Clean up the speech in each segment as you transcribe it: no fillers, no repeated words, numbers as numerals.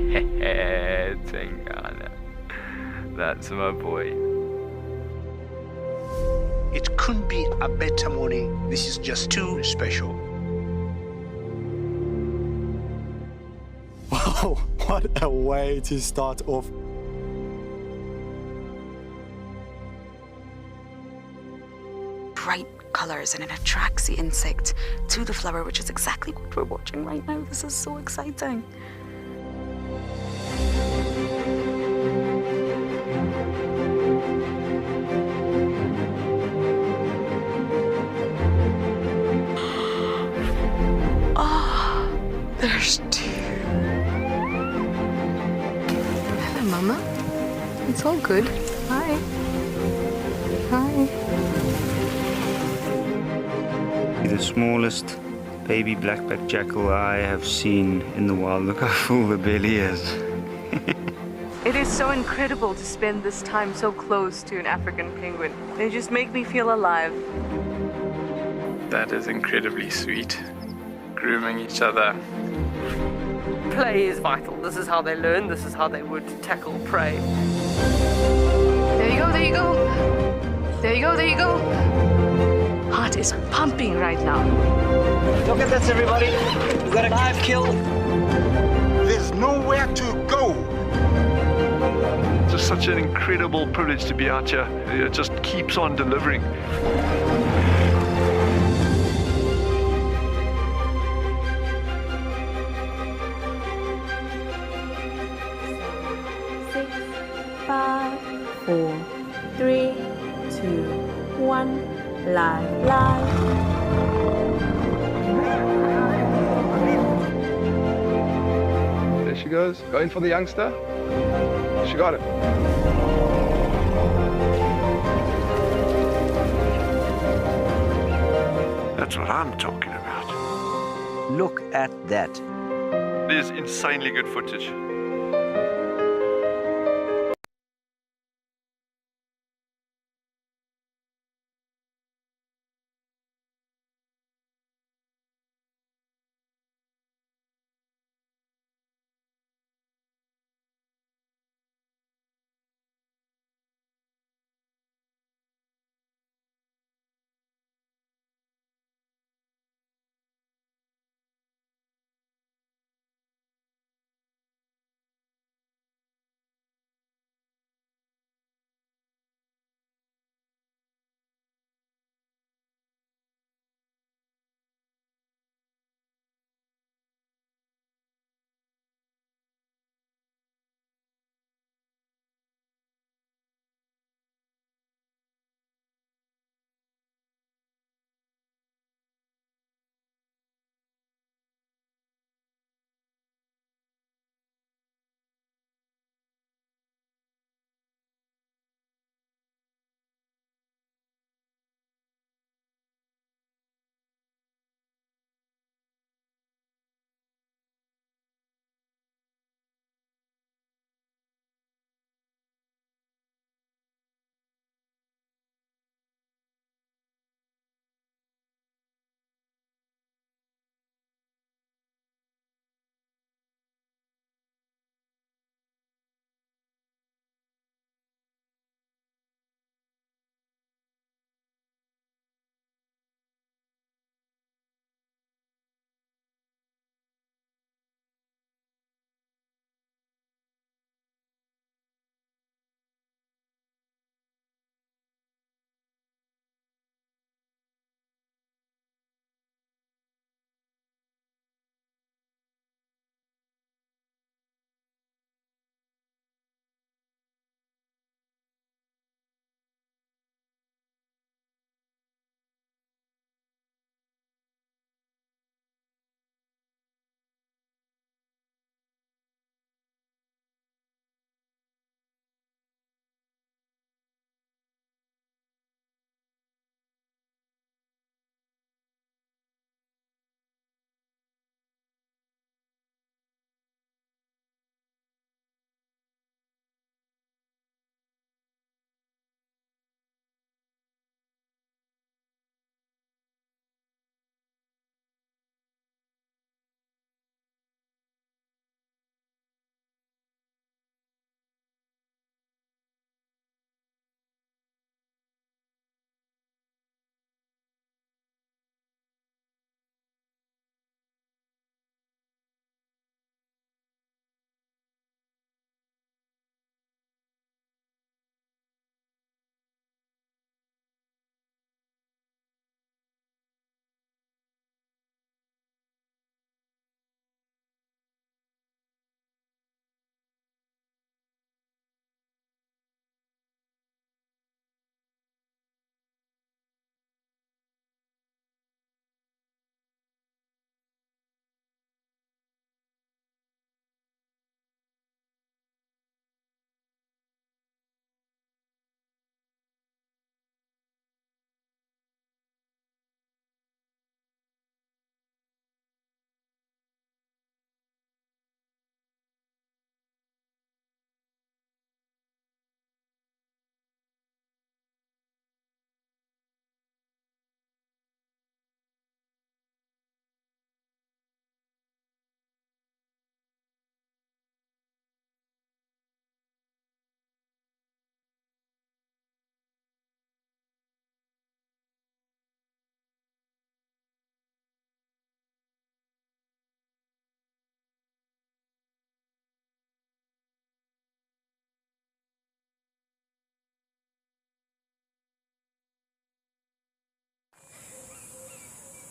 Tengana. That's my boy. It couldn't be a better morning. This is just too special. Wow, what a way to start off. Bright colors, and it attracts the insect to the flower, which is exactly what we're watching right now. This is so exciting. There's two. Hello, Mama. It's all good. Hi. Hi. The smallest baby black-backed jackal I have seen in the wild. Look how full the belly is. It is so incredible to spend this time so close to an African penguin. They just make me feel alive. That is incredibly sweet. Grooming each other. Play is vital. This is how they learn. This is how they would tackle prey. There you go, there you go. There you go, there you go. Heart is pumping right now. Look at this, everybody. We've got a live kill. There's nowhere to go. It's just such an incredible privilege to be out here. It just keeps on delivering. Five, 4, 3, 2, 1, live. There she goes, going for the youngster. She got it. That's what I'm talking about. Look at that. It is insanely good footage.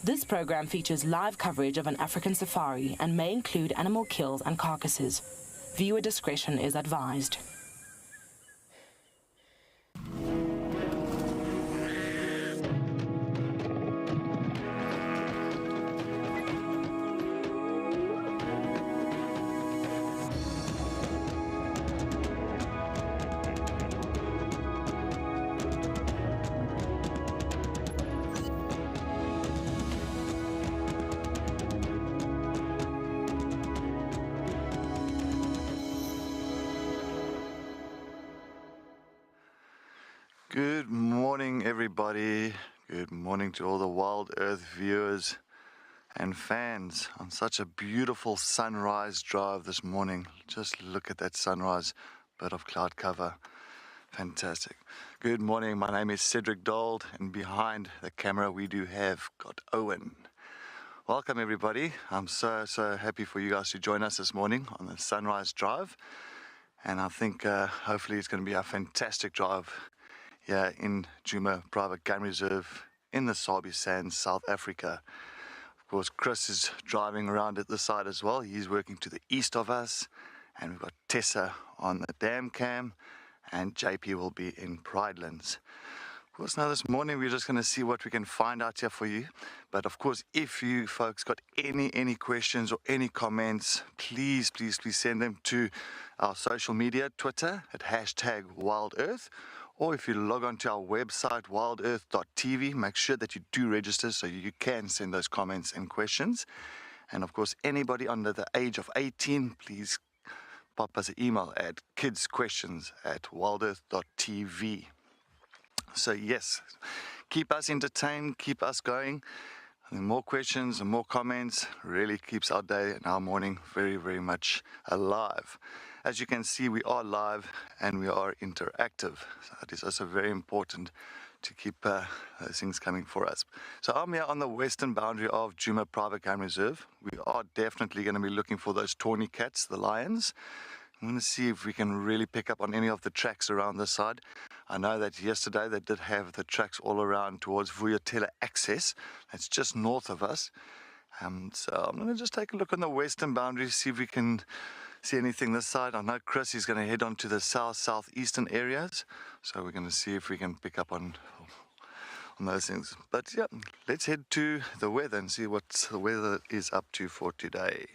This program features live coverage of an African safari and may include animal kills and carcasses. Viewer discretion is advised. Good morning, everybody. Good morning to all the WildEarth viewers and fans on such a beautiful sunrise drive this morning. Just look at that sunrise, bit of cloud cover. Fantastic. Good morning. My name is Cedric Dold, and behind the camera we do have got Owen. Welcome, everybody. I'm so happy for you guys to join us this morning on the sunrise drive, and I think hopefully it's going to be a fantastic drive here in Djuma Private Game Reserve in the Sabi Sand, South Africa. Of course, Chris is driving around at the side as well. He's working to the east of us, and we've got Tessa on the dam cam, and JP will be in Pridelands. Of course, now this morning we're just going to see what we can find out here for you. But of course, if you folks got any questions or any comments, please send them to our social media, Twitter at #WildEarth. Or if you log on to our website, wildearth.tv, make sure that you do register so you can send those comments and questions. And of course, anybody under the age of 18, please pop us an email at kidsquestions@wildearth.tv. So yes, keep us entertained, keep us going. And more questions and more comments really keeps our day and our morning very much alive. As you can see, we are live and we are interactive. So it is also very important to keep those things coming for us. So I'm here on the western boundary of Djuma Private Game Reserve. We are definitely going to be looking for those tawny cats, the lions. I'm going to see if we can really pick up on any of the tracks around this side. I know that yesterday they did have the tracks all around towards Vuyatela Access. That's just north of us. So I'm going to just take a look on the western boundary, see if we can see anything this side. I know Chris is going to head on to the southeastern areas. So we're going to see if we can pick up on those things. But yeah, let's head to the weather and see what the weather is up to for today.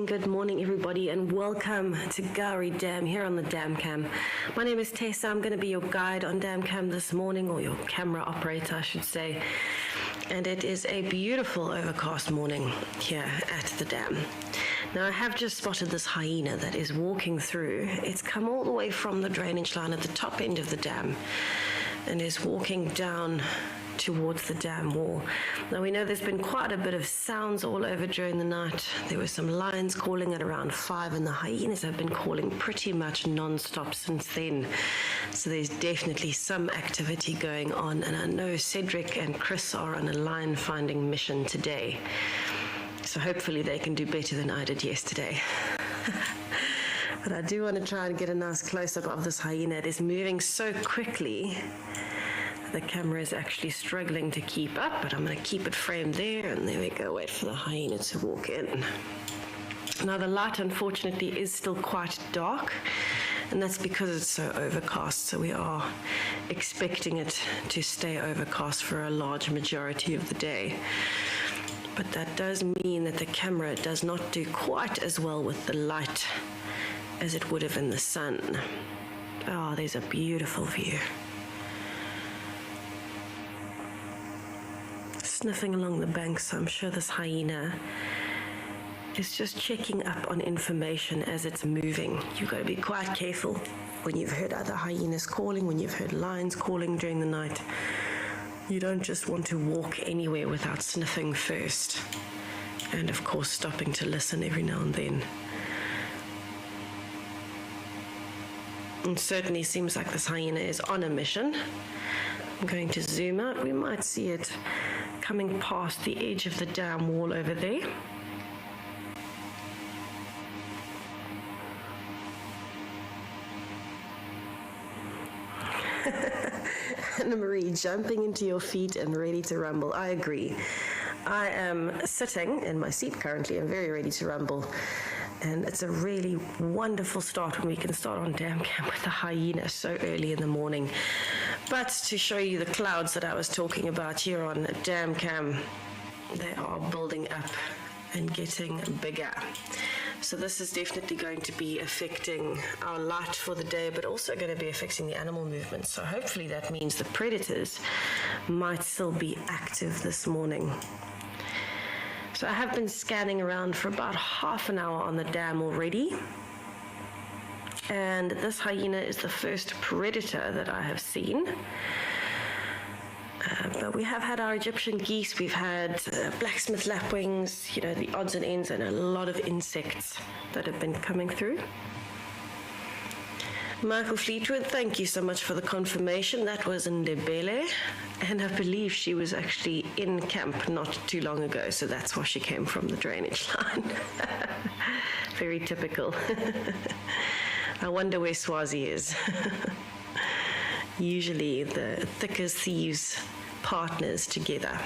Good morning everybody, and welcome to Gowrie Dam here on the Dam Cam. My name is Tessa. I'm going to be your guide on Dam Cam this morning, or your camera operator I should say. And it is a beautiful overcast morning here at the dam. Now I have just spotted this hyena that is walking through. It's come all the way from the drainage line at the top end of the dam and is walking down towards the dam wall. Now we know there's been quite a bit of sounds all over during the night. There were some lions calling at around 5, and the hyenas have been calling pretty much non-stop since then. So there's definitely some activity going on, and I know Cedric and Chris are on a lion finding mission today. So hopefully they can do better than I did yesterday. But I do want to try and get a nice close-up of this hyena. It is moving so quickly. The camera is actually struggling to keep up, but I'm going to keep it framed there, and there we go. Wait for the hyena to walk in. Now the light unfortunately is still quite dark, and that's because it's so overcast, so we are expecting it to stay overcast for a large majority of the day. But that does mean that the camera does not do quite as well with the light as it would have in the sun. Oh, there's a beautiful view. Sniffing along the banks, so I'm sure this hyena is just checking up on information as it's moving. You've got to be quite careful when you've heard other hyenas calling, when you've heard lions calling during the night. You don't just want to walk anywhere without sniffing first, and of course stopping to listen every now and then. It certainly seems like this hyena is on a mission. I'm going to zoom out. We might see it coming past the edge of the dam wall over there. Anna Marie, jumping into your feet and ready to rumble. I agree. I am sitting in my seat currently. I'm very ready to rumble. And it's a really wonderful start when we can start on dam camp with the hyena so early in the morning. But to show you the clouds that I was talking about here on dam cam, they are building up and getting bigger. So this is definitely going to be affecting our light for the day, but also going to be affecting the animal movement. So hopefully that means the predators might still be active this morning. So I have been scanning around for about half an hour on the dam already. And this hyena is the first predator that I have seen. But we have had our Egyptian geese, we've had blacksmith lapwings, you know, the odds and ends, and a lot of insects that have been coming through. Michael Fleetwood, thank you so much for the confirmation. That was Ndebele, and I believe she was actually in camp not too long ago, so that's why she came from the drainage line. Very typical. I wonder where Swazi is. Usually the thick as thieves partners together.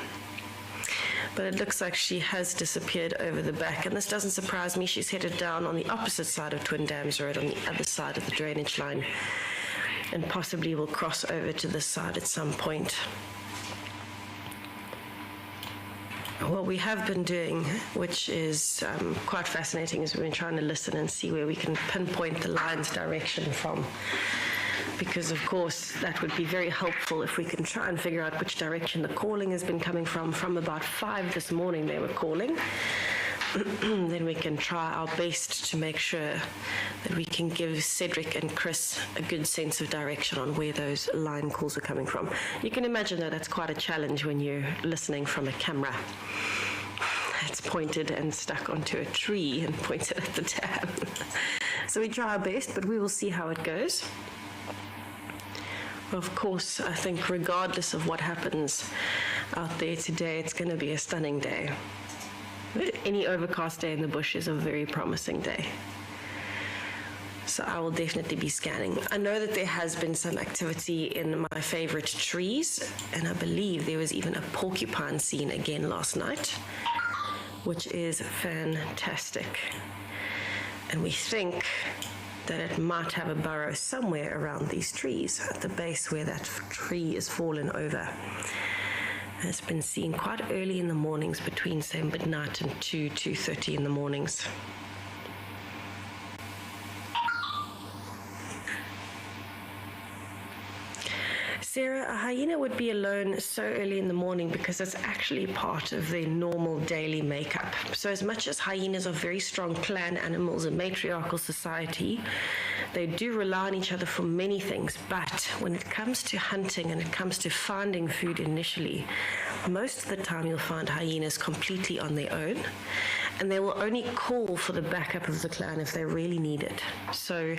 But it looks like she has disappeared over the back, and this doesn't surprise me. She's headed down on the opposite side of Twin Dams Road, on the other side of the drainage line, and possibly will cross over to this side at some point. What we have been doing, which is quite fascinating, is we've been trying to listen and see where we can pinpoint the line's direction from. Because, of course, that would be very helpful if we can try and figure out which direction the calling has been coming from. From about 5 this morning they were calling. Then we can try our best to make sure that we can give Cedric and Chris a good sense of direction on where those line calls are coming from. You can imagine that that's quite a challenge when you're listening from a camera. It's pointed and stuck onto a tree and pointed at the dam. So we try our best, but we will see how it goes. Of course, I think regardless of what happens out there today, it's going to be a stunning day. Any overcast day in the bush is a very promising day. So I will definitely be scanning. I know that there has been some activity in my favorite trees, and I believe there was even a porcupine seen again last night, which is fantastic. And we think that it might have a burrow somewhere around these trees at the base where that tree is fallen over. It's been seen quite early in the mornings, between say midnight and 2:30 in the mornings. Sarah, a hyena would be alone so early in the morning because it's actually part of their normal daily makeup. So as much as hyenas are very strong clan animals, a matriarchal society, they do rely on each other for many things. But when it comes to hunting and it comes to finding food initially, most of the time you'll find hyenas completely on their own, and they will only call for the backup of the clan if they really need it. So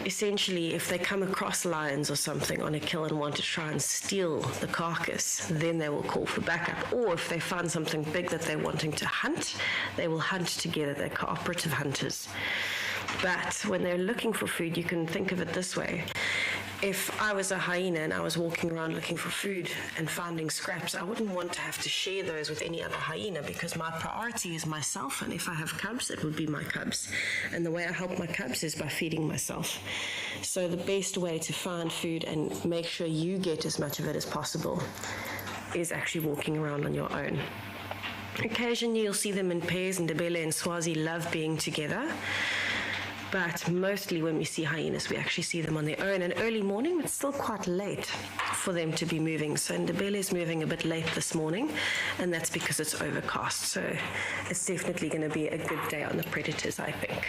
essentially, if they come across lions or something on a kill and want to try and steal the carcass, then they will call for backup. Or if they find something big that they're wanting to hunt, they will hunt together. They're cooperative hunters. But when they're looking for food, you can think of it this way. If I was a hyena and I was walking around looking for food and finding scraps, I wouldn't want to have to share those with any other hyena, because my priority is myself, and if I have cubs, it would be my cubs. And the way I help my cubs is by feeding myself. So the best way to find food and make sure you get as much of it as possible is actually walking around on your own. Occasionally you'll see them in pairs, and Ndebele and Swazi love being together. But mostly when we see hyenas, we actually see them on their own. And early morning, it's still quite late for them to be moving. So Ndebele is moving a bit late this morning, and that's because it's overcast. So it's definitely going to be a good day on the predators, I think.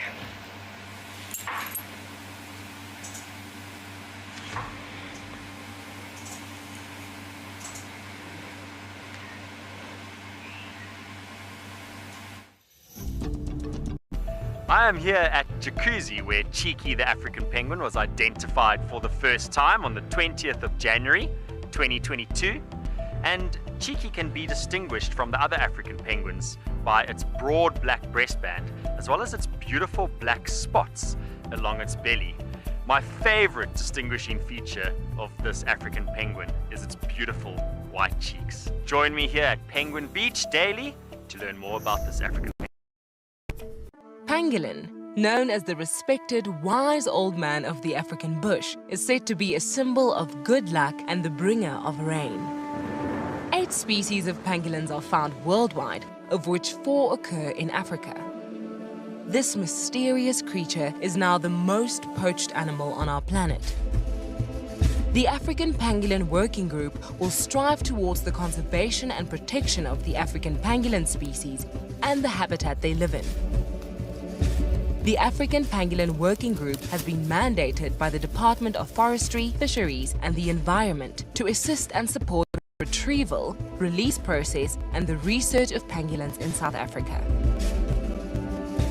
I am here at Jacuzzi, where Cheeky the African penguin was identified for the first time on the 20th of January 2022. And Cheeky can be distinguished from the other African penguins by its broad black breastband, as well as its beautiful black spots along its belly. My favorite distinguishing feature of this African penguin is its beautiful white cheeks. Join me here at Penguin Beach daily to learn more about this African penguin. Pangolin, known as the respected wise old man of the African bush, is said to be a symbol of good luck and the bringer of rain. 8 species of pangolins are found worldwide, of which 4 occur in Africa. This mysterious creature is now the most poached animal on our planet. The African Pangolin Working Group will strive towards the conservation and protection of the African pangolin species and the habitat they live in. The African Pangolin Working Group has been mandated by the Department of Forestry, Fisheries and the Environment to assist and support the retrieval, release process and the research of pangolins in South Africa.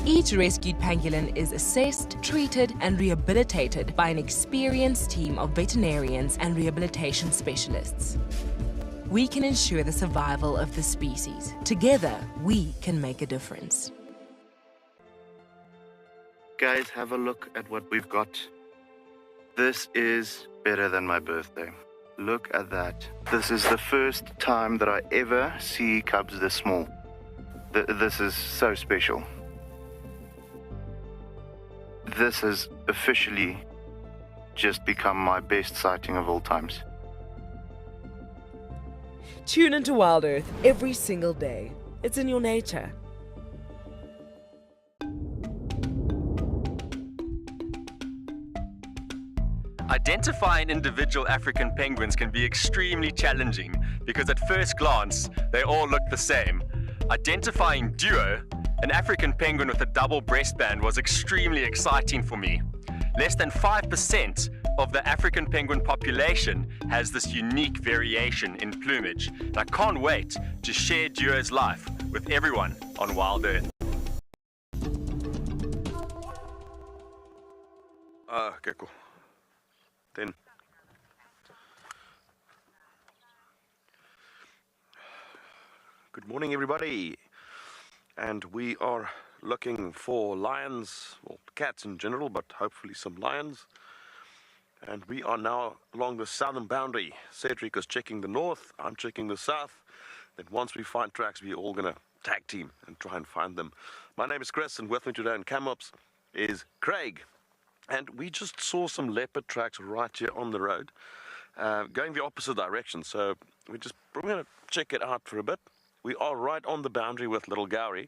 Each rescued pangolin is assessed, treated and rehabilitated by an experienced team of veterinarians and rehabilitation specialists. We can ensure the survival of the species. Together, we can make a difference. Guys, have a look at what we've got. This is better than my birthday. Look at that. This is the first time that I ever see cubs this small. This is so special. This has officially just become my best sighting of all times. Tune into WildEarth every single day. It's in your nature. Identifying individual African penguins can be extremely challenging because at first glance, they all look the same. Identifying Duo, an African penguin with a double breastband, was extremely exciting for me. Less than 5% of the African penguin population has this unique variation in plumage. And I can't wait to share Duo's life with everyone on WildEarth. Okay, cool. Then. Good morning, everybody. And we are looking for lions, well, cats in general, but hopefully some lions. And we are now along the southern boundary. Cedric is checking the north, I'm checking the south. Then once we find tracks, we're all gonna tag team and try and find them. My name is Chris, and with me today in Camops is Craig. And we just saw some leopard tracks right here on the road, going the opposite direction. So we're going to check it out for a bit. We are right on the boundary with Little Gowrie,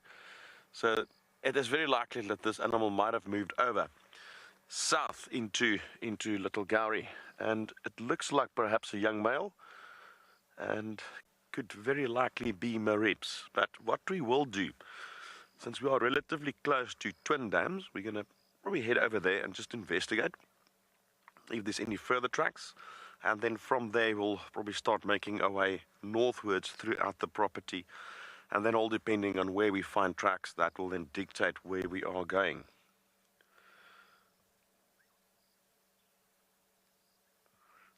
so it is very likely that this animal might have moved over south into Little Gowrie, and it looks like perhaps a young male, and could very likely be Marips. But what we will do, since we are relatively close to twin dams, we're going to probably head over there and just investigate if there's any further tracks, and then from there we'll probably start making our way northwards throughout the property, and then all depending on where we find tracks, that will then dictate where we are going.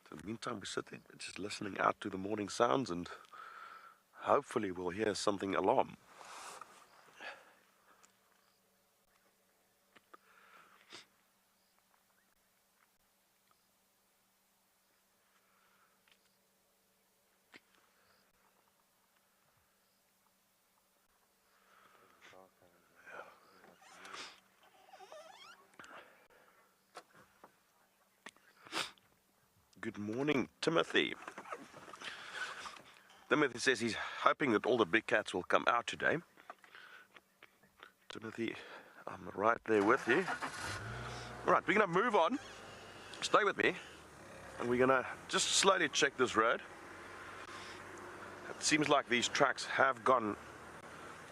So in the meantime, we're sitting just listening out to the morning sounds, and hopefully we'll hear something alarm. Good morning, Timothy. Timothy says he's hoping that all the big cats will come out today. Timothy, I'm right there with you. All right, we're going to move on. Stay with me. And we're going to just slowly check this road. It seems like these tracks have gone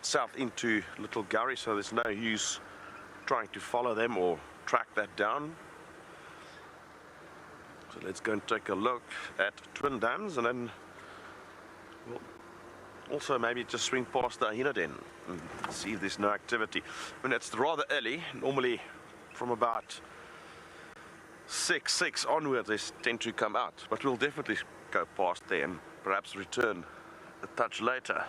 south into Little Gowrie, so there's no use trying to follow them or track that down. So let's go and take a look at Twin Dams, and then we'll Also, maybe just swing past the hyena den and see if there's no activity. I mean, it's rather early. Normally, from about 6 onwards, they tend to come out. But we'll definitely go past there and perhaps return a touch later.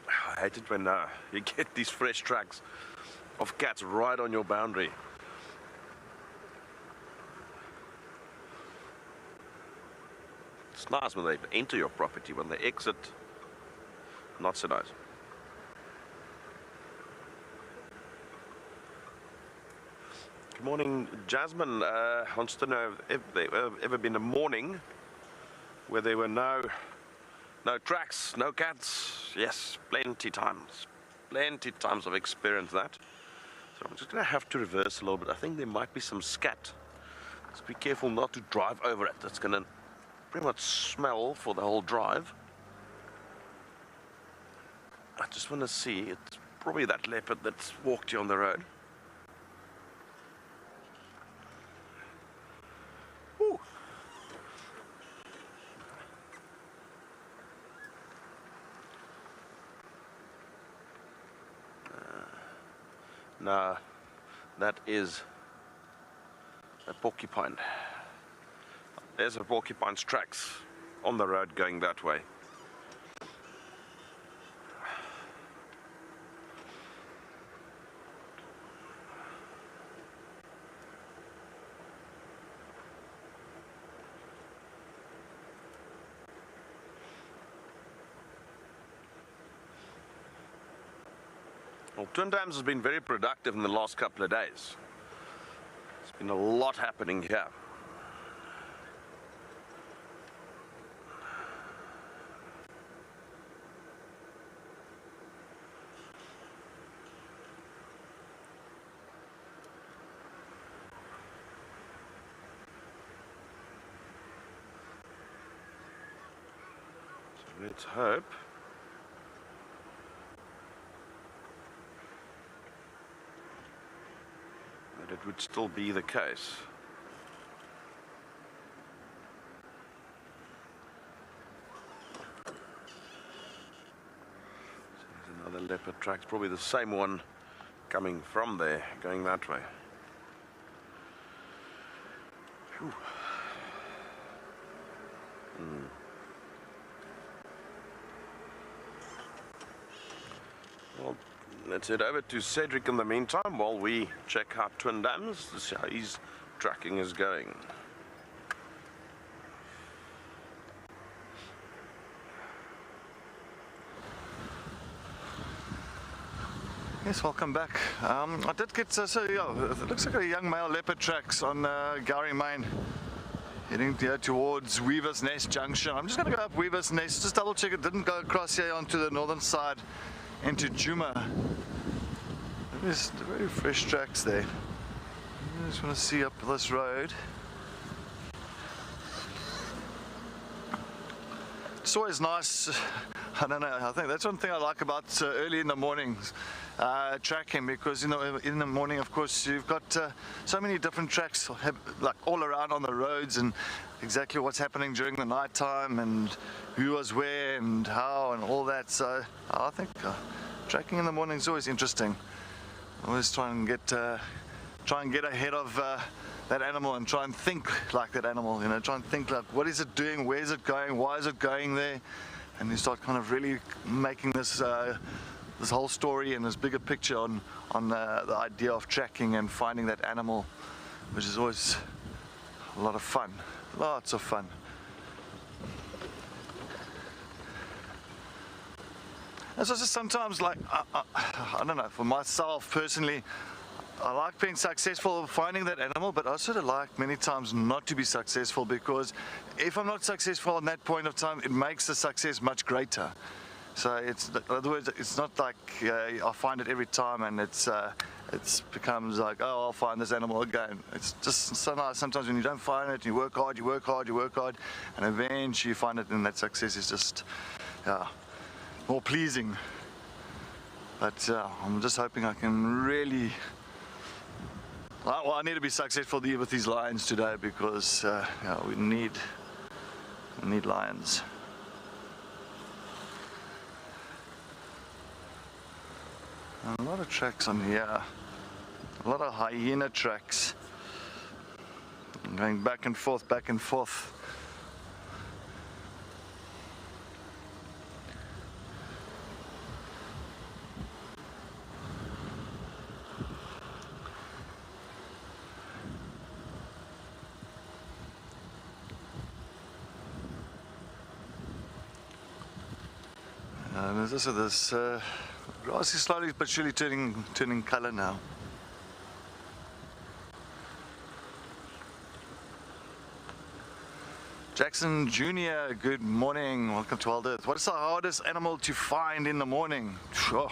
I hate it when you get these fresh tracks of cats right on your boundary. It's nice when they enter your property, when they exit, not so nice. Good morning, Jasmine. Wants to know if there ever been a morning where there were no tracks, no cats. Yes, plenty times I've experienced that. So I'm just going to have to reverse a little bit. I think there might be some scat. Just be careful not to drive over it. That's going to pretty much smell for the whole drive. I just want to see, it's probably that leopard that's walked you on the road. Ooh. No, that is a porcupine. There's a porcupine's tracks on the road going that way. Well, Twin Dams has been very productive in the last couple of days. There's been a lot happening here. So let's hope it would still be the case. So there's another leopard track, probably the same one coming from there, going that way. Whew. Well, let's head over to Cedric in the meantime while we check out Twin Dams to see how his tracking is going. Yes, welcome back. I did get, it looks like a young male leopard tracks on Gowrie Main, heading here towards Weaver's Nest Junction. I'm just going to go up Weaver's Nest, just double check it didn't go across here onto the northern side into Djuma. There's very fresh tracks there. I just want to see up this road. It's always nice, I don't know, I think that's one thing I like about early in the mornings tracking, because in the morning, of course, you've got so many different tracks like all around on the roads, and exactly what's happening during the night time and who was where and how and all that. So I think tracking in the morning is always interesting. Always try and get ahead of that animal and try and think like that animal, you know, try and think like, what is it doing, where is it going, why is it going there, and you start kind of really making this this whole story and this bigger picture on the idea of tracking and finding that animal, which is always a lot of fun, lots of fun. And so just sometimes, like, I don't know, for myself personally, I like being successful finding that animal, but I sort of like many times not to be successful, because if I'm not successful at that point of time, it makes the success much greater. So it's, in other words, it's not like I find it every time and it's becomes like, oh, I'll find this animal again. It's just so nice sometimes when you don't find it, you work hard, and eventually you find it, and that success is just more pleasing. But I'm just hoping I can really. Well, I need to be successful with these lions today because we need lions. A lot of tracks on here, a lot of hyena tracks, going back and forth, back and forth. And there's also this grass is slowly but surely turning color now. Jackson Jr., good morning. Welcome to WildEarth. What is the hardest animal to find in the morning? Sure.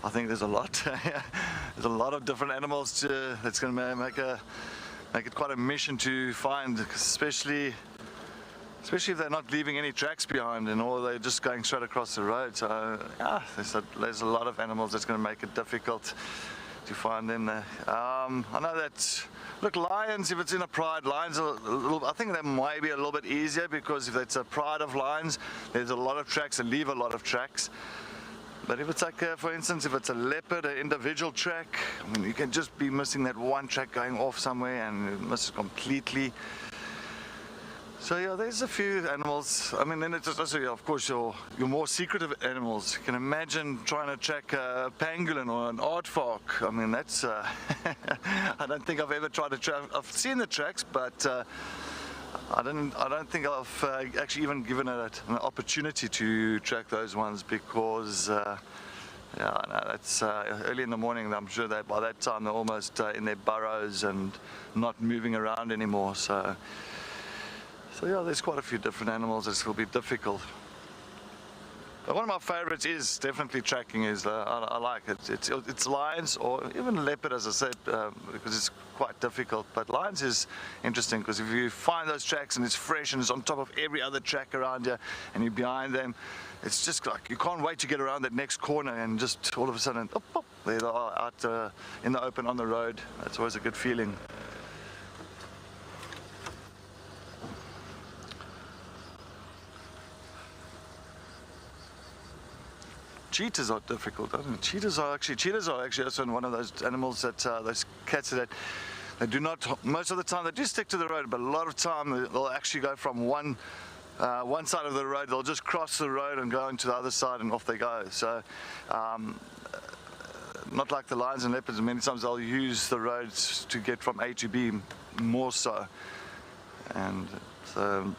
I think there's a lot. There's a lot of different animals that's going to make it quite a mission to find, especially if they're not leaving any tracks behind or they're just going straight across the road. So yeah, there's a lot of animals that's going to make it difficult to find them there. I know that, look, lions, if it's in a pride, lions are I think that might be a little bit easier because if it's a pride of lions, there's a lot of tracks and leave a lot of tracks. But if it's like, for instance, if it's a leopard, an individual track, I mean, you can just be missing that one track going off somewhere and you miss it completely. So yeah, there's a few animals. I mean, then it's also, of course, your more secretive animals. You can imagine trying to track a pangolin or an aardvark. I mean, that's I don't think I've ever tried to track. I've seen the tracks, but I don't think I've actually even given it an opportunity to track those ones because yeah, no, that's early in the morning. I'm sure that by that time they're almost in their burrows and not moving around anymore. So yeah, there's quite a few different animals that will be difficult. But one of my favorites is definitely tracking. I like it. It's lions or even leopard, as I said, because it's quite difficult. But lions is interesting because if you find those tracks and it's fresh and it's on top of every other track around you and you're behind them, it's just like you can't wait to get around that next corner and just all of a sudden, oh, there they are out in the open on the road. That's always a good feeling. Cheetahs are difficult, aren't they? Cheetahs are actually also one of those animals that those cats that they do not, most of the time they do stick to the road, but a lot of time they'll actually go from one side of the road, they'll just cross the road and go into the other side and off they go. So not like the lions and leopards, many times they'll use the roads to get from A to B more so. And so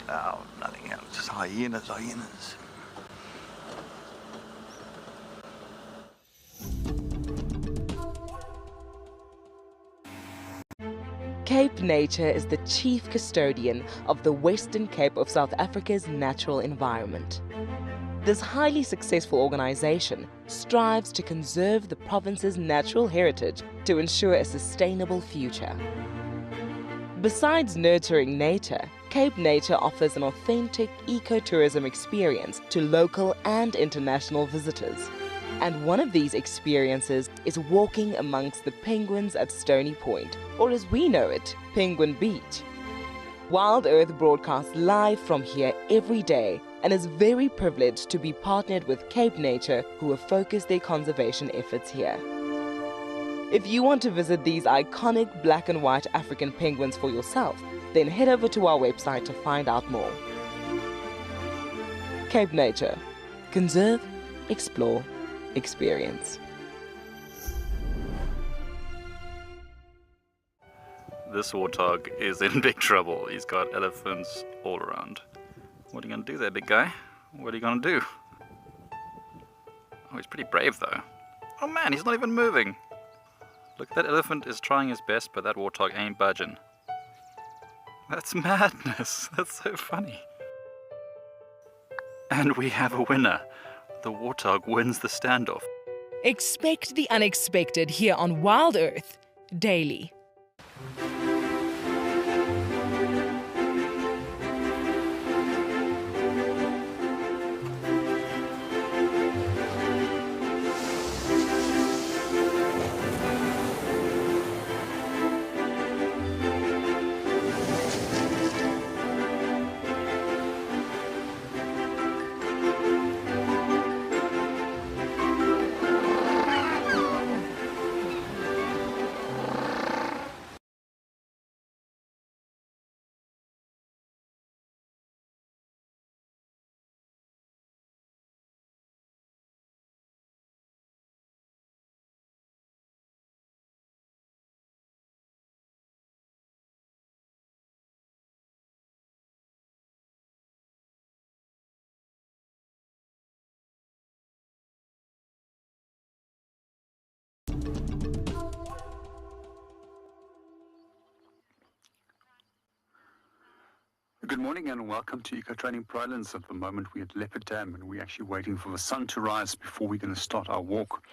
oh, nothing else, just hyenas. Cape Nature is the chief custodian of the Western Cape of South Africa's natural environment. This highly successful organization strives to conserve the province's natural heritage to ensure a sustainable future. Besides nurturing nature, Cape Nature offers an authentic ecotourism experience to local and international visitors. And one of these experiences is walking amongst the penguins at Stony Point, or as we know it, Penguin Beach. WildEarth broadcasts live from here every day and is very privileged to be partnered with Cape Nature, who have focused their conservation efforts here. If you want to visit these iconic black and white African penguins for yourself, then head over to our website to find out more. Cape Nature. Conserve, explore, experience. This warthog is in big trouble. He's got elephants all around. What are you going to do there, big guy? What are you going to do? Oh, he's pretty brave though. Oh man, he's not even moving. Look, that elephant is trying his best, but that warthog ain't budging. That's madness. That's so funny. And we have a winner. The warthog wins the standoff. Expect the unexpected here on WildEarth daily. Good morning and welcome to Eco Training Pridelands. At the moment we're at Leopard Dam and we're actually waiting for the sun to rise before we're going to start our walk.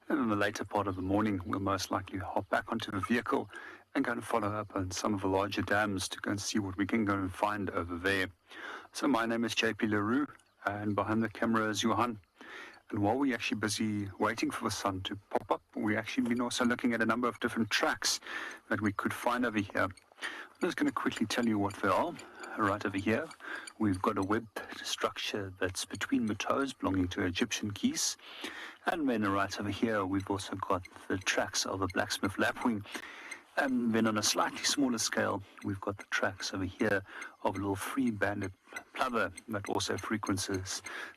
And in the later part of the morning we'll most likely hop back onto the vehicle and go and follow up on some of the larger dams to go and see what we can go and find over there. So my name is JP LaRue and behind the camera is Johan. And while we're actually busy waiting for the sun to pop up, we've actually been also looking at a number of different tracks that we could find over here. I'm just going to quickly tell you what they are. Right over here, we've got a web structure that's between the toes belonging to Egyptian geese. And then right over here, we've also got the tracks of a blacksmith lapwing. And then on a slightly smaller scale, we've got the tracks over here of a little free-banded plover that also frequents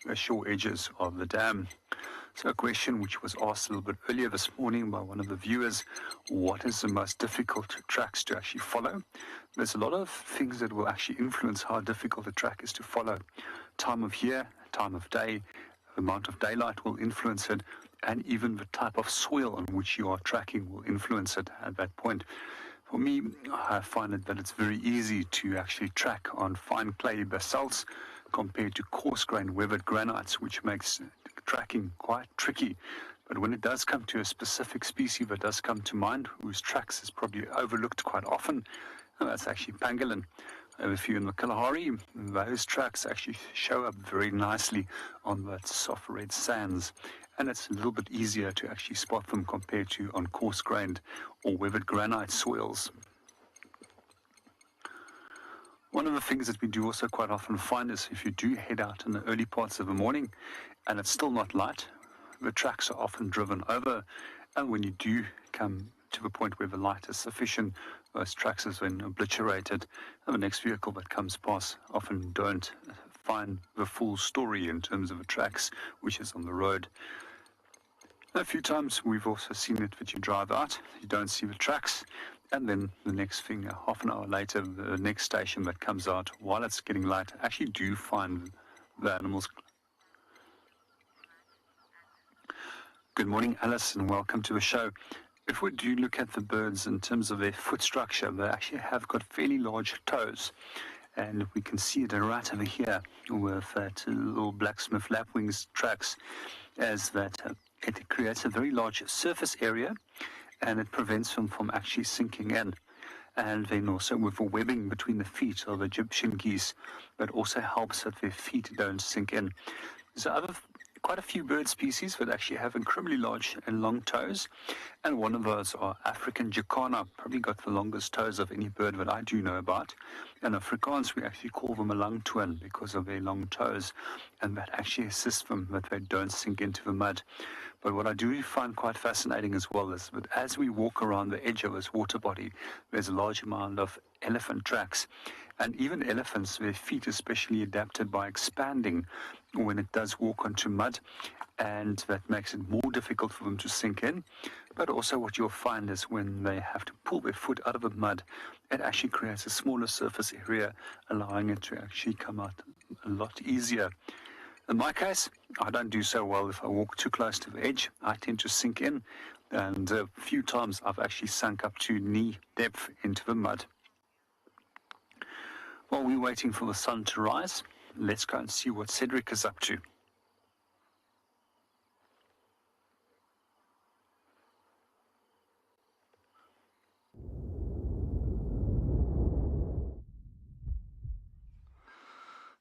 the shore edges of the dam. So a question which was asked a little bit earlier this morning by one of the viewers, what is the most difficult tracks to actually follow? There's a lot of things that will actually influence how difficult a track is to follow. Time of year, time of day, the amount of daylight will influence it, and even the type of soil on which you are tracking will influence it at that point. For me, I find that it's very easy to actually track on fine clay basalts compared to coarse-grained weathered granites, which makes tracking quite tricky. But when it does come to a specific species that does come to mind, whose tracks is probably overlooked quite often, and that's actually pangolin. I have a few in the Kalahari. Those tracks actually show up very nicely on that soft red sands, and it's a little bit easier to actually spot them compared to on coarse-grained or weathered granite soils. One of the things that we do also quite often find is if you do head out in the early parts of the morning and it's still not light, the tracks are often driven over, and when you do come to the point where the light is sufficient, those tracks have been obliterated, and the next vehicle that comes past often don't find the full story in terms of the tracks which is on the road. A few times we've also seen it that you drive out, you don't see the tracks, and then the next thing, half an hour later, the next station that comes out while it's getting light actually do find the animals. Good morning, Alice, and welcome to the show. If we do look at the birds in terms of their foot structure, they actually have got fairly large toes. And we can see it right over here with that little blacksmith lapwings tracks, as that it creates a very large surface area and it prevents them from actually sinking in. And then also with the webbing between the feet of Egyptian geese, that also helps that their feet don't sink in. There's quite a few bird species that actually have incredibly large and long toes, and one of those are African jacana, probably got the longest toes of any bird that I do know about. In Afrikaans we actually call them a lung twin because of their long toes, and that actually assists them that they don't sink into the mud. But what I do find quite fascinating as well is that as we walk around the edge of this water body, there's a large amount of elephant tracks. And even elephants, their feet especially adapted by expanding when it does walk onto mud, and that makes it more difficult for them to sink in. But also what you'll find is when they have to pull their foot out of the mud, it actually creates a smaller surface area, allowing it to actually come out a lot easier. In my case, I don't do so well if I walk too close to the edge. I tend to sink in, and a few times I've actually sunk up to knee depth into the mud. While we're waiting for the sun to rise, let's go and see what Cedric is up to.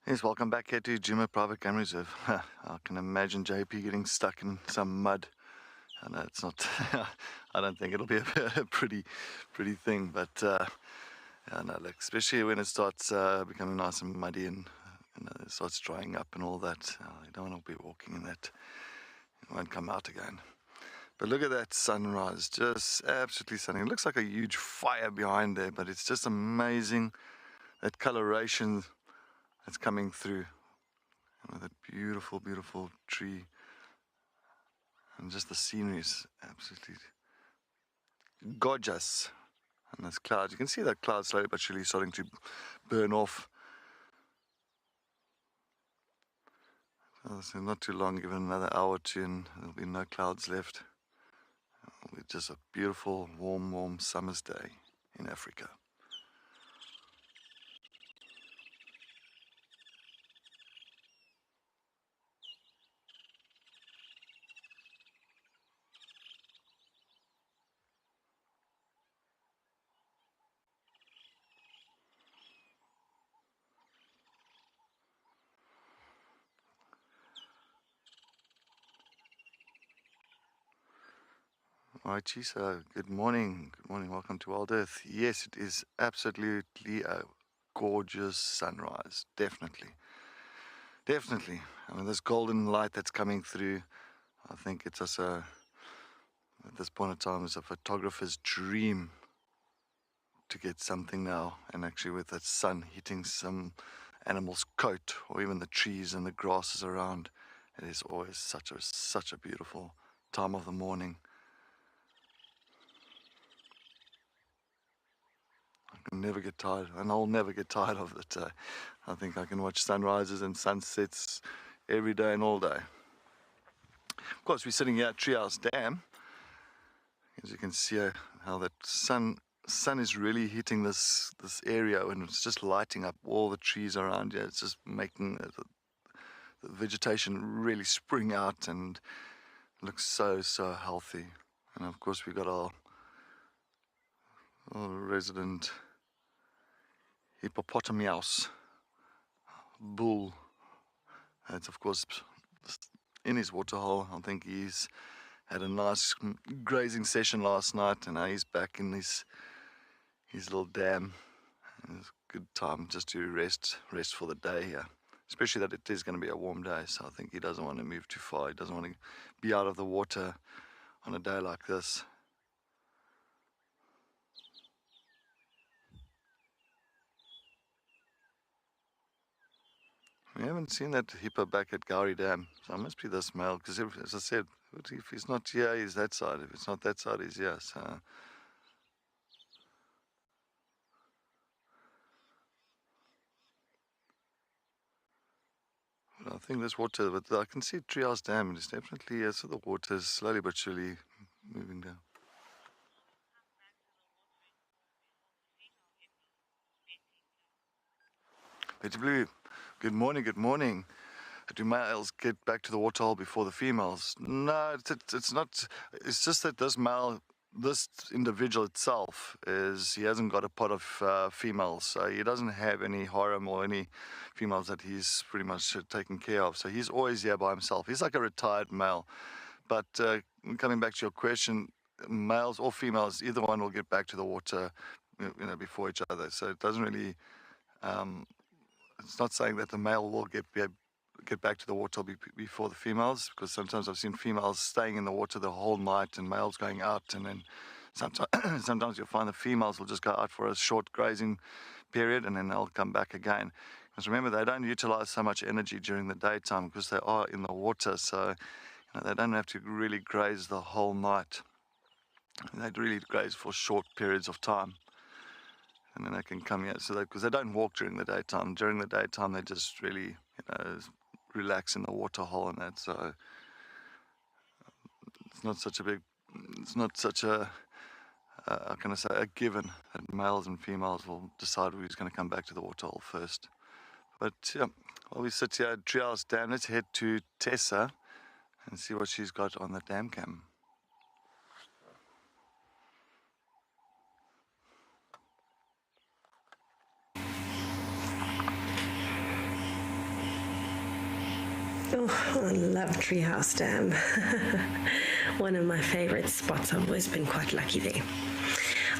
Yes, welcome back here to Djuma Private Game Reserve. I can imagine JP getting stuck in some mud. I know it's not, I don't think it'll be a pretty thing, but yeah, no, look, especially when it starts becoming nice and muddy and it starts drying up and all that. You don't want to be walking in that. It won't come out again. But look at that sunrise, just absolutely stunning. It looks like a huge fire behind there, but it's just amazing, that coloration that's coming through. That beautiful, beautiful tree. And just the scenery is absolutely gorgeous. And there's clouds. You can see that cloud slowly but surely starting to burn off. So not too long, given another hour or two, and there'll be no clouds left. It'll be just a beautiful, warm summer's day in Africa. Alright, Chisa, good morning. Good morning, welcome to WildEarth. Yes, it is absolutely a gorgeous sunrise, definitely. Definitely. I mean, this golden light that's coming through, I think it's just at this point in time, it's a photographer's dream to get something now, and actually with that sun hitting some animal's coat, or even the trees and the grasses around, it is always such a beautiful time of the morning. I can never get tired, and I'll never get tired of it. I think I can watch sunrises and sunsets every day and all day. Of course, we're sitting here at Treehouse Dam. As you can see how that sun is really hitting this area, and it's just lighting up all the trees around here. It's just making the vegetation really spring out and looks so healthy. And of course, we got our resident hippopotamus bull. It's of course in his waterhole. I think he's had a nice grazing session last night, and now he's back in his little dam. And it's a good time just to rest for the day here, especially that it is going to be a warm day. So I think he doesn't want to move too far. He doesn't want to be out of the water on a day like this. We haven't seen that hippo back at Gowrie Dam, so it must be this male, because as I said, if he's not here, he's that side. If it's not that side, he's here. So I think this water, but I can see Treehouse Dam, and it's definitely, so the water is slowly but surely moving down. Betty Blue, good morning, good morning. Do males get back to the waterhole before the females? No, it's not. It's just that this individual itself he hasn't got a pot of females, so he doesn't have any harem or any females that he's pretty much taken care of. So he's always here by himself. He's like a retired male. But coming back to your question, males or females, either one will get back to the water, before each other. So it doesn't really. It's not saying that the male will get back to the water before the females, because sometimes I've seen females staying in the water the whole night and males going out, and then sometimes you'll find the females will just go out for a short grazing period and then they'll come back again. Because remember, they don't utilize so much energy during the daytime because they are in the water, so they don't have to really graze the whole night. They really graze for short periods of time. And then they can come here, because they don't walk during the daytime. During the daytime, they just really, relax in the waterhole and that. So it's not such a how can I say, a given that males and females will decide who's going to come back to the waterhole first. But yeah, while we sit here at Treehouse Dam, let's head to Tessa and see what she's got on the dam cam. Oh, I love Treehouse Dam. One of my favorite spots. I've always been quite lucky there.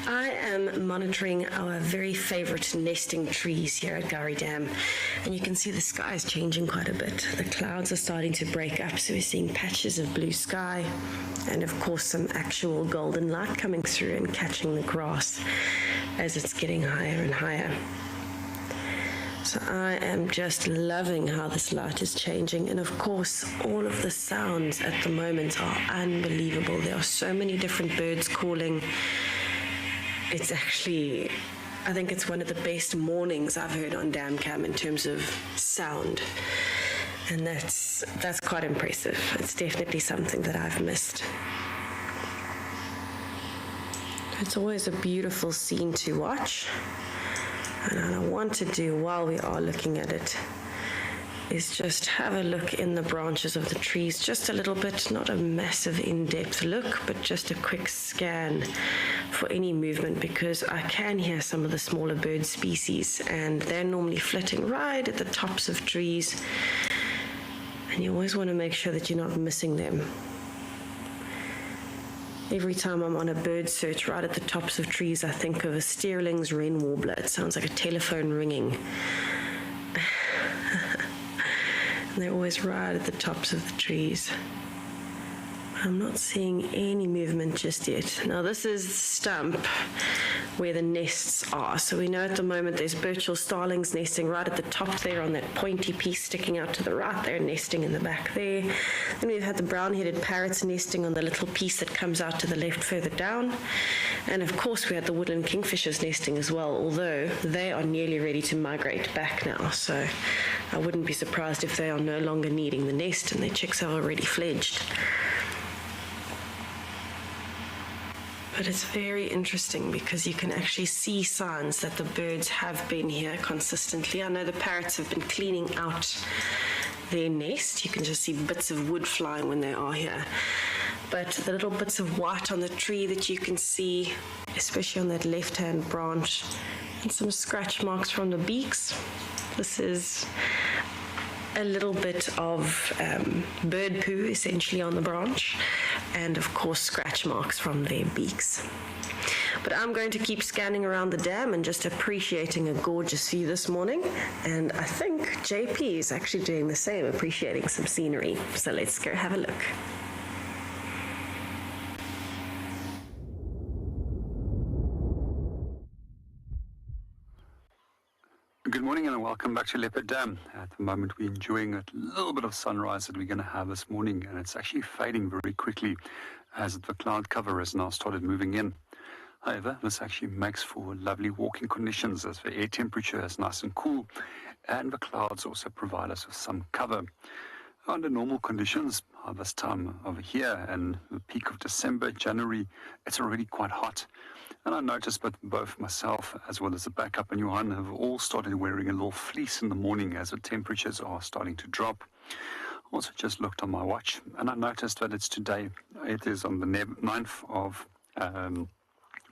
I am monitoring our very favorite nesting trees here at Gowrie Dam, and you can see the sky is changing quite a bit. The clouds are starting to break up, so we're seeing patches of blue sky and of course some actual golden light coming through and catching the grass as it's getting higher and higher. So I am just loving how this light is changing, and of course all of the sounds at the moment are unbelievable. There are so many different birds calling. It's actually, I think it's one of the best mornings I've heard on dam cam in terms of sound, and that's quite impressive. It's definitely something that I've missed. It's always a beautiful scene to watch, and what I want to do while we are looking at it is just have a look in the branches of the trees, just a little bit, not a massive in-depth look, but just a quick scan for any movement, because I can hear some of the smaller bird species and they're normally flitting right at the tops of trees, and you always want to make sure that you're not missing them. Every time I'm on a bird search right at the tops of trees, I think of a Steerling's wren warbler. It sounds like a telephone ringing. And they're always right at the tops of the trees. I'm not seeing any movement just yet. Now this is the stump where the nests are. So we know at the moment there's Birchall starlings nesting right at the top there on that pointy piece sticking out to the right. They're nesting in the back there. Then we've had the brown-headed parrots nesting on the little piece that comes out to the left further down. And of course we had the woodland kingfishers nesting as well, although they are nearly ready to migrate back now. So I wouldn't be surprised if they are no longer needing the nest and their chicks have already fledged. But it's very interesting because you can actually see signs that the birds have been here consistently. I know the parrots have been cleaning out their nest. You can just see bits of wood flying when they are here. But the little bits of white on the tree that you can see, especially on that left-hand branch, and some scratch marks from the beaks. This is a little bit of bird poo essentially on the branch, and of course scratch marks from their beaks. But I'm going to keep scanning around the dam and just appreciating a gorgeous view this morning, and I think JP is actually doing the same, appreciating some scenery. So let's go have a look. Good morning and welcome back to Leopard Dam. At the moment we're enjoying a little bit of sunrise that we're going to have this morning, and it's actually fading very quickly as the cloud cover has now started moving in. However, this actually makes for lovely walking conditions as the air temperature is nice and cool, and the clouds also provide us with some cover. Under normal conditions, this time of year and the peak of December, January, it's already quite hot. And I noticed that both myself as well as the backup and Johan have all started wearing a little fleece in the morning as the temperatures are starting to drop. I also just looked on my watch and I noticed that it's today. It is on the 9th of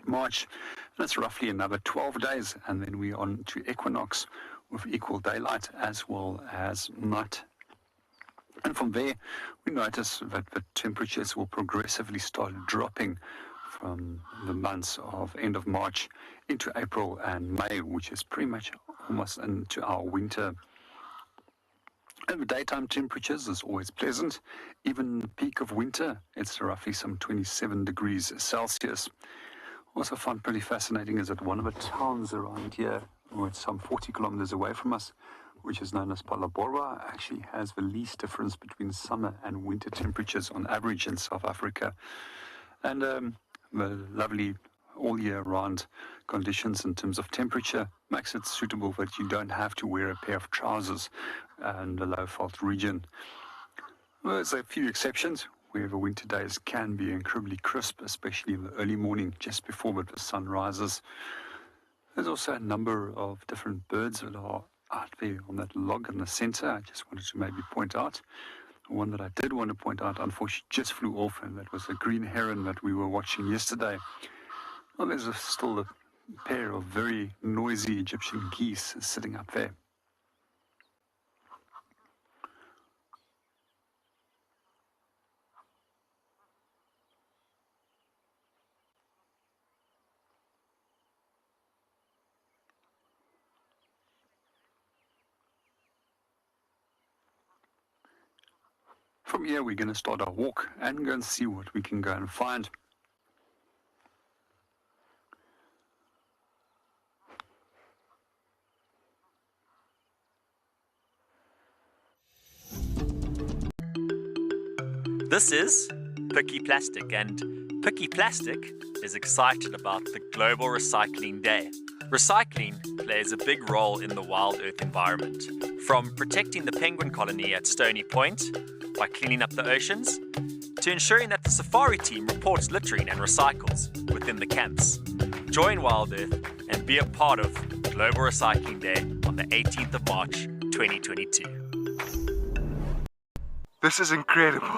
March, and it's roughly another 12 days, and then we're on to equinox with equal daylight as well as night. And from there, we notice that the temperatures will progressively start dropping from the months of end of March into April and May, which is pretty much almost into our winter. And the daytime temperatures is always pleasant. Even the peak of winter, it's roughly some 27 degrees Celsius. Also found pretty fascinating is that one of the towns around here, which some 40 kilometers away from us, which is known as Phalaborwa, actually has the least difference between summer and winter temperatures on average in South Africa. And the lovely all year round conditions in terms of temperature. Makes it suitable that you don't have to wear a pair of trousers in the low fault region. Well, there's a few exceptions where the winter days can be incredibly crisp, especially in the early morning just before the sun rises. There's also a number of different birds that are out there on that log in the center. I just wanted to maybe point out. One that I did want to point out, unfortunately, just flew off, and that was a green heron that we were watching yesterday. Well, there's still a pair of very noisy Egyptian geese sitting up there. From here, we're going to start our walk and go and see what we can go and find. This is Picky Plastic, and Picky Plastic is excited about the Global Recycling Day. Recycling plays a big role in the wild earth environment, from protecting the penguin colony at Stony Point by cleaning up the oceans, to ensuring that the safari team reports littering and recycles within the camps. Join WildEarth and be a part of Global Recycling Day on the 18th of March 2022. This is incredible.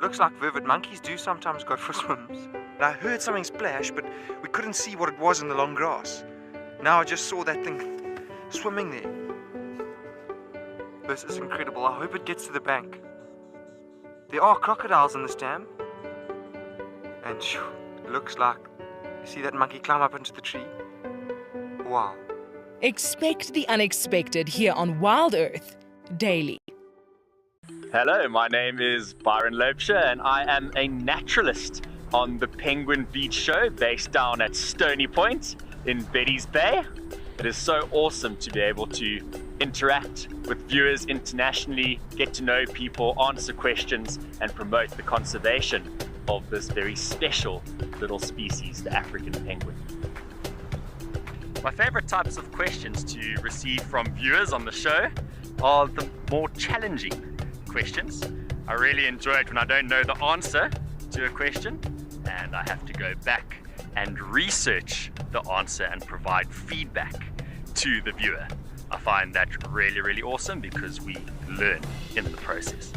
Looks like vivid monkeys do sometimes go for swims. I heard something splash, but we couldn't see what it was in the long grass. Now I just saw that thing swimming there. This is incredible. I hope it gets to the bank. There are crocodiles in this dam. And it looks like, you see that monkey climb up into the tree? Wow. Expect the unexpected here on WildEarth Daily. Hello, my name is Byron Loebscher and I am a naturalist on the Penguin Beach Show based down at Stony Point in Betty's Bay. It is so awesome to be able to interact with viewers internationally, get to know people, answer questions and promote the conservation of this very special little species, the African penguin. My favorite types of questions to receive from viewers on the show are the more challenging questions. I really enjoy it when I don't know the answer to a question and I have to go back and research the answer and provide feedback to the viewer. I find that really, really awesome because we learn in the process.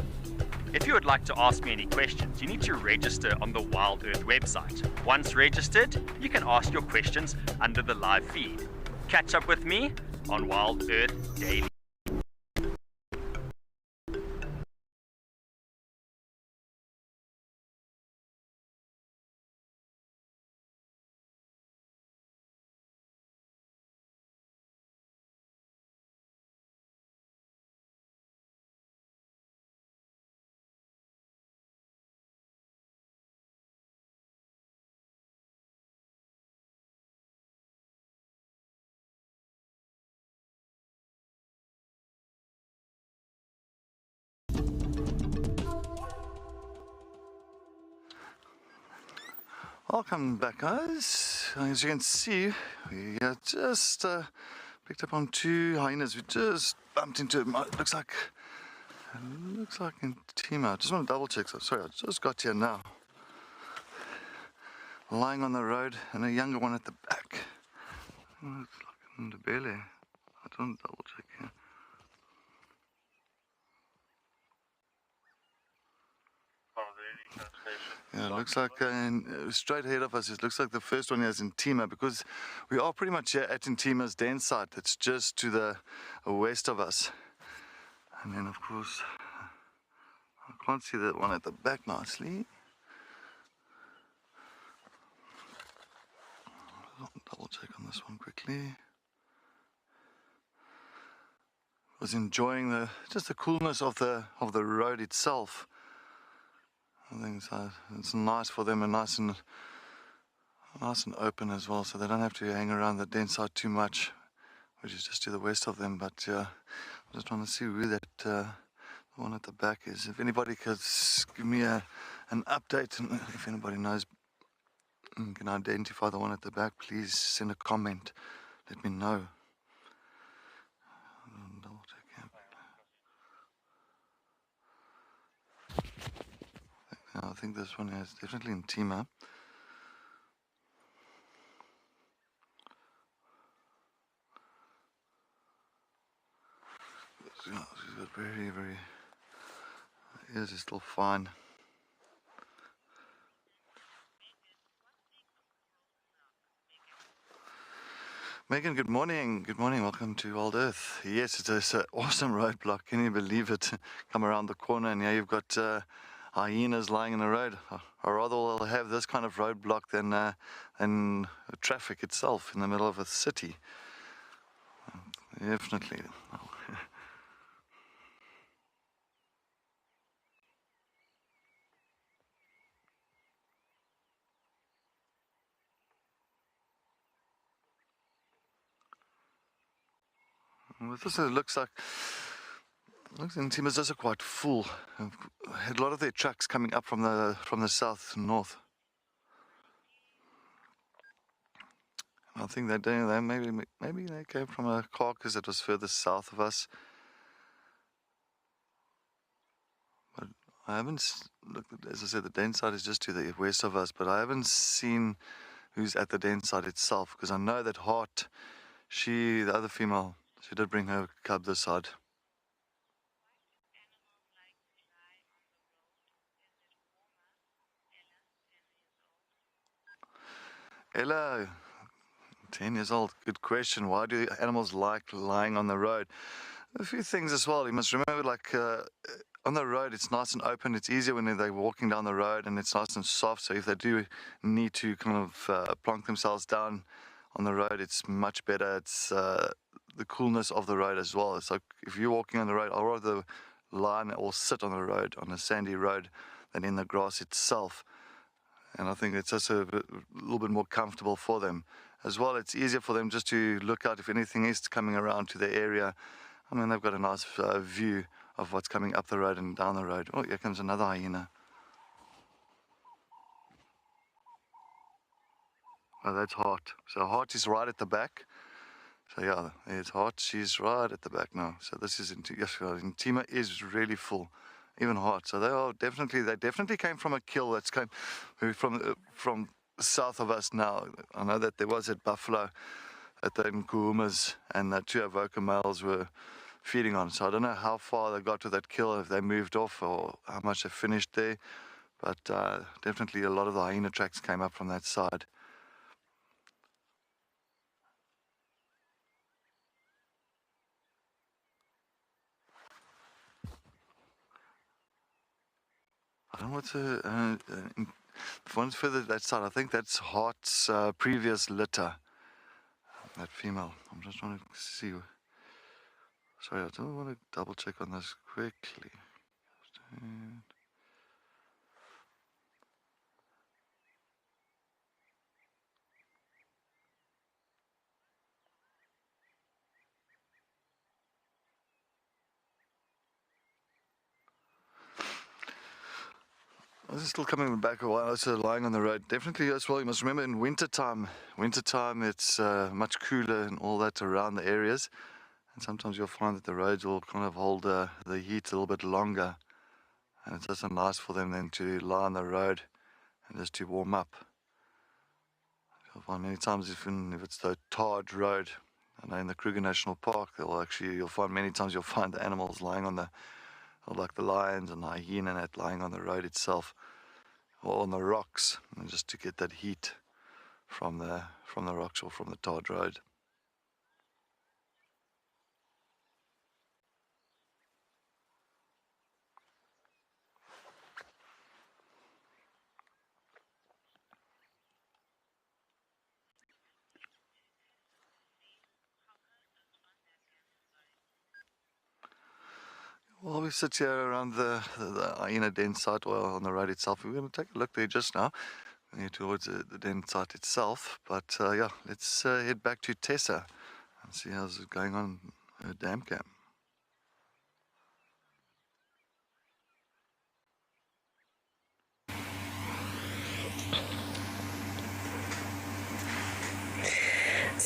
If you would like to ask me any questions, you need to register on the WildEarth website. Once registered, you can ask your questions under the live feed. Catch up with me on WildEarth Daily. Welcome back, guys. As you can see, we just picked up on two hyenas. We just bumped into it. Looks like in Djuma. I just want to double check. So sorry, I just got here now. Lying on the road, and a younger one at the back. Looks like in the belly. I just want to double check here. Yeah, it looks like straight ahead of us, it looks like the first one is in Djuma, because we are pretty much here at Djuma's den site. It's just to the west of us. And then, of course, I can't see that one at the back nicely. I'll double check on this one quickly. I was enjoying just the coolness of the road itself. I think it's nice for them and nice and open as well, so they don't have to hang around the den site too much, which is just to the west of them. But I'm just trying to see who that the one at the back is. If anybody could give me an update, and if anybody knows can identify the one at the back, please send a comment. Let me know. I think this one is definitely in Djuma. She's got very, very... Ears is still fine. Megan, good morning. Good morning. Welcome to WildEarth. Yes, it's an awesome roadblock. Can you believe it? Come around the corner and here you've got hyenas lying in the road. I rather will have this kind of roadblock than traffic itself in the middle of a city. Definitely. Well, this looks in Djuma's also quite full. Had a lot of their trucks coming up from the south north. I think they maybe they came from a carcass that was further south of us. But I haven't looked. As I said, the den site is just to the west of us, but I haven't seen who's at the den site itself, because I know that Hart, the other female, she did bring her cub this side. Ella, 10 years old. Good question. Why do animals like lying on the road? A few things as well. You must remember, like on the road, it's nice and open. It's easier when they're walking down the road, and it's nice and soft. So if they do need to kind of plonk themselves down on the road, it's much better. It's the coolness of the road as well. It's like if you're walking on the road, I'd rather lie or sit on the road, on a sandy road, than in the grass itself. And I think it's just a little bit more comfortable for them. As well, it's easier for them just to look out if anything is coming around to the area. I mean, they've got a nice view of what's coming up the road and down the road. Oh, here comes another hyena. Oh, that's Hart. So Hart is right at the back. So yeah, it's Hart. She's right at the back now. So this is in Djuma is really full. Even Hart. So they definitely came from a kill that's came from south of us now. I know that there was at Buffalo at the Nkuhumas, and the 2 Avoca males were feeding on. So I don't know how far they got with that kill, if they moved off or how much they finished there. But definitely a lot of the hyena tracks came up from that side. I don't know what's if one's further that side. I think that's Hart's previous litter. That female. I'm just trying to see. Sorry, I don't want to double check on this quickly. This is still coming back a while, also lying on the road. Definitely as well, you must remember in wintertime it's much cooler and all that around the areas. And sometimes you'll find that the roads will kind of hold the heat a little bit longer. And it's also nice for them then to lie on the road and just to warm up. You'll find many times if it's the tarred road, I know in the Kruger National Park, you'll find many times you'll find the animals lying on like the lions and the hyena lying on the road itself, or on the rocks, and just to get that heat from the rocks or from the tarred road. Well, we sit here around the hyena den site, or on the road itself. We're going to take a look there just now, towards the den site itself. But yeah, let's head back to Tessa and see how's it going on her dam cam.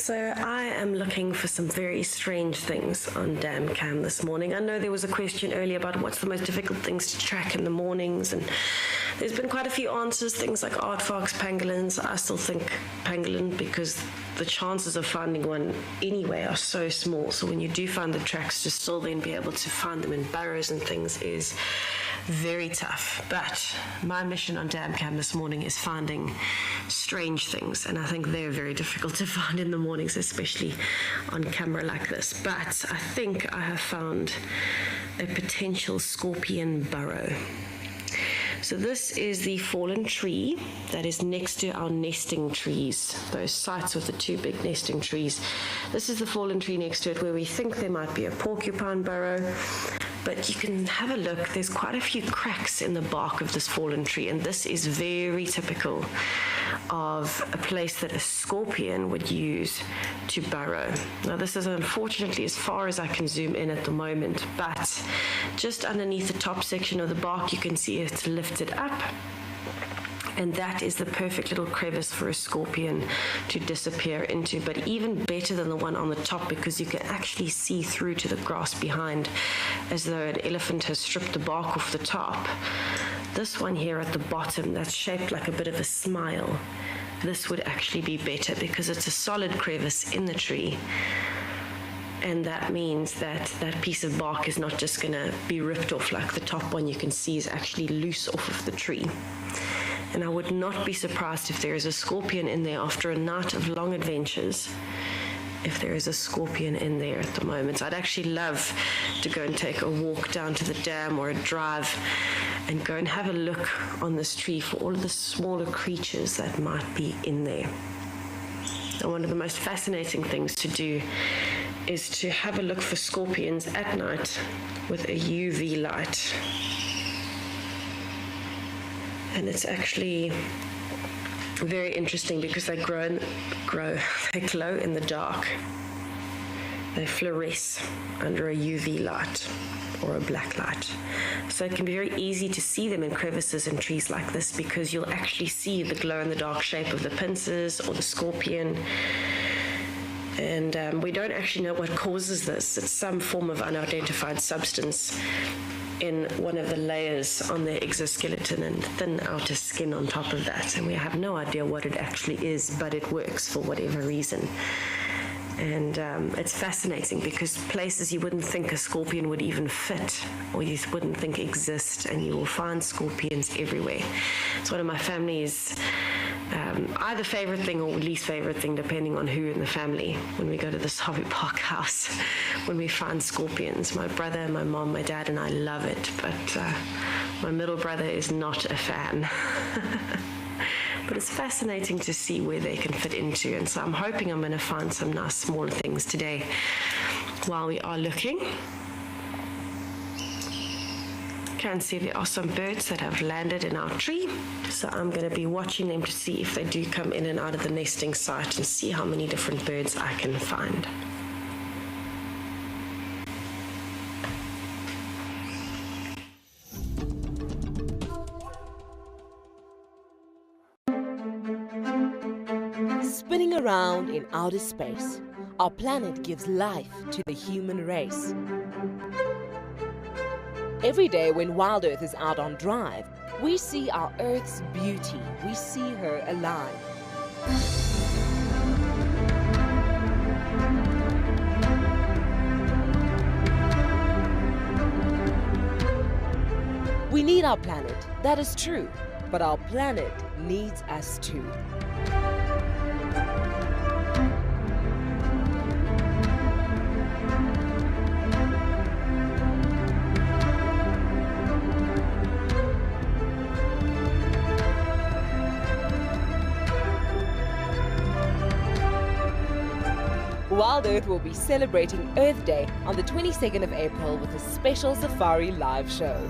So I am looking for some very strange things on DamCam this morning. I know there was a question earlier about what's the most difficult things to track in the mornings, and there's been quite a few answers, things like aardvarks, pangolins. I still think pangolin because the chances of finding one anyway are so small. So when you do find the tracks, to still then be able to find them in burrows and things is very tough. But my mission on DamCam this morning is finding strange things, and I think they're very difficult to find in the mornings, especially on camera like this. But I think I have found a potential scorpion burrow. So this is the fallen tree that is next to our nesting trees, those sites with the two big nesting trees. This is the fallen tree next to it where we think there might be a porcupine burrow. But you can have a look, there's quite a few cracks in the bark of this fallen tree, and this is very typical of a place that a scorpion would use to burrow. Now this is unfortunately as far as I can zoom in at the moment, but just underneath the top section of the bark you can see it's lifted up. And that is the perfect little crevice for a scorpion to disappear into, but even better than the one on the top because you can actually see through to the grass behind as though an elephant has stripped the bark off the top. This one here at the bottom that's shaped like a bit of a smile, this would actually be better because it's a solid crevice in the tree. And that means that that piece of bark is not just going to be ripped off like the top one you can see is actually loose off of the tree. And I would not be surprised if there is a scorpion in there after a night of long adventures, if there is a scorpion in there at the moment. I'd actually love to go and take a walk down to the dam or a drive and go and have a look on this tree for all of the smaller creatures that might be in there. And one of the most fascinating things to do is to have a look for scorpions at night with a UV light. And it's actually very interesting because they they glow in the dark. They fluoresce under a UV light or a black light. So it can be very easy to see them in crevices and trees like this because you'll actually see the glow in the dark shape of the pincers or the scorpion. And we don't actually know what causes this. It's some form of unidentified substance in one of the layers on their exoskeleton and thin outer skin on top of that, and we have no idea what it actually is, but it works for whatever reason. And it's fascinating because places you wouldn't think a scorpion would even fit or you wouldn't think exist, and you will find scorpions everywhere. It's one of my family's either favorite thing or least favorite thing, depending on who in the family. When we go to the Sabi Park house, when we find scorpions, my brother, my mom, my dad, and I love it. But my middle brother is not a fan. But it's fascinating to see where they can fit into, and so I'm hoping I'm going to find some nice smaller things today while we are looking. Can see there are some birds that have landed in our tree, so I'm going to be watching them to see if they do come in and out of the nesting site and see how many different birds I can find. Spinning around in outer space, our planet gives life to the human race. Every day when WildEarth is out on drive, we see our Earth's beauty. We see her alive. We need our planet, that is true, but our planet needs us too. WildEarth will be celebrating Earth Day on the 22nd of April with a special safari live show.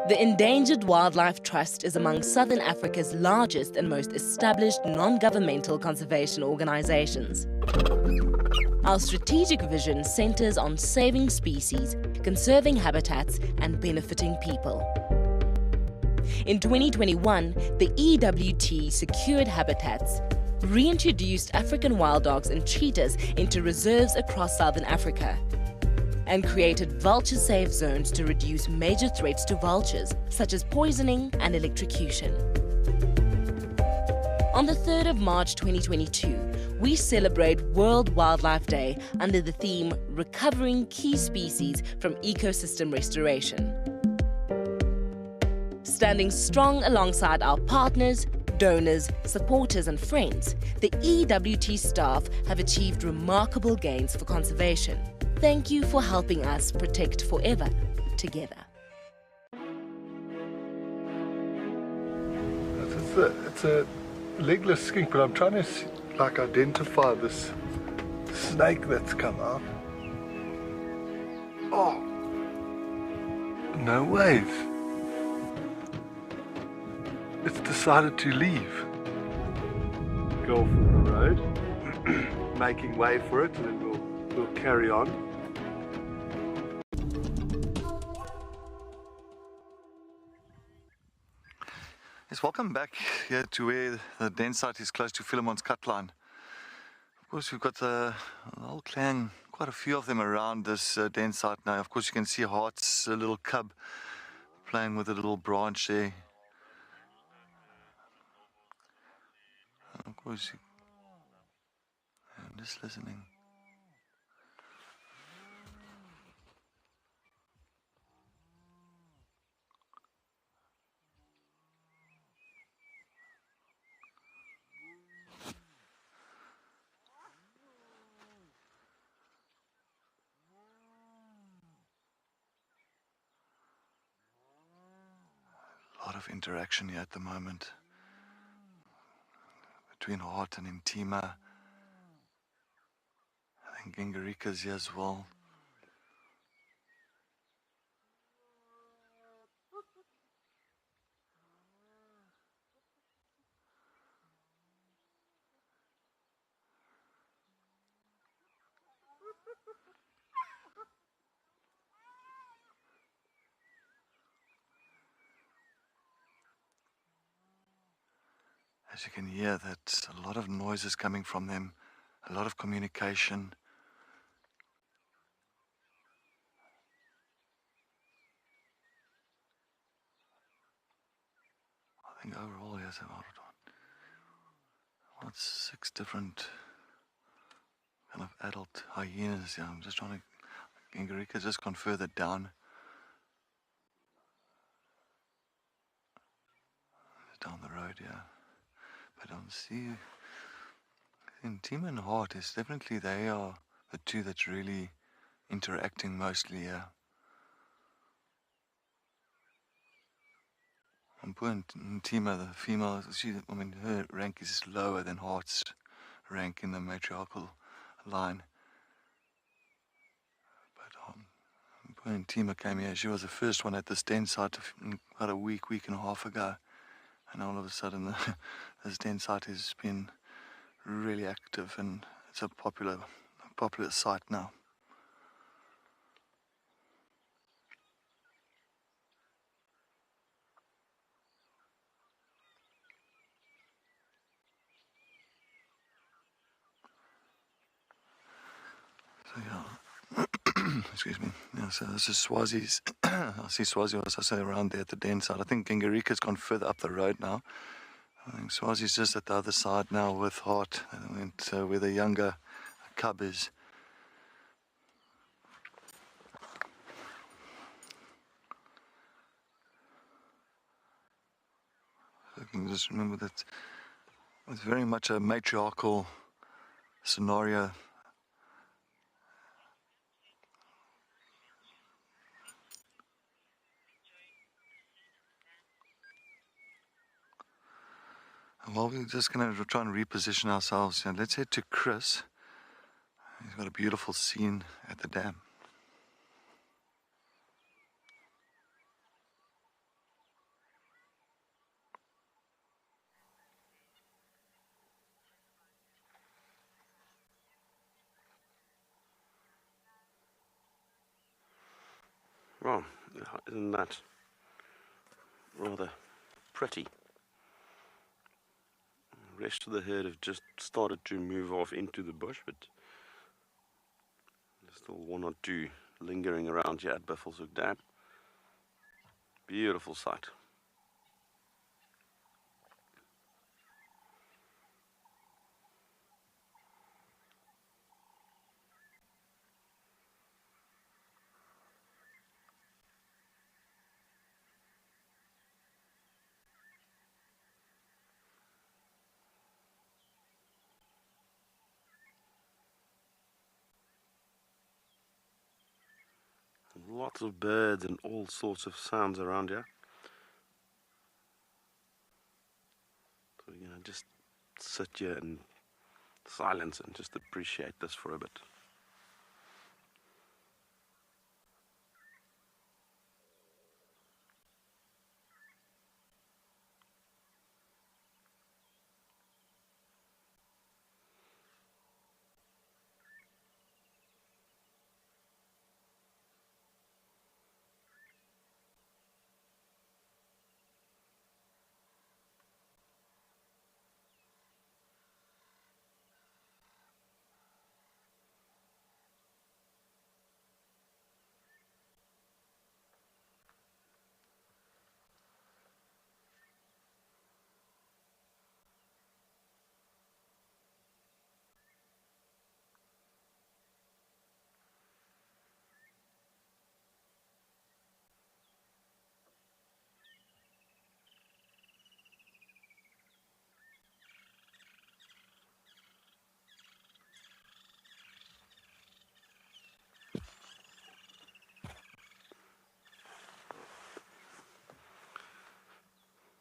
The Endangered Wildlife Trust is among Southern Africa's largest and most established non-governmental conservation organizations. Our strategic vision centers on saving species, conserving habitats, and benefiting people. In 2021, the EWT secured habitats, reintroduced African wild dogs and cheetahs into reserves across southern Africa, and created vulture-safe zones to reduce major threats to vultures, such as poisoning and electrocution. On the 3rd of March 2022, we celebrate World Wildlife Day under the theme Recovering Key Species from Ecosystem Restoration. Standing strong alongside our partners, donors, supporters and friends, the EWT staff have achieved remarkable gains for conservation. Thank you for helping us protect forever together. It's a legless skink, but I'm trying to identify this snake that's come out. Oh, no way. It's decided to leave. Go for the road, making way for it, and then we'll carry on. Yes, welcome back here to where the den site is close to Philemon's cut line. Of course, we've got the whole clan, quite a few of them around this den site now. Of course, you can see Heart's little cub playing with a little branch there. And of course, I'm just listening. A lot of interaction here at the moment between Hart and Intima. I think Gingerika's here as well. As you can hear, that a lot of noise is coming from them, a lot of communication. I think overall, yes, about 6 different kind of adult hyenas here. I'm just trying to, Ingerika's just gone further down. Down the road, yeah. But I don't see, Intima and Hart is definitely, they are the two that's really interacting mostly here. And poor Intima, the female, her rank is lower than Hart's rank in the matriarchal line. But poor Intima came here. She was the first one at this den site about a week and a half ago. And all of a sudden, this den site has been really active, and it's a popular site now. So yeah, excuse me. Yeah, so this is Swazi's. I see Swazi, as I say, around there at the den side. I think Gingerika's gone further up the road now. I think Swazi's just at the other side now with Hart, and where the younger cub is. So you can just remember that it's very much a matriarchal scenario. Well, we're just going to try and reposition ourselves. And let's head to Chris. He's got a beautiful scene at the dam. Well, isn't that rather pretty. The rest of the herd have just started to move off into the bush, but there's still one or two lingering around here at Buffelshoek Dam. Beautiful sight. Lots of birds and all sorts of sounds around here. So we're gonna just sit here in silence and just appreciate this for a bit.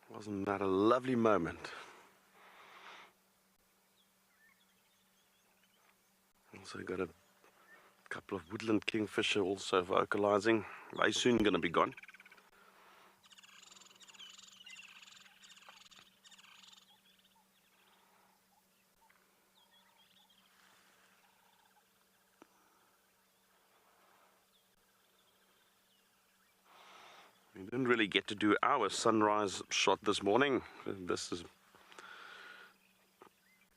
Wasn't that a lovely moment? Also got a couple of woodland kingfisher also vocalizing. They're soon going to be gone. We didn't really get to do our sunrise shot this morning. This is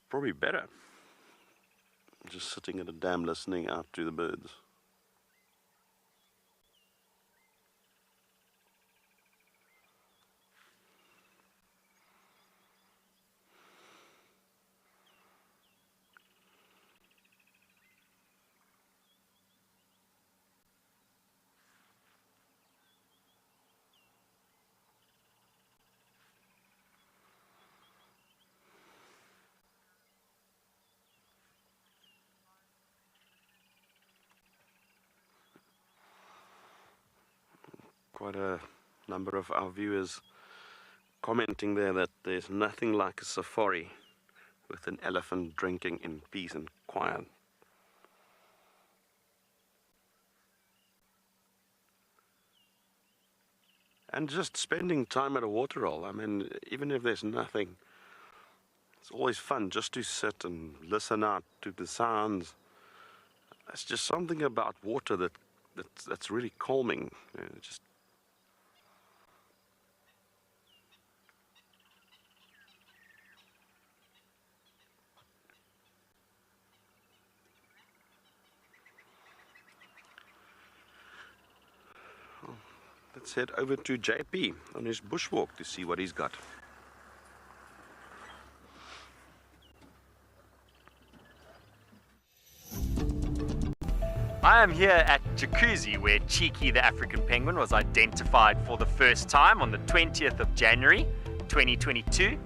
probably better. Just sitting at a dam listening out to the birds. Quite a number of our viewers commenting there that there's nothing like a safari with an elephant drinking in peace and quiet. And just spending time at a waterhole. I mean, even if there's nothing, it's always fun just to sit and listen out to the sounds. It's just something about water that's really calming. Just let's head over to JP on his bushwalk to see what he's got. I am here at Jacuzzi, where Cheeky the African penguin was identified for the first time on the 20th of January 2022.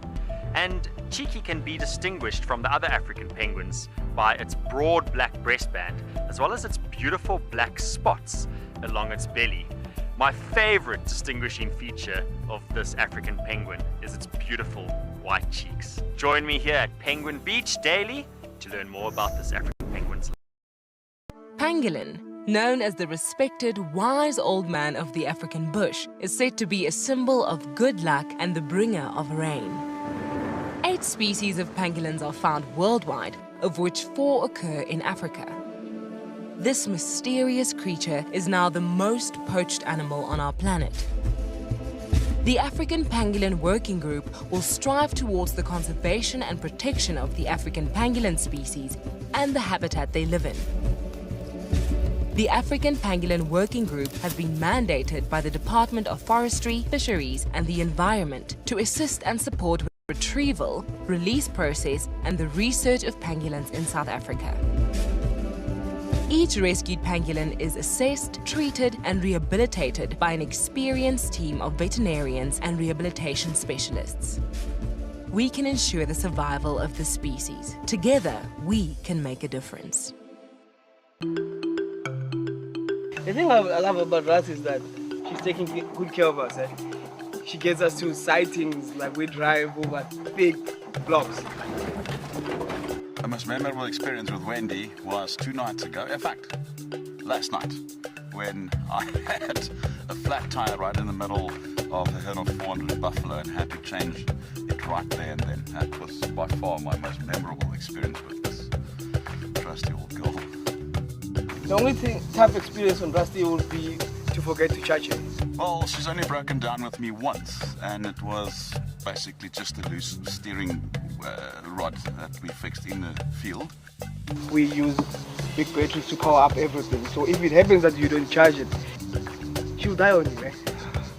And Cheeky can be distinguished from the other African penguins by its broad black breastband, as well as its beautiful black spots along its belly. My favorite distinguishing feature of this African penguin is its beautiful white cheeks. Join me here at Penguin Beach daily to learn more about this African penguin's life. Pangolin, known as the respected wise old man of the African bush, is said to be a symbol of good luck and the bringer of rain. 8 species of pangolins are found worldwide, of which 4 occur in Africa. This mysterious creature is now the most poached animal on our planet. The African Pangolin Working Group will strive towards the conservation and protection of the African pangolin species and the habitat they live in. The African Pangolin Working Group has been mandated by the Department of Forestry, Fisheries and the Environment to assist and support with retrieval, release process and the research of pangolins in South Africa. Each rescued pangolin is assessed, treated and rehabilitated by an experienced team of veterinarians and rehabilitation specialists. We can ensure the survival of the species. Together, we can make a difference. The thing I love about Russ is that she's taking good care of us. She gets us to sightings, like we drive over big blocks. The most memorable experience with Wendy was 2 nights ago. In fact, last night, when I had a flat tire right in the middle of a herd of 400 buffalo and had to change it right there and then. That was by far my most memorable experience with this trusty old girl. The only tough experience on Rusty would be to forget to charge her. Well, she's only broken down with me once, and it was basically just a loose steering rod that we fixed in the field. We use big batteries to power up everything, so if it happens that you don't charge it, she'll die on you, eh?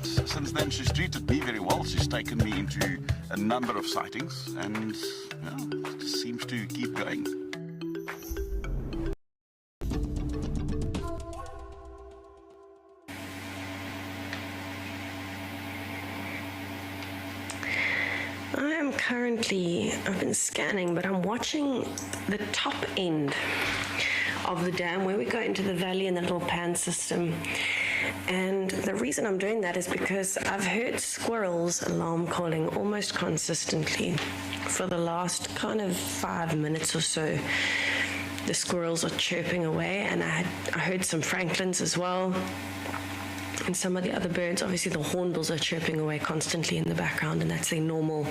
Since then, she's treated me very well. She's taken me into a number of sightings, and it just seems to keep going. I've been scanning, but I'm watching the top end of the dam where we go into the valley and the little pan system. And the reason I'm doing that is because I've heard squirrels alarm calling almost consistently for the last kind of 5 minutes or so. The squirrels are chirping away, and I heard some francolins as well. And some of the other birds, obviously the hornbills are chirping away constantly in the background, and that's their normal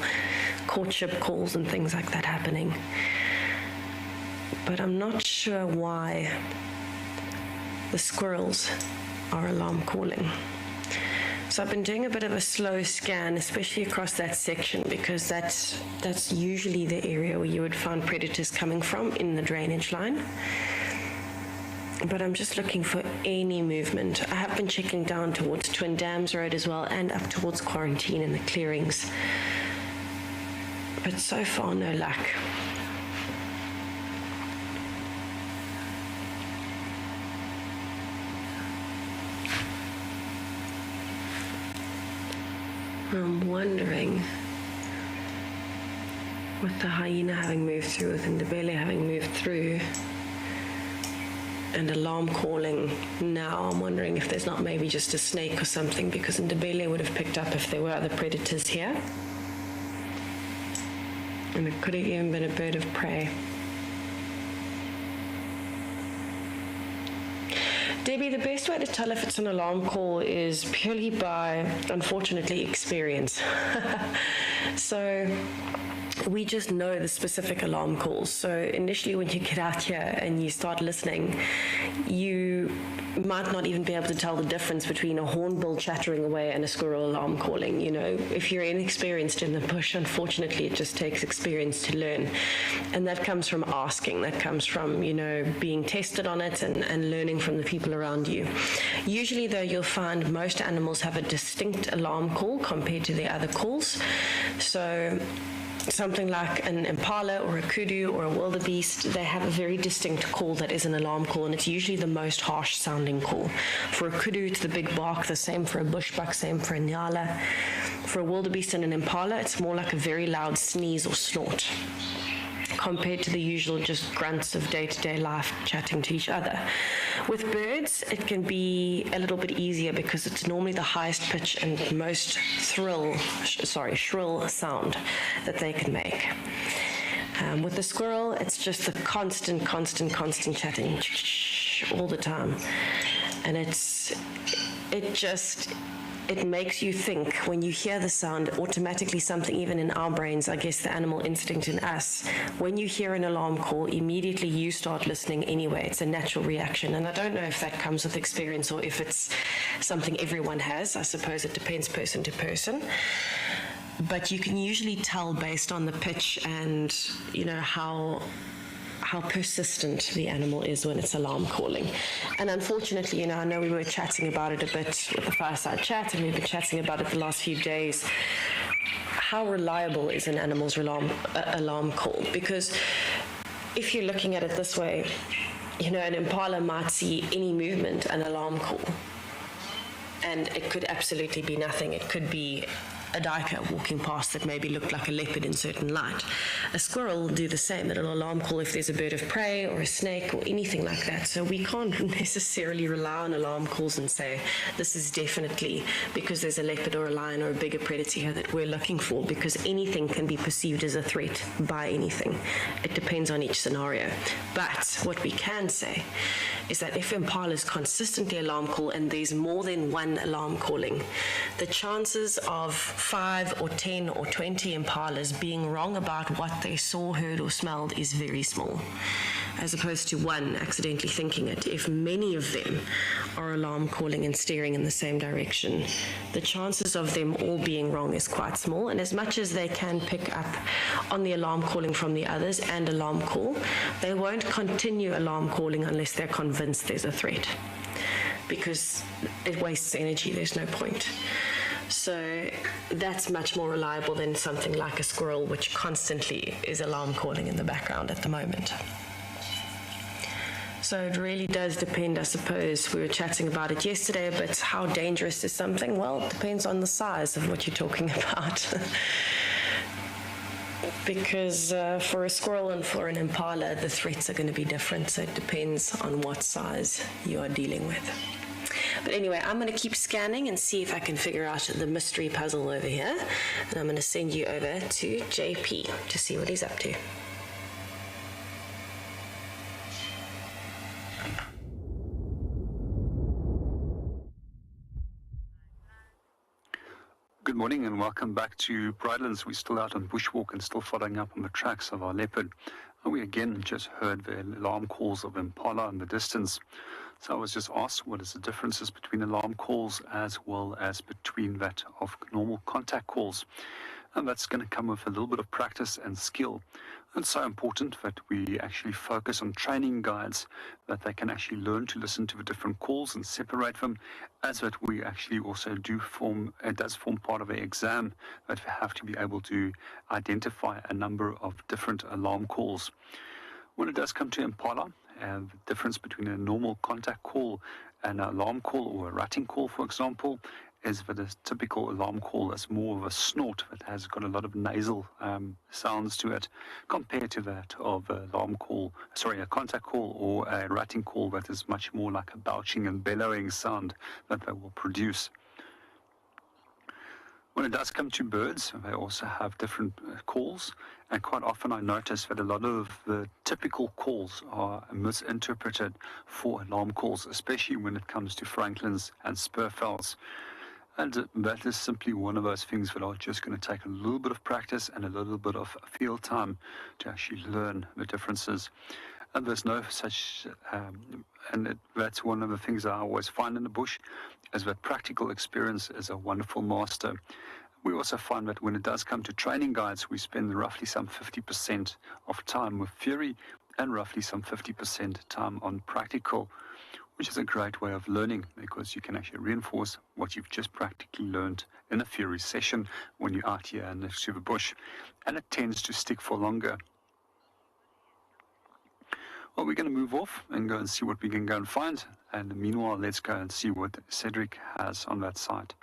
courtship calls and things like that happening. But I'm not sure why the squirrels are alarm calling. So I've been doing a bit of a slow scan, especially across that section, because that's usually the area where you would find predators coming from in the drainage line. But I'm just looking for any movement. I have been checking down towards Twin Dams Road as well, and up towards Quarantine and the clearings. But so far, no luck. I'm wondering, with the hyena having moved through, with Ndebele having moved through, and alarm calling now, I'm wondering if there's not maybe just a snake or something, because Ndebele would have picked up if there were other predators here. And it could have even been a bird of prey. Debbie, the best way to tell if it's an alarm call is purely by, unfortunately, experience. So we just know the specific alarm calls. So initially when you get out here and you start listening, you might not even be able to tell the difference between a hornbill chattering away and a squirrel alarm calling. You know, if you're inexperienced in the bush, unfortunately it just takes experience to learn. And that comes from asking, that comes from, you know, being tested on it and learning from the people around you. Usually though, you'll find most animals have a distinct alarm call compared to the other calls. So something like an impala or a kudu or a wildebeest, they have a very distinct call that is an alarm call, and it's usually the most harsh sounding call. For a kudu, it's the big bark, the same for a bushbuck, same for a nyala. For a wildebeest and an impala, it's more like a very loud sneeze or snort, compared to the usual just grunts of day-to-day life chatting to each other. With birds, it can be a little bit easier because it's normally the highest pitch and most shrill sound that they can make. With the squirrel, it's just the constant chatting all the time. And it just it makes you think when you hear the sound, automatically something even in our brains, I guess the animal instinct in us, when you hear an alarm call, immediately you start listening anyway. It's a natural reaction. And I don't know if that comes with experience or if it's something everyone has. I suppose it depends person to person. But you can usually tell based on the pitch and, you know, how persistent the animal is when it's alarm calling. And unfortunately, you know, I know we were chatting about it a bit with the Fireside Chat, and we've been chatting about it the last few days. How reliable is an animal's alarm call? Because if you're looking at it this way, you know, an impala might see any movement, an alarm call. And it could absolutely be nothing. It could be a duiker walking past that maybe looked like a leopard in certain light. A squirrel will do the same. It'll alarm call if there's a bird of prey or a snake or anything like that. So we can't necessarily rely on alarm calls and say this is definitely because there's a leopard or a lion or a bigger predator here that we're looking for, because anything can be perceived as a threat by anything. It depends on each scenario. But what we can say is that if impalas consistently alarm call and there's more than one alarm calling, the chances of 5 or 10 or 20 impalas being wrong about what they saw, heard or smelled is very small, as opposed to one accidentally thinking it. If many of them are alarm calling and steering in the same direction, the chances of them all being wrong is quite small. And as much as they can pick up on the alarm calling from the others and alarm call, they won't continue alarm calling unless they're convinced there's a threat, because it wastes energy. There's no point. So that's much more reliable than something like a squirrel, which constantly is alarm calling in the background at the moment. So it really does depend, I suppose. We were chatting about it yesterday, but how dangerous is something? Well, it depends on the size of what you're talking about. Because for a squirrel and for an impala, the threats are going to be different. So it depends on what size you are dealing with. But anyway, I'm going to keep scanning and see if I can figure out the mystery puzzle over here. And I'm going to send you over to JP to see what he's up to. Good morning and welcome back to Pridelands. We're still out on bushwalk and still following up on the tracks of our leopard. And we again just heard the alarm calls of impala in the distance. So I was just asked what is the differences between alarm calls as well as between that of normal contact calls. And that's going to come with a little bit of practice and skill. It's so important that we actually focus on training guides, that they can actually learn to listen to the different calls and separate them, as that we actually also it does form part of an exam, that we have to be able to identify a number of different alarm calls. When it does come to impala, the difference between a normal contact call and an alarm call or a ratting call, for example, is that a typical alarm call is more of a snort that has got a lot of nasal sounds to it, compared to that of a contact call or a ratting call that is much more like a belching and bellowing sound that they will produce. When it does come to birds, they also have different calls, and quite often I notice that a lot of the typical calls are misinterpreted for alarm calls, especially when it comes to francolins and spurfells. And that is simply one of those things that are just going to take a little bit of practice and a little bit of field time to actually learn the differences. And there's no such, that's one of the things I always find in the bush, is that practical experience is a wonderful master. We also find that when it does come to training guides, we spend roughly some 50% of time with theory and roughly some 50% time on practical, which is a great way of learning, because you can actually reinforce what you've just practically learned in a theory session when you're out here next to the bush, and it tends to stick for longer. Well, we're going to move off and go and see what we can go and find, and meanwhile, let's go and see what Cedric has on that side.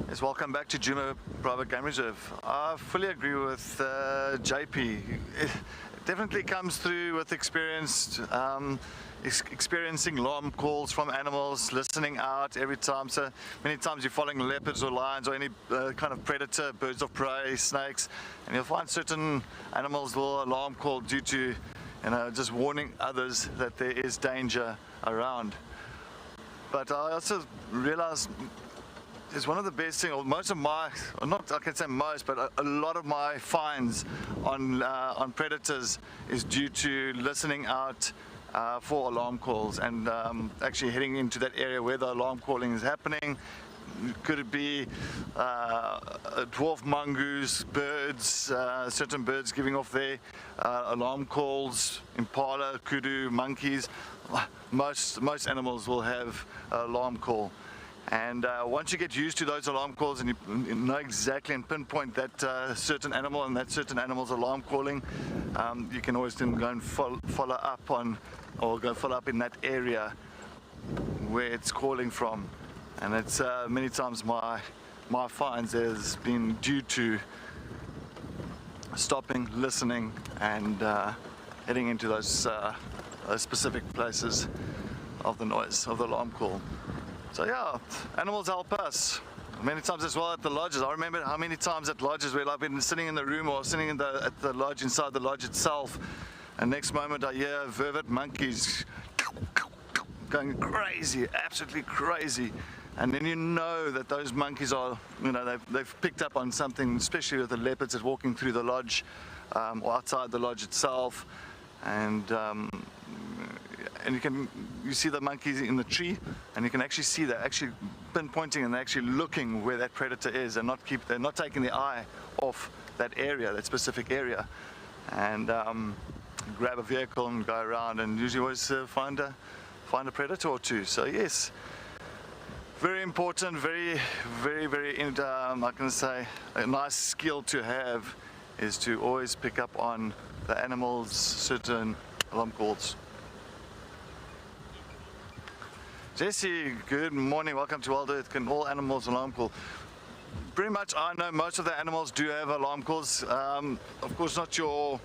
Yes, welcome back to Djuma Private Game Reserve. I fully agree with JP. It definitely comes through with experience, experiencing alarm calls from animals, listening out every time. So many times you're following leopards or lions or any kind of predator, birds of prey, snakes, and you'll find certain animals will alarm call due to, just warning others that there is danger around. But I also realized it's one of the best things, or most of my, or not I can say most, but a lot of my finds on predators is due to listening out for alarm calls and actually heading into that area where the alarm calling is happening. Could it be dwarf mongoose, birds, certain birds giving off their alarm calls, impala, kudu, monkeys. Most animals will have an alarm call. And once you get used to those alarm calls and you know exactly and pinpoint that certain animal and that certain animal's alarm calling, you can always then go and follow up on, or go follow up in that area where it's calling from. And it's many times my finds has been due to stopping, listening, and heading into those specific places of the noise of the alarm call. So yeah, animals help us. Many times as well at the lodges. I remember how many times at lodges where I've been sitting in the room or sitting at the lodge, inside the lodge itself, and next moment I hear vervet monkeys going crazy, absolutely crazy. And then you know that those monkeys are, they've picked up on something, especially with the leopards that are walking through the lodge or outside the lodge itself. And you see the monkeys in the tree, and you can actually see they're actually pinpointing and they're actually looking where that predator is, and they're not taking the eye off that area, that specific area, and grab a vehicle and go around, and usually always find a predator or two. So yes, very important, very, very, very, I can say a nice skill to have is to always pick up on the animals' certain alarm calls. Jesse, good morning, welcome to WildEarth. Can all animals alarm call? Pretty much I know most of the animals do have alarm calls. Of course not your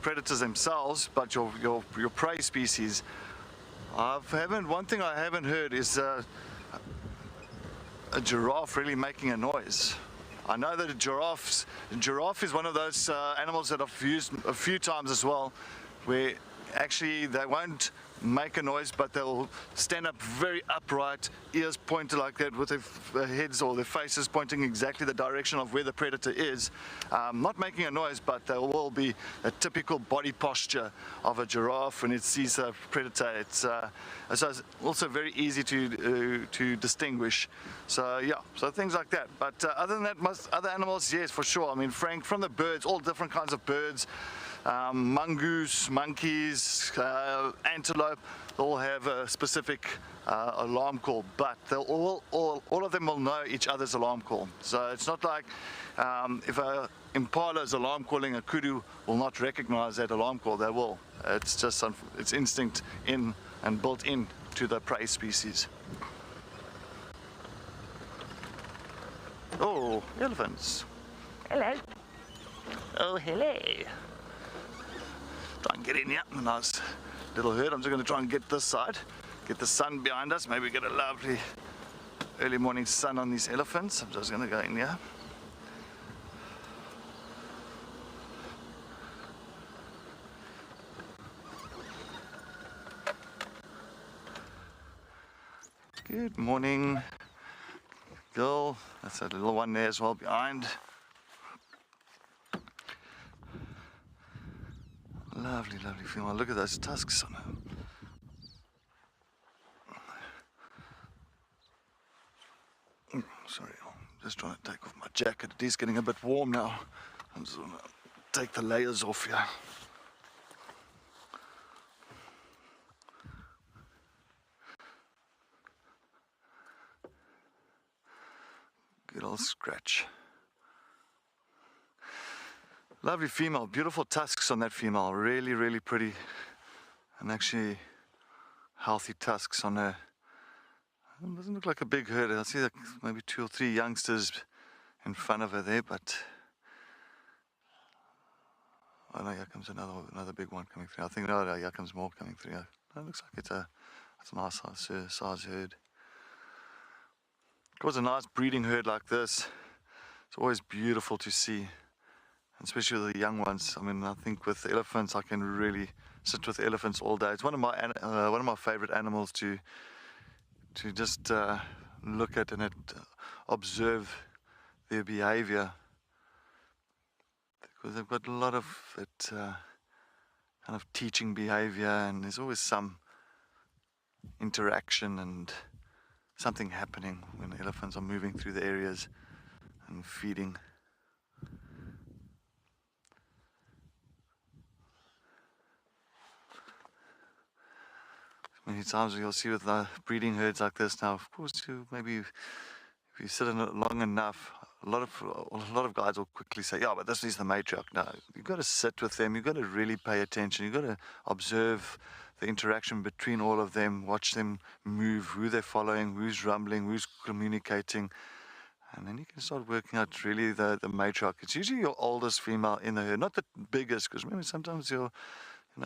predators themselves, but your prey species. One thing I haven't heard is a giraffe really making a noise. I know that a giraffe is one of those animals that I've used a few times as well, where actually they won't make a noise, but they'll stand up very upright, ears pointed like that, with their heads or their faces pointing exactly the direction of where the predator is, not making a noise, but there will be a typical body posture of a giraffe when it sees a predator. So it's also very easy to distinguish. So yeah, so things like that. But other than that, most other animals, yes, for sure. I mean, Frank, from the birds, all different kinds of birds, mongoose, monkeys, antelope, all have a specific alarm call, but they'll all of them will know each other's alarm call. So it's not like if a impala is alarm calling, a kudu will not recognize that alarm call. They will. It's just it's instinct in and built in to the prey species. Oh, elephants. Hello. Oh, hello. Try and get in here, a nice little herd. I'm just going to try and get this side, get the sun behind us, maybe get a lovely early morning sun on these elephants. I'm just going to go in here. Good morning, girl. That's a little one there as well behind. Lovely, lovely female. Look at those tusks on her. Sorry, I'm just trying to take off my jacket. It is getting a bit warm now. I'm just going to take the layers off here. Good old scratch. Lovely female, beautiful tusks on that female, really, really pretty, and actually healthy tusks on her. It doesn't look like a big herd. I see like maybe 2 or 3 youngsters in front of her there, but Oh no, here comes another big one coming through. I think no, here comes more coming through. It looks like it's a nice size herd. Of course, a nice breeding herd like this, it's always beautiful to see, especially with the young ones. I mean, I think with the elephants, I can really sit with elephants all day. It's one of my favorite animals to just look at and observe their behavior, because they've got a lot of that kind of teaching behavior, and there's always some interaction and something happening when the elephants are moving through the areas and feeding. Many times you'll see with the breeding herds like this now, of course, if you sit in it long enough, a lot of guys will quickly say, yeah, but this is the matriarch. No, you've got to sit with them, you've got to really pay attention, you've got to observe the interaction between all of them, watch them move, who they're following, who's rumbling, who's communicating, and then you can start working out really the matriarch. It's usually your oldest female in the herd, not the biggest, because remember sometimes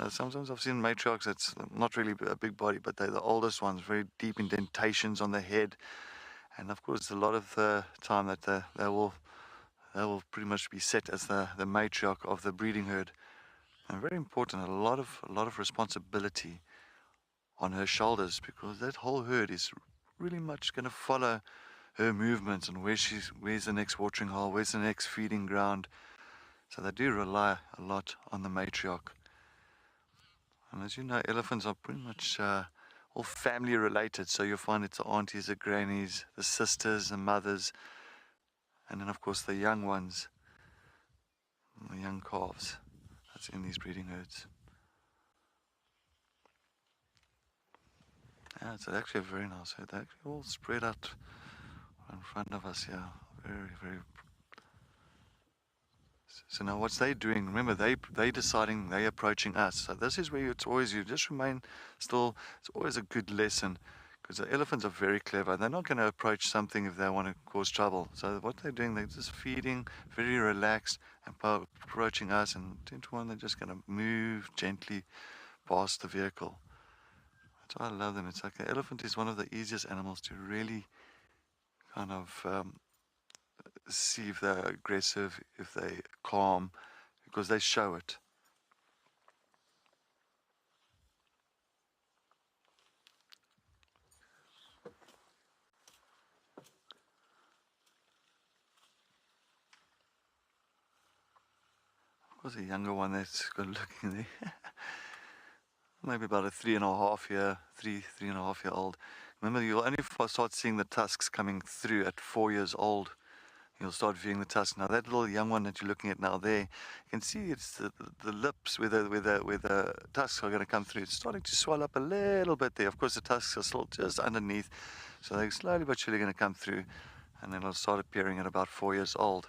sometimes I've seen matriarchs that's not really a big body, but they're the oldest ones, very deep indentations on the head. And of course, a lot of the time that they will pretty much be set as the matriarch of the breeding herd. And very important, a lot of responsibility on her shoulders, because that whole herd is really much going to follow her movements and where's the next watering hole, where's the next feeding ground. So they do rely a lot on the matriarch. And as you know, elephants are pretty much all family related, so you'll find it's the aunties, the grannies, the sisters, the mothers, and then of course the young ones, the young calves that's in these breeding herds. Yeah, it's actually a very nice herd. They're actually all spread out in front of us here. Very, very. So now what's they doing? Remember, they deciding, they approaching us. So this is where it's always, you just remain still. It's always a good lesson, because the elephants are very clever. They're not going to approach something if they want to cause trouble. So what they're doing, they're just feeding, very relaxed, and approaching us. And 10 to 1, they're just going to move gently past the vehicle. That's why I love them. It's like the elephant is one of the easiest animals to really kind of see if they're aggressive, if they're calm, because they show it. Of course, a younger one that's good looking there. Maybe about a 3.5 year old. Remember, you'll only start seeing the tusks coming through at 4 years old. You'll start viewing the tusks. Now that little young one that you're looking at now there, you can see it's the lips where the tusks are going to come through. It's starting to swell up a little bit there. Of course, the tusks are still just underneath, so they're slowly but surely going to come through, and then it'll start appearing at about 4 years old.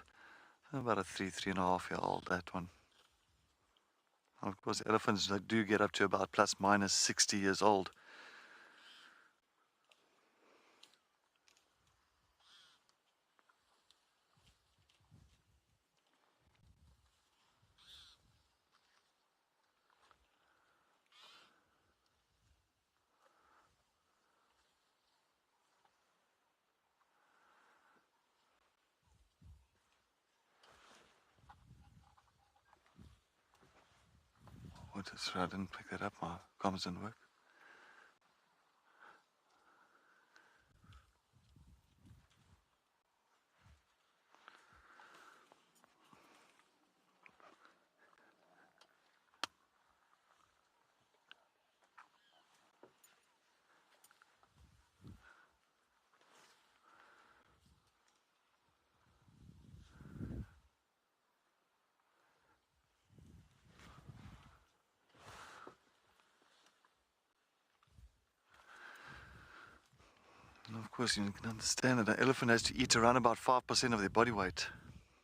About a 3.5 year old, that one. Of course, elephants, they do get up to about plus minus 60 years old. I didn't pick that up, my comms didn't work. And of course, you can understand that an elephant has to eat around about 5% of their body weight.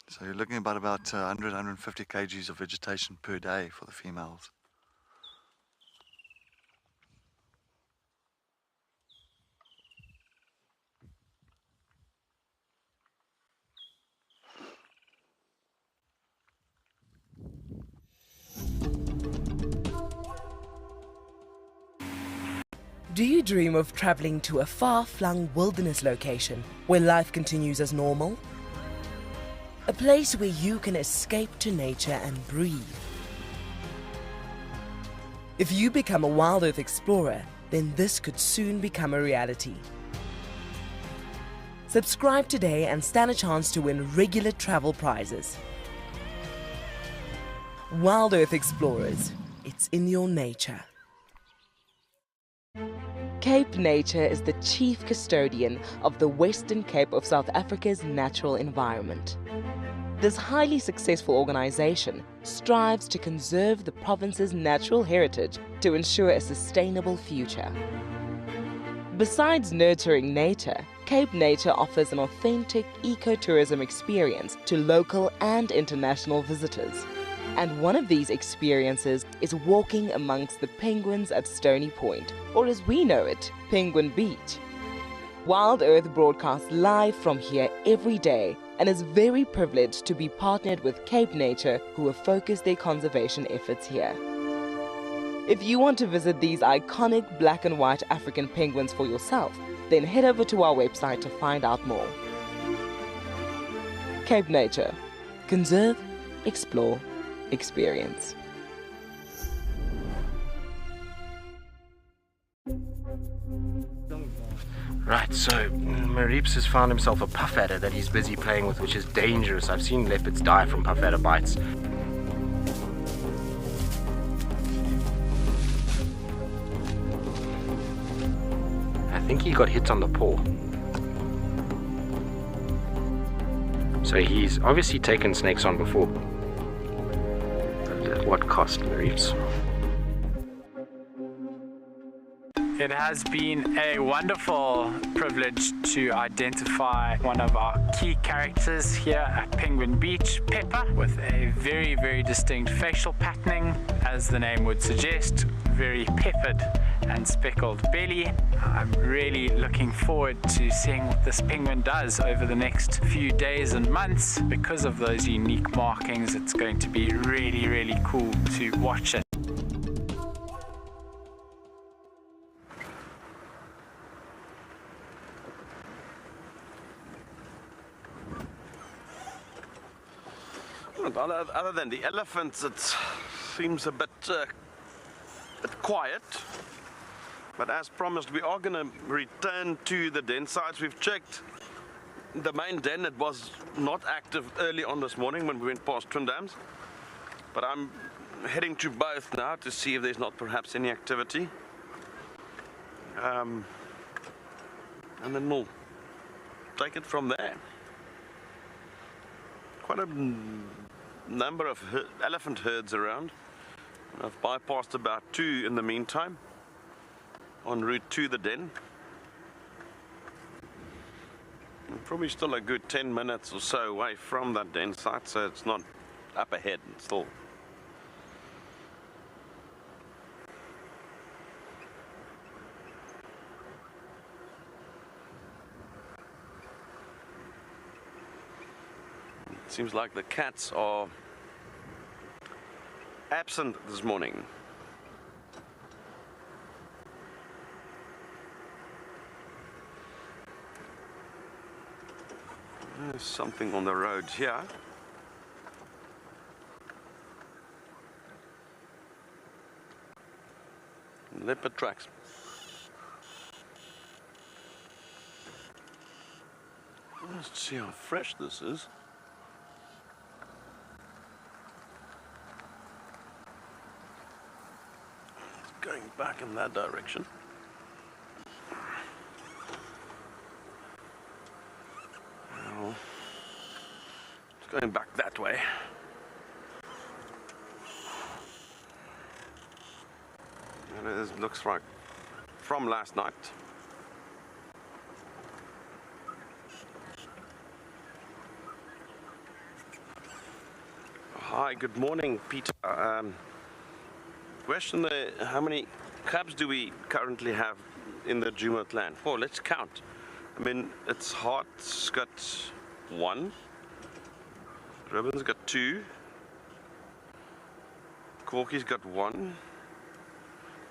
So you're looking at about 150 kgs of vegetation per day for the females. Do you dream of traveling to a far-flung wilderness location where life continues as normal? A place where you can escape to nature and breathe. If you become a WildEarth explorer, then this could soon become a reality. Subscribe today and stand a chance to win regular travel prizes. WildEarth Explorers, it's in your nature. Cape Nature is the chief custodian of the Western Cape of South Africa's natural environment. This highly successful organization strives to conserve the province's natural heritage to ensure a sustainable future. Besides nurturing nature, Cape Nature offers an authentic ecotourism experience to local and international visitors. And one of these experiences is walking amongst the penguins at Stony Point, or as we know it, Penguin Beach. WildEarth broadcasts live from here every day and is very privileged to be partnered with Cape Nature, who have focused their conservation efforts here. If you want to visit these iconic black and white African penguins for yourself, then head over to our website to find out more. Cape Nature. Conserve, explore, experience. Right, so Marips has found himself a puff adder that he's busy playing with, which is dangerous. I've seen leopards die from puff adder bites. I think he got hit on the paw. So he's obviously taken snakes on before. But at what cost, Marips? It has been a wonderful privilege to identify one of our key characters here at Penguin Beach, Pepper, with a very, very distinct facial patterning, as the name would suggest, very peppered and speckled belly. I'm really looking forward to seeing what this penguin does over the next few days and months. Because of those unique markings, it's going to be really, really cool to watch it. Other than the elephants, it seems a bit quiet. But as promised, we are going to return to the den sites. We've checked the main den. It was not active early on this morning when we went past Twin Dams. But I'm heading to both now to see if there's not perhaps any activity. And then we'll take it from there. Quite a number of elephant herds around. I've bypassed about 2 in the meantime, en route to the den. I'm probably still a good 10 minutes or so away from that den site, so it's not up ahead still. Seems like the cats are absent this morning. There's something on the road here. Leopard tracks. Let's see how fresh this is. Going back in that direction. Well, it's going back that way. And it looks like from last night. Hi, good morning, Peter. Question there, how many crabs do we currently have in the Djuma clan? Oh, let's count. I mean, it's Hart's got 1. Ribbon's got 2. Corky's got 1.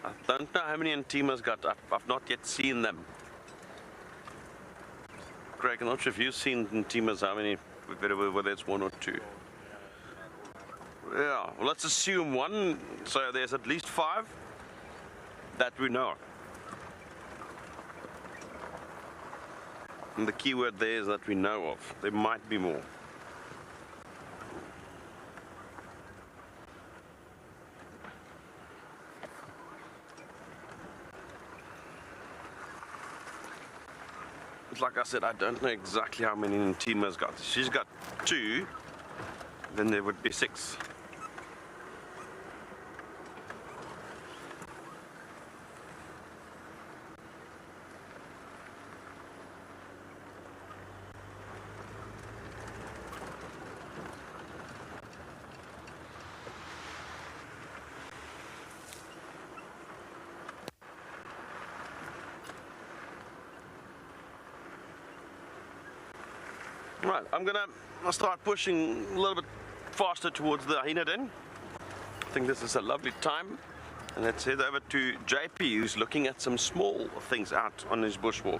I don't know how many Ntima's got up. I've not yet seen them. Craig, I'm not sure if you've seen Ntima's, how many, whether it's one or two. Yeah, well, let's assume one, so there's at least 5 that we know of. And the key word there is that we know of. There might be more. But like I said, I don't know exactly how many Ntima's got. She's got 2, then there would be 6. Right, I'm gonna start pushing a little bit faster towards the Hyena den. I think this is a lovely time. And let's head over to JP, who's looking at some small things out on his bushwalk.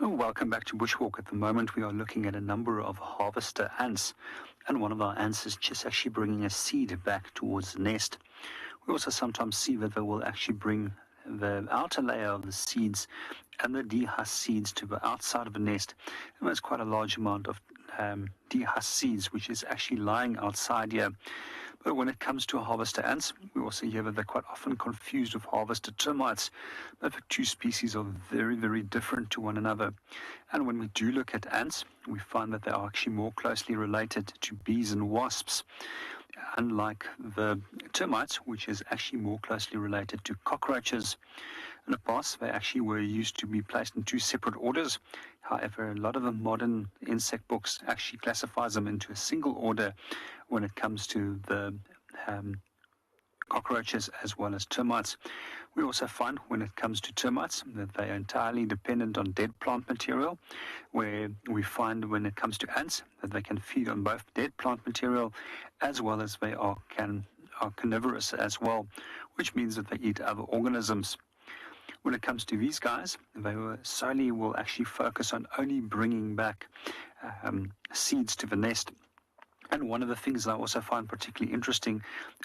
Welcome back to Bushwalk. At the moment we are looking at a number of harvester ants, and one of our ants is just actually bringing a seed back towards the nest. We also sometimes see that they will actually bring the outer layer of the seeds and the dehusked seeds to the outside of the nest. And there's quite a large amount of dehusked seeds which is actually lying outside here. But when it comes to harvester ants, we also hear that they're quite often confused with harvester termites. But the two species are very, very different to one another. And when we do look at ants, we find that they are actually more closely related to bees and wasps, unlike the termites, which is actually more closely related to cockroaches. In the past, they actually were used to be placed in 2 separate orders. However, a lot of the modern insect books actually classifies them into a single order when it comes to the cockroaches as well as termites. We also find when it comes to termites that they are entirely dependent on dead plant material, where we find when it comes to ants that they can feed on both dead plant material as well as they are carnivorous as well, which means that they eat other organisms. When it comes to these guys, they solely will actually focus on only bringing back seeds to the nest. And one of the things I also find particularly interesting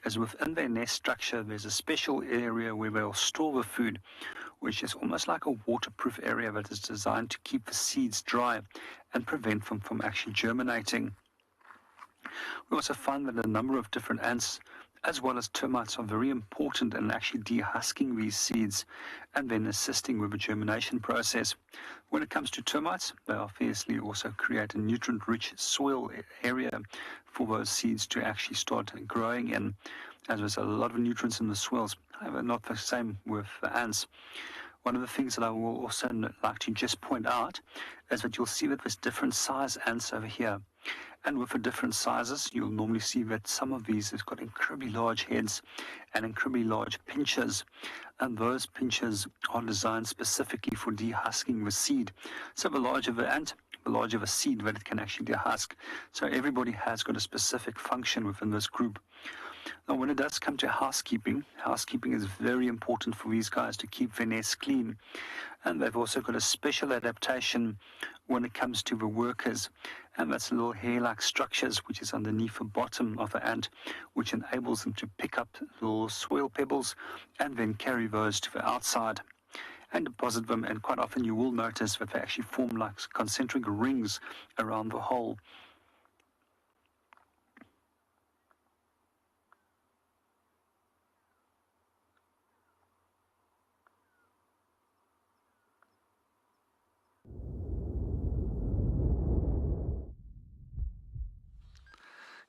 is within their nest structure, there's a special area where they'll store the food, which is almost like a waterproof area that is designed to keep the seeds dry and prevent them from actually germinating. We also find that a number of different ants, as well as termites, are very important in actually dehusking these seeds and then assisting with the germination process. When it comes to termites, they obviously also create a nutrient-rich soil area for those seeds to actually start growing in, as there's a lot of nutrients in the soils. However, not the same with the ants. One of the things that I will also like to just point out is that you'll see that there's different size ants over here. And with the different sizes, you'll normally see that some of these have got incredibly large heads and incredibly large pinchers. And those pinchers are designed specifically for dehusking the seed. So the larger the ant, the larger the seed that it can actually dehusk. So everybody has got a specific function within this group. Now, when it does come to housekeeping is very important for these guys to keep their nests clean. And they've also got a special adaptation when it comes to the workers. And that's little hair-like structures which is underneath the bottom of the ant, which enables them to pick up little soil pebbles and then carry those to the outside and deposit them. And quite often you will notice that they actually form like concentric rings around the hole.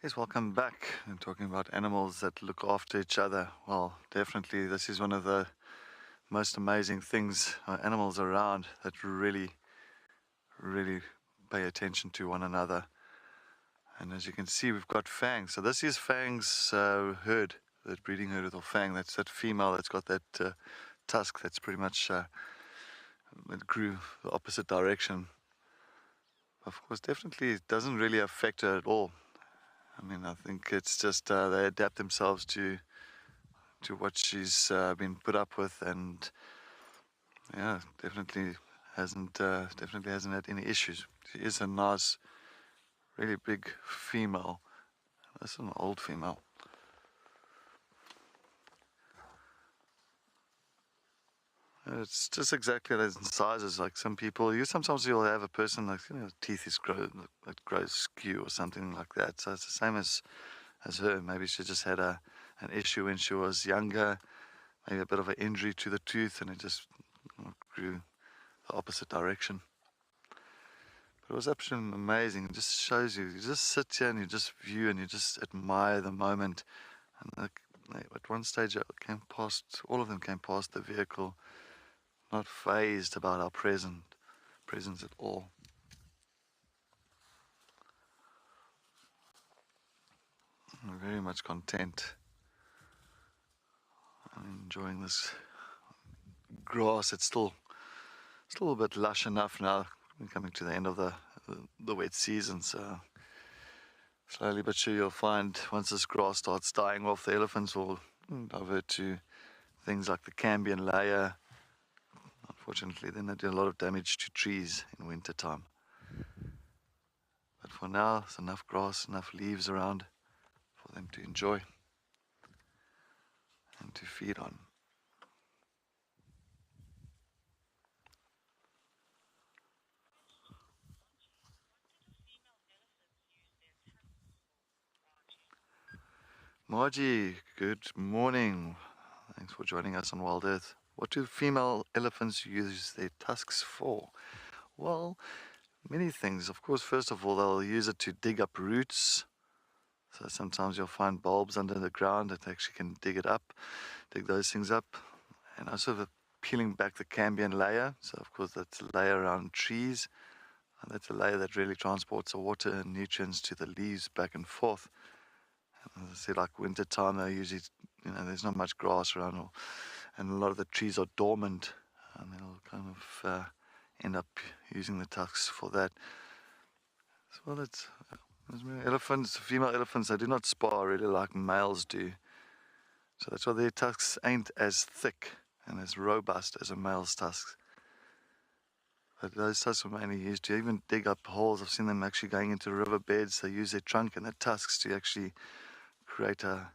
Yes, welcome back. And talking about animals that look after each other. Well, definitely this is one of the most amazing things, animals around that really pay attention to one another. And as you can see, we've got Fang. So this is Fang's herd, that breeding herd with Fang. That's that female that's got that tusk that's pretty much it grew the opposite direction. Of course, definitely it doesn't really affect her at all. I mean, I think it's just they adapt themselves to what she's been put up with, and yeah, definitely hasn't had any issues. She is a nice, really big female. That's an old female. It's just exactly those sizes. Like some people, sometimes you'll have a person like teeth is grows skew or something like that. So it's the same as her. Maybe she just had an issue when she was younger, maybe a bit of an injury to the tooth, and it just grew the opposite direction. But it was absolutely amazing. It just shows you just sit here and you just view and you just admire the moment. And at one stage, all of them came past the vehicle, not fazed about our presence at all. I'm very much content. I'm enjoying this grass. It's still a bit lush enough now. We're coming to the end of the wet season, so slowly but sure you'll find once this grass starts dying off, the elephants will divert to things like the cambium layer. Unfortunately, then they do a lot of damage to trees in winter time. But for now, there's enough grass, enough leaves around for them to enjoy and to feed on. Margie, good morning. Thanks for joining us on WildEarth. What do female elephants use their tusks for? Well, many things. Of course, first of all, they'll use it to dig up roots. So sometimes you'll find bulbs under the ground that actually can dig those things up. And also peeling back the cambium layer. So of course that's a layer around trees. And that's a layer that really transports the water and nutrients to the leaves back and forth. And as I said, like winter time, they usually, there's not much grass around, and a lot of the trees are dormant, and they'll kind of end up using the tusks for that. So, well, elephants, female elephants, they do not spar really like males do. So that's why their tusks ain't as thick and as robust as a male's tusks. But those tusks are mainly used to even dig up holes. I've seen them actually going into riverbeds. They use their trunk and their tusks to actually create a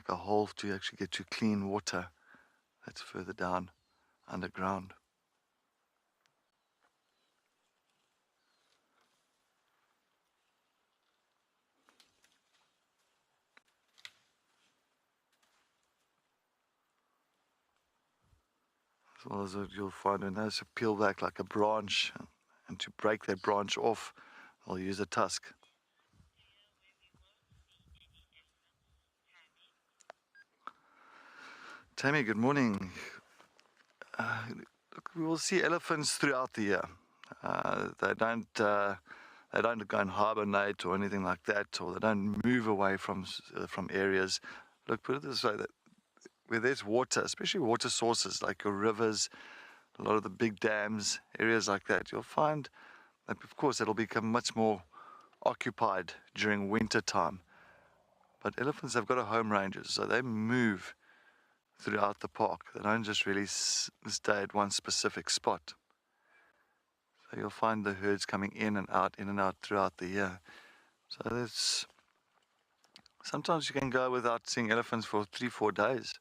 hole to actually get to clean water that's further down underground. As well as you'll find when those peel back like a branch, and to break that branch off, they'll use a tusk. Tammy, good morning. Look, we will see elephants throughout the year. They don't go and hibernate or anything like that, or they don't move away from areas. Look, put it this way, that where there's water, especially water sources like your rivers, a lot of the big dams, areas like that, you'll find that, of course, it'll become much more occupied during winter time. But elephants have got a home ranges, so they move throughout the park. They don't just really stay at one specific spot. So you'll find the herds coming in and out throughout the year. So there's sometimes you can go without seeing elephants for 3-4 days,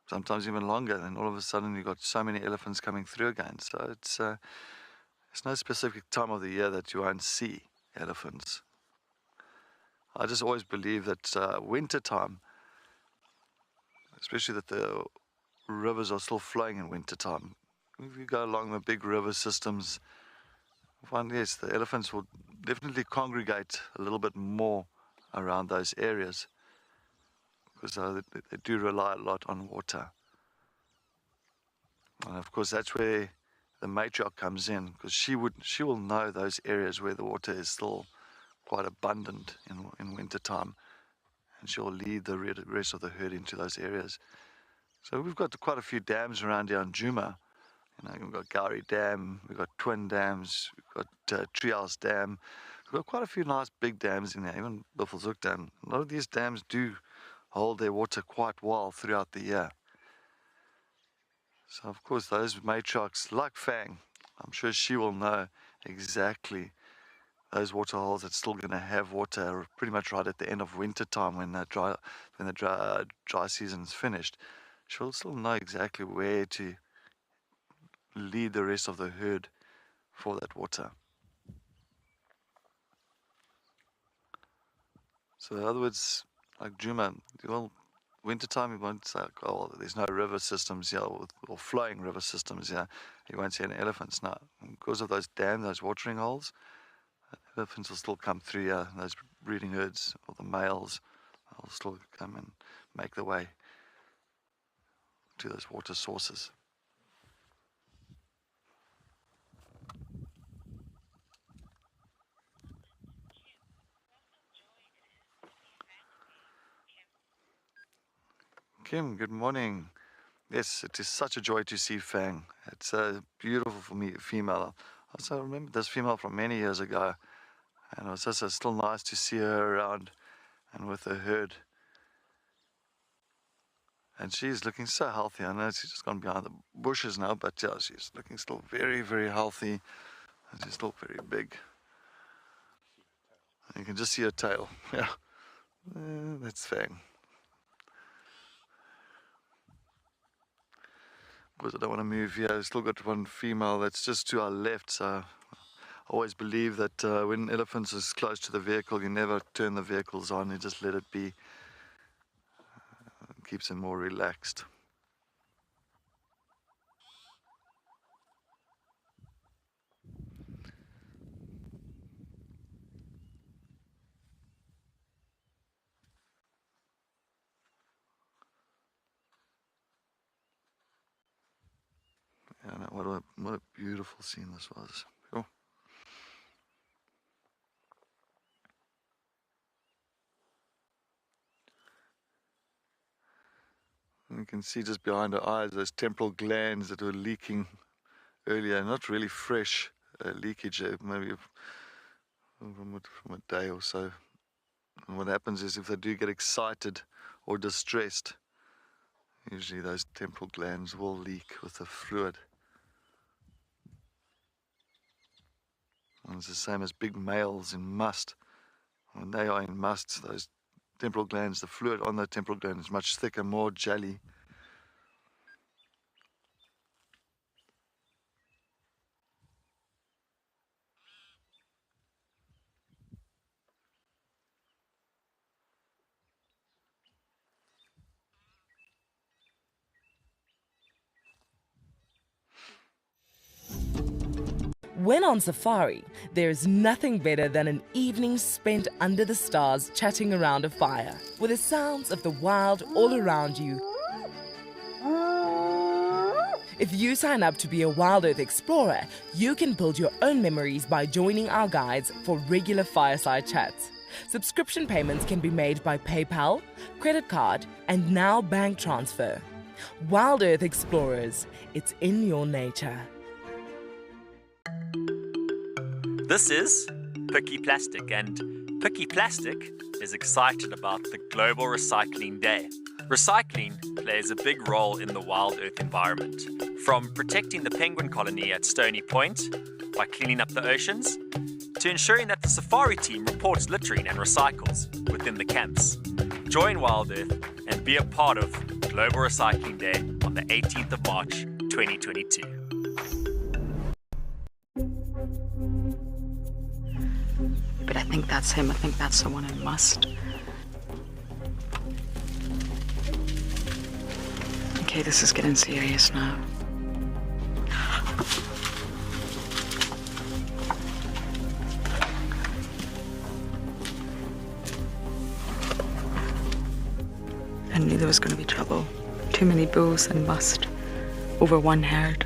sometimes even longer. Then all of a sudden you've got so many elephants coming through again. So it's no specific time of the year that you won't see elephants. I just always believe that winter time, especially that the rivers are still flowing in winter time. If you go along the big river systems, you'll find, yes, the elephants will definitely congregate a little bit more around those areas, because they do rely a lot on water. And of course that's where the matriarch comes in, because she will know those areas where the water is still quite abundant in winter time, and she'll lead the rest of the herd into those areas. So we've got quite a few dams around here in Djuma. You know, we've got Gowrie Dam, we've got twin dams, we've got Treehouse Dam. We've got quite a few nice big dams in there, even Buffelshoek Dam. A lot of these dams do hold their water quite well throughout the year. So of course those matriarchs, like Fang, I'm sure she will know exactly those water holes that's still going to have water pretty much right at the end of winter time when the dry season's finished. She'll still know exactly where to lead the rest of the herd for that water. So in other words, like Djuma, well, wintertime you won't say, oh, there's no river systems here or flowing river systems here. You won't see any elephants now. Because of those dams, those watering holes, elephants will still come through here. Those breeding herds, or the males, will still come and make their way to those water sources. Kim, good morning. Yes, it is such a joy to see Fang. It's a beautiful for me female. I also remember this female from many years ago, and it was just still nice to see her around and with her herd. And she's looking so healthy. I know she's just gone behind the bushes now, but yeah, she's looking still very, very healthy, and she's still very big. And you can just see her tail. Yeah, that's Fang. Because I don't want to move here. I've still got one female that's just to our left, so I always believe that when elephants is close to the vehicle, you never turn the vehicles on, you just let it be. It keeps them more relaxed. Yeah, no, what a beautiful scene this was. Cool. And you can see just behind her eyes those temporal glands that were leaking earlier, not really fresh leakage, maybe from a day or so. And what happens is if they do get excited or distressed, usually those temporal glands will leak with the fluid. And it's the same as big males in must. When they are in must, those temporal glands, the fluid on the temporal gland is much thicker, more jelly. When on safari, there is nothing better than an evening spent under the stars chatting around a fire, with the sounds of the wild all around you. If you sign up to be a WildEarth explorer, you can build your own memories by joining our guides for regular fireside chats. Subscription payments can be made by PayPal, credit card, and now bank transfer. WildEarth Explorers, it's in your nature. This is Picky Plastic, and Picky Plastic is excited about the Global Recycling Day. Recycling plays a big role in the WildEarth environment, from protecting the penguin colony at Stony Point by cleaning up the oceans, to ensuring that the safari team reports littering and recycles within the camps. Join WildEarth and be a part of Global Recycling Day on the 18th of March, 2022. But I think that's him. I think that's the one in must. Okay, this is getting serious now. I knew there was going to be trouble. Too many bulls and must over one herd.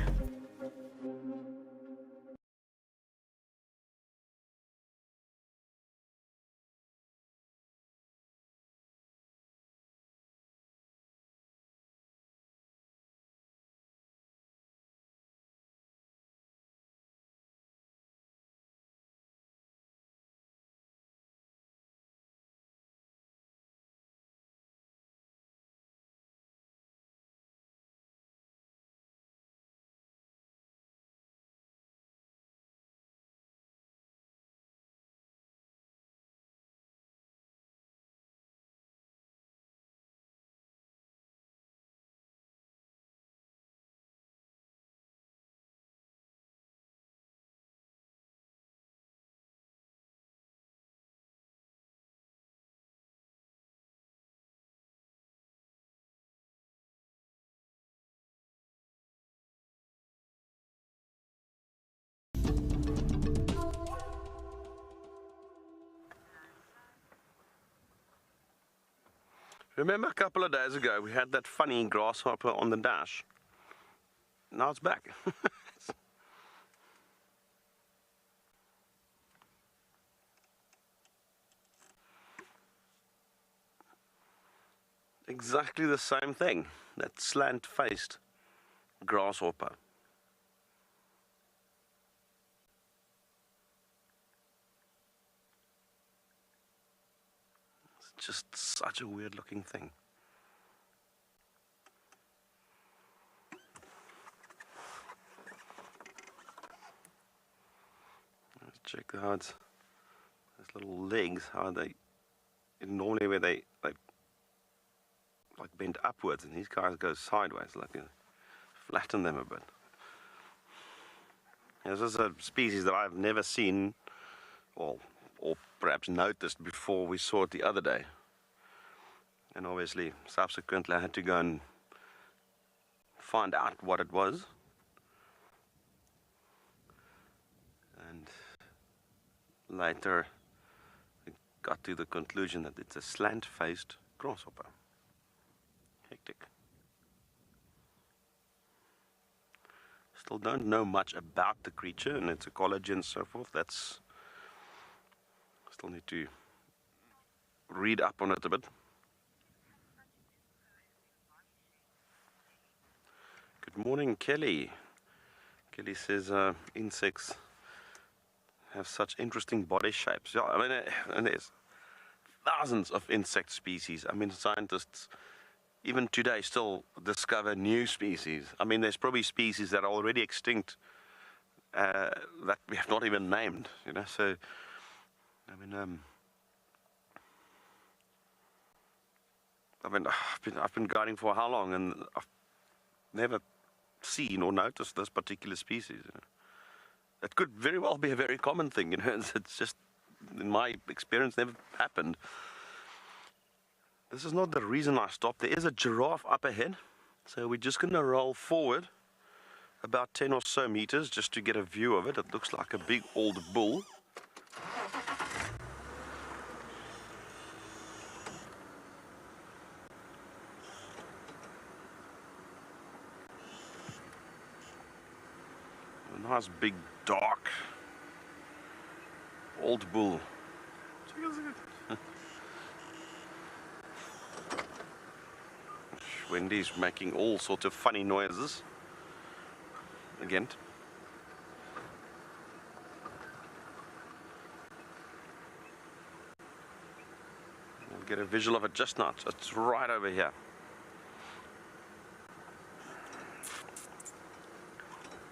Remember a couple of days ago we had that funny grasshopper on the dash? Now it's back. Exactly the same thing, that slant-faced grasshopper. It's just such a weird looking thing. Let's check how it's, those little legs, how they, normally where they like bend upwards, and these guys go sideways, like flatten them a bit. This is a species that I've never seen, or perhaps noticed before we saw it the other day. And obviously, subsequently, I had to go and find out what it was. And later, we got to the conclusion that it's a slant-faced grasshopper. Hectic. Still don't know much about the creature and its ecology and so forth. That's still need to read up on it a bit. Good morning, Kelly. Kelly says insects have such interesting body shapes. Yeah, I mean, and there's thousands of insect species. I mean, scientists even today still discover new species. I mean, there's probably species that are already extinct that we have not even named, you know. So, I mean, I've been guiding for how long, and I've never seen or noticed this particular species. You know. It could very well be a very common thing, you know. It's just, in my experience, never happened. This is not the reason I stopped. There is a giraffe up ahead, so we're just going to roll forward about 10 or so meters just to get a view of it. It looks like a big old bull. A nice big dark old bull. Wendy's making all sorts of funny noises. Again. We'll get a visual of it just now. It's right over here.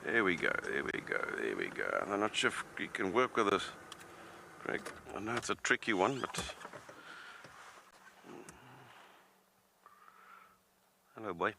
There we go, there we go, there we go. I'm not sure if you can work with this, Greg. I know it's a tricky one, but... Hello, boy.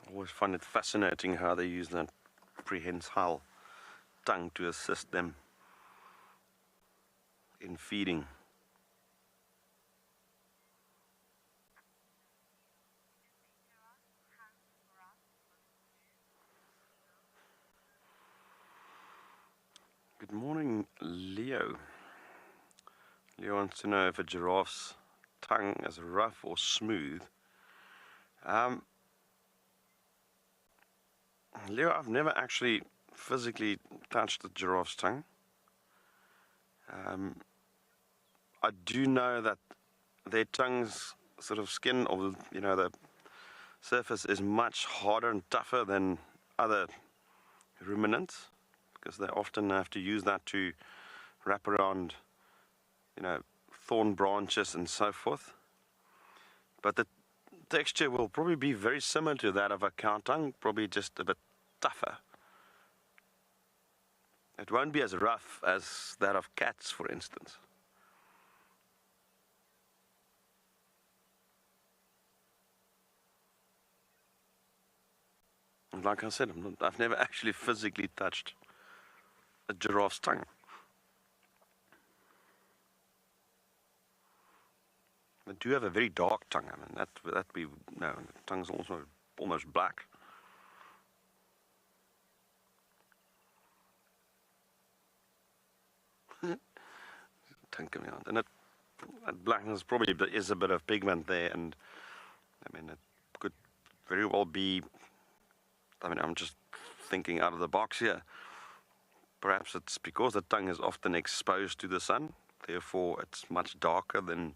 I always find it fascinating how they use that prehensile tongue to assist them in feeding. Good morning, Leo. Leo wants to know if a giraffe's tongue is rough or smooth. Leo, I've never actually physically touched the giraffe's tongue. I do know that their tongue's sort of skin, or you know, the surface is much harder and tougher than other ruminants, because they often have to use that to wrap around, you know, thorn branches and so forth. But the texture will probably be very similar to that of a cow tongue, probably just a bit tougher. It won't be as rough as that of cats, for instance. And like I said, I've never actually physically touched a giraffe's tongue. They do have a very dark tongue. I mean, that we know. The tongue's also almost black. Tongue coming out, and that blackness probably is a bit of pigment there, and I mean it could very well be. I mean, I'm just thinking out of the box here. Perhaps it's because the tongue is often exposed to the sun, therefore it's much darker than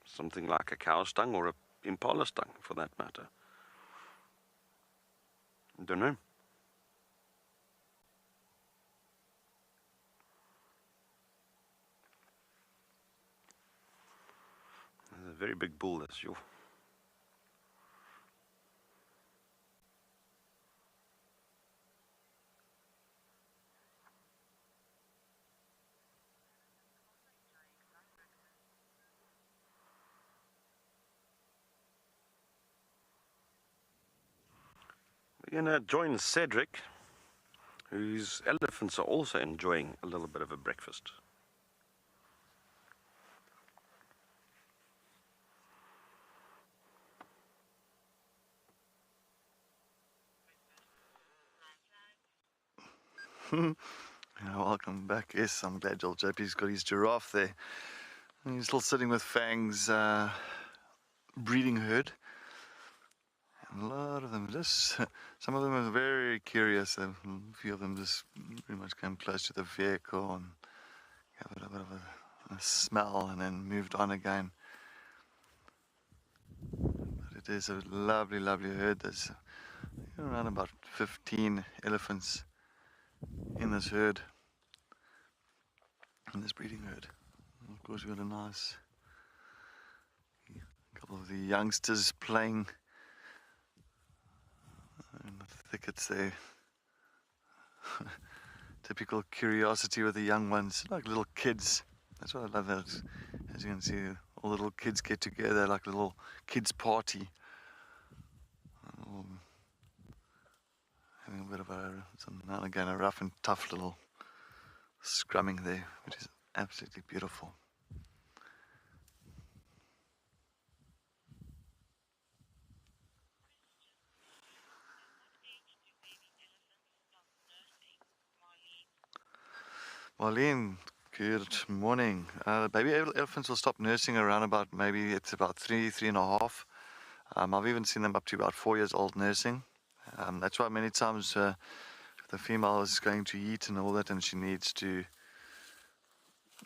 something like a cow's tongue or a impala's tongue, for that matter. I don't know. There's a very big bull, that's your. We're going to join Cedric, whose elephants are also enjoying a little bit of a breakfast. Yeah, welcome back. Yes, I'm glad old JP's got his giraffe there. And he's still sitting with Fang's breeding herd. And a lot of them just, some of them are very curious. A few of them just pretty much came close to the vehicle and gave it a bit of a smell and then moved on again. But it is a lovely, lovely herd. There's around about 15 elephants in this herd, in this breeding herd. And of course, we've got a nice couple of the youngsters playing in the thickets there. Typical curiosity with the young ones, like little kids. That's what I love. That as you can see, all little kids get together like a little kids' party. Having a bit of now and again a rough and tough little scrumming there, which is absolutely beautiful. Marlene, good morning. Baby elephants will stop nursing around about, maybe it's about 3.5. I've even seen them up to about 4 years old nursing. That's why many times the female is going to eat and all that, and she needs to,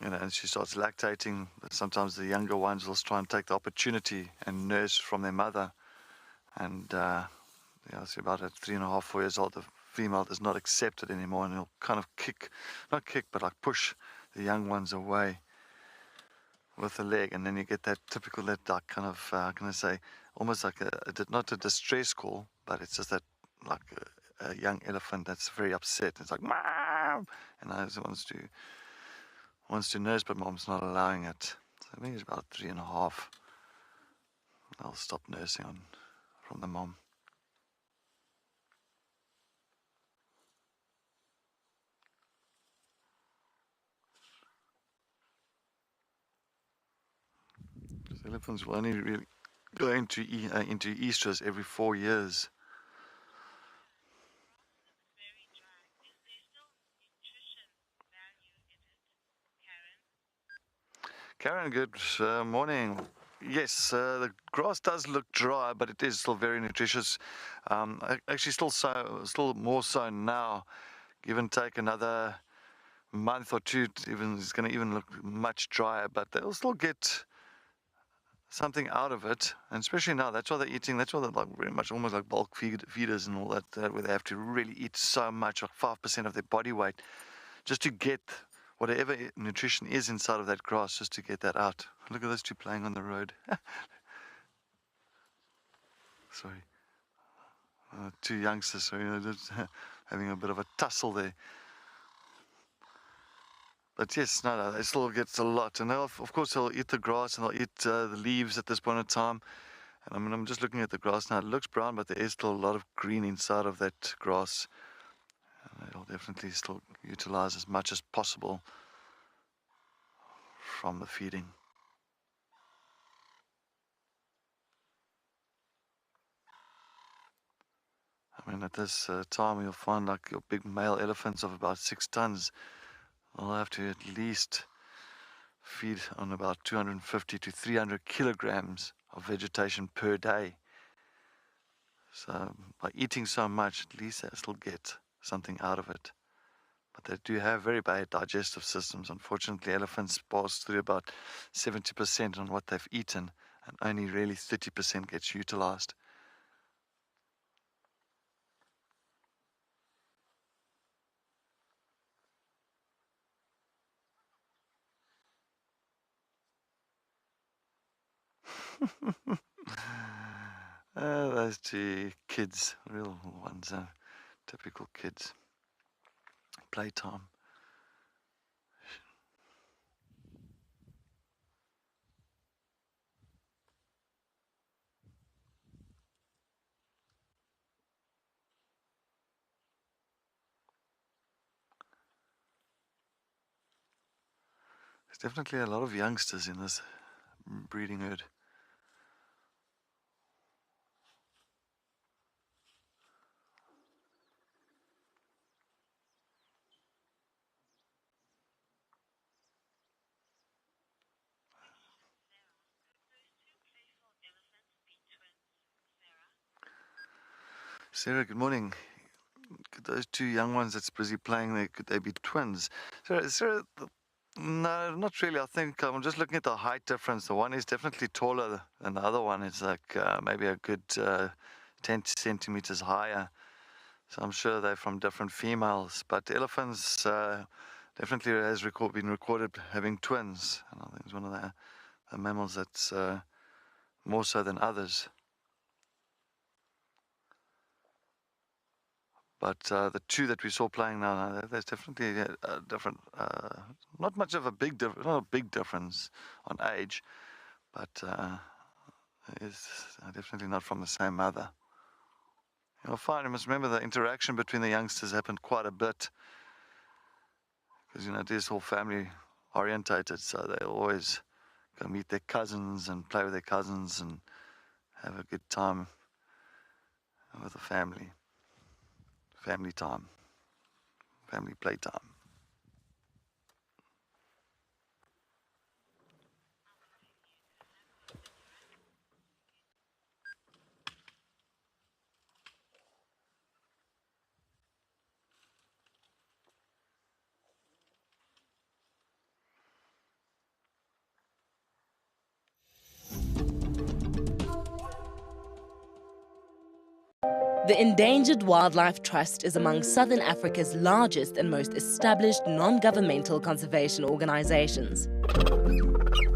you know, and she starts lactating. But sometimes the younger ones will try and take the opportunity and nurse from their mother. And yeah, so about at 3.5, 4 years old, the female does not accept it anymore, and he'll kind of not kick, but like push the young ones away with the leg, and then you get that typical, that like kind of, can I say, almost like not a distress call, but it's just that like a young elephant that's very upset. It's like, Mom! And it wants to nurse, but mom's not allowing it. So I think it's about 3.5. I'll stop nursing from the mom. Elephants will only really go into estrus every 4 years. Karen, good morning. Yes, the grass does look dry, but it is still very nutritious. Actually, still more so now. Give and take another month or two, it's going to even look much drier. But they'll still get something out of it, and especially now, that's why they're eating, that's why they're like very much almost like bulk feeders and all that, where they have to really eat so much, like 5% of their body weight, just to get whatever nutrition is inside of that grass, just to get that out. Look at those two playing on the road. Sorry. Two youngsters, so, you know, just having a bit of a tussle there. But yes, no, they still get a lot, and they'll, of course they'll eat the grass and they'll eat the leaves at this point in time. And I mean, I'm just looking at the grass now. It looks brown, but there is still a lot of green inside of that grass. And they'll definitely still utilize as much as possible from the feeding. I mean, at this time, you'll find like your big male elephants of about 6 tons. They'll have to at least feed on about 250 to 300 kilograms of vegetation per day. So by eating so much, at least they still get something out of it. But they do have very bad digestive systems. Unfortunately, elephants pass through about 70% on what they've eaten, and only really 30% gets utilized. Those two kids, real ones, typical kids. Playtime. There's definitely a lot of youngsters in this breeding herd. Sarah, good morning. Could those two young ones that's busy playing there, could they be twins? Sarah, no, not really. I think I'm just looking at the height difference. The one is definitely taller than the other one. It's like maybe a good 10 centimeters higher. So I'm sure they're from different females. But elephants definitely has been recorded having twins. And I think it's one of the mammals that's more so than others. But the two that we saw playing now, there's definitely a different, not much of a big difference, not a big difference on age, but it's definitely not from the same mother. You'll find, you must remember, the interaction between the youngsters happened quite a bit, because, you know, it is all family orientated, so they always go meet their cousins and play with their cousins and have a good time with the family. Family time, family playtime. The Endangered Wildlife Trust is among Southern Africa's largest and most established non-governmental conservation organizations.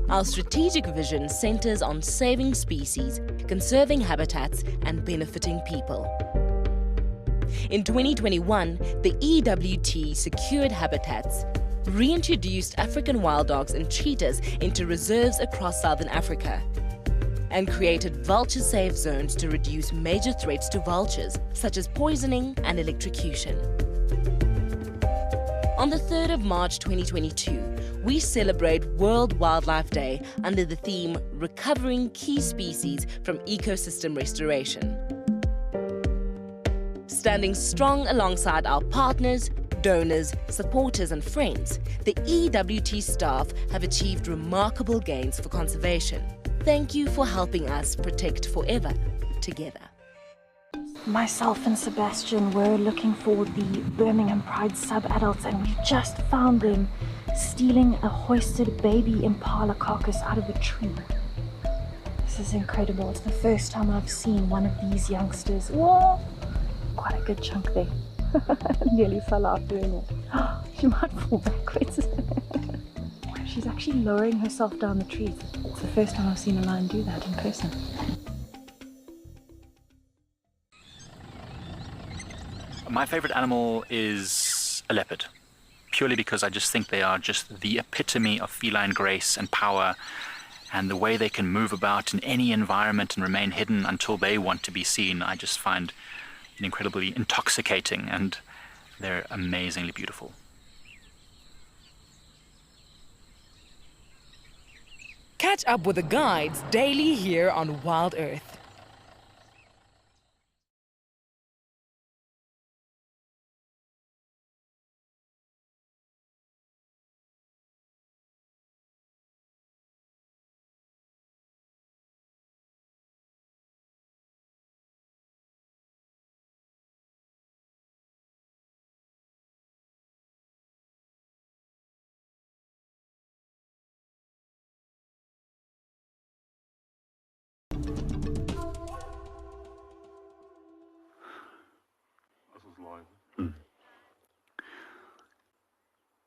Our strategic vision centers on saving species, conserving habitats, and benefiting people. In 2021, the EWT secured habitats, reintroduced African wild dogs and cheetahs into reserves across Southern Africa, and created vulture-safe zones to reduce major threats to vultures, such as poisoning and electrocution. On the 3rd of March 2022, we celebrate World Wildlife Day under the theme Recovering Key Species from Ecosystem Restoration. Standing strong alongside our partners, donors, supporters and friends, the EWT staff have achieved remarkable gains for conservation. Thank you for helping us protect forever together. Myself and Sebastian were looking for the Birmingham Pride sub-adults, and we just found them stealing a hoisted baby impala carcass out of a tree. This is incredible. It's the first time I've seen one of these youngsters. Whoa! Quite a good chunk there. Nearly fell out doing it. She might fall backwards. She's actually lowering herself down the trees. It's the first time I've seen a lion do that in person. My favorite animal is a leopard, purely because I just think they are just the epitome of feline grace and power, and the way they can move about in any environment and remain hidden until they want to be seen, I just find incredibly intoxicating, and they're amazingly beautiful. Catch up with the guides daily here on WildEarth.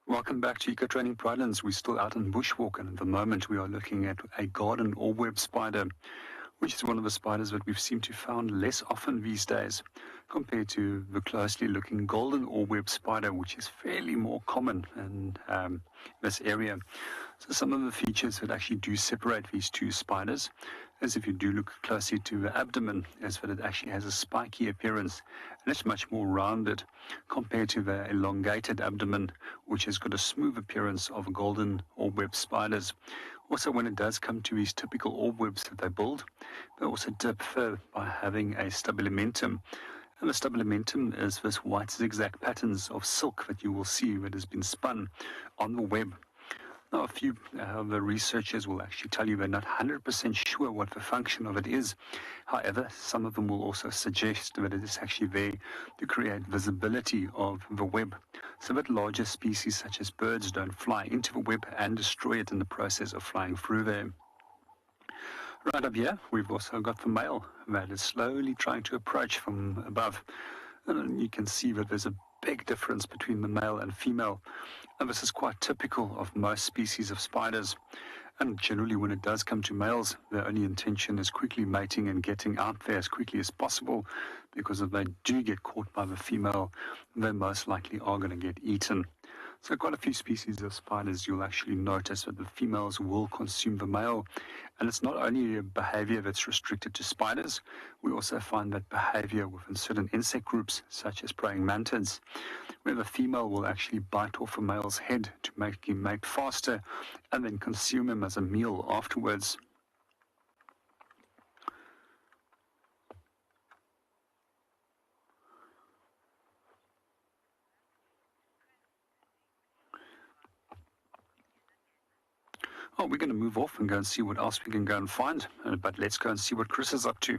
Welcome back to Eco Training Pridelands. We're still out in bushwalk, and at the moment we are looking at a garden orb spider, which is one of the spiders that we've seemed to found less often these days compared to the closely looking golden orb spider, which is fairly more common in this area. So some of the features that actually do separate these two spiders is, if you do look closely to the abdomen, is that it actually has a spiky appearance, and it's much more rounded compared to the elongated abdomen, which has got a smooth appearance of golden orb spiders. Also, when it does come to these typical orb webs that they build, they also differ by having a stabilimentum. And the stabilimentum is this white zigzag patterns of silk that you will see that has been spun on the web. Now, a few of the researchers will actually tell you they're not 100% sure what the function of it is. However, some of them will also suggest that it is actually there to create visibility of the web, so that larger species such as birds don't fly into the web and destroy it in the process of flying through there. Right up here, we've also got the male that is slowly trying to approach from above. And you can see that there's a big difference between the male and female. And this is quite typical of most species of spiders. And generally, when it does come to males, their only intention is quickly mating and getting out there as quickly as possible, because if they do get caught by the female, they most likely are going to get eaten. So quite a few species of spiders, you'll actually notice that the females will consume the male. And it's not only a behavior that's restricted to spiders, we also find that behavior within certain insect groups, such as praying mantids, where the female will actually bite off a male's head to make him mate faster and then consume him as a meal afterwards. Oh, we're going to move off and go and see what else we can go and find, but let's go and see what Chris is up to.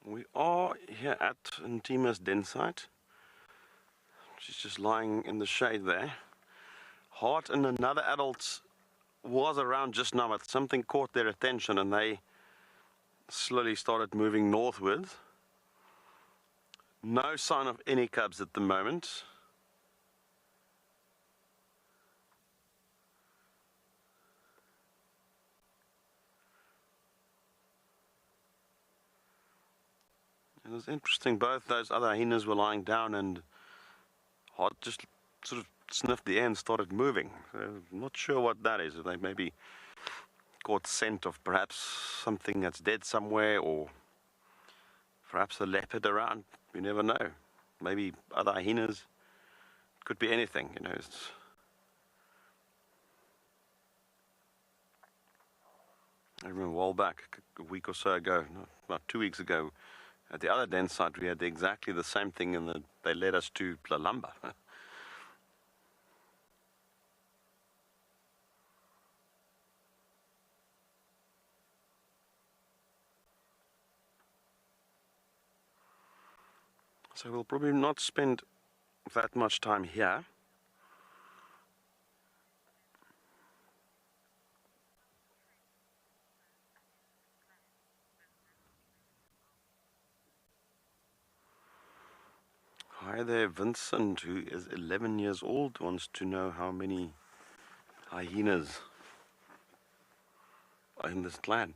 We are here at Djuma's den site. She's just lying in the shade there. Hart and another adult was around just now, but something caught their attention and they slowly started moving northwards. No sign of any cubs at the moment. It was interesting, both those other hyenas were lying down and Hart just sort of sniffed the air and started moving. So I'm not sure what that is. They maybe caught scent of perhaps something that's dead somewhere, or perhaps a leopard around. You never know. Maybe other hyenas. Could be anything, you know. I remember a while back, a week or so ago, about 2 weeks ago, at the other den site, we had exactly the same thing, and they led us to Plalamba. So we'll probably not spend that much time here. Hi there, Vincent, who is 11 years old, wants to know how many hyenas are in this clan.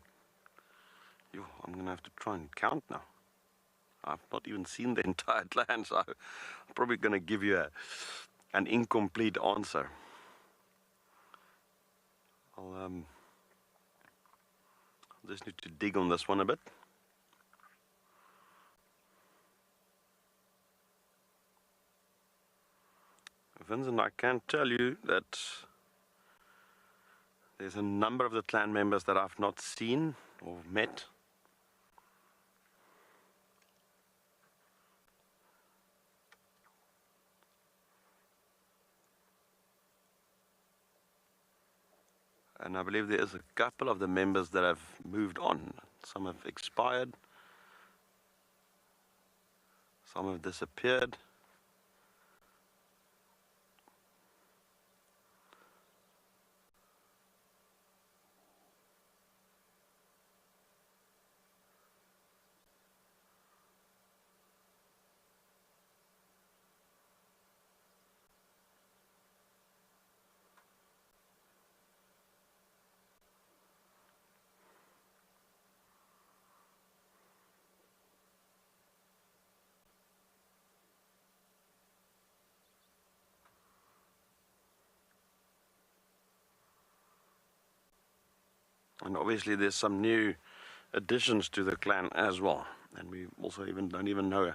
Yo, I'm going to have to try and count now. I've not even seen the entire clan, so I'm probably going to give you an incomplete answer. I'll just need to dig on this one a bit. Vincent, I can tell you that there's a number of the clan members that I've not seen or met. And I believe there is a couple of the members that have moved on. Some have expired. Some have disappeared. And obviously there's some new additions to the clan as well. And we also don't even know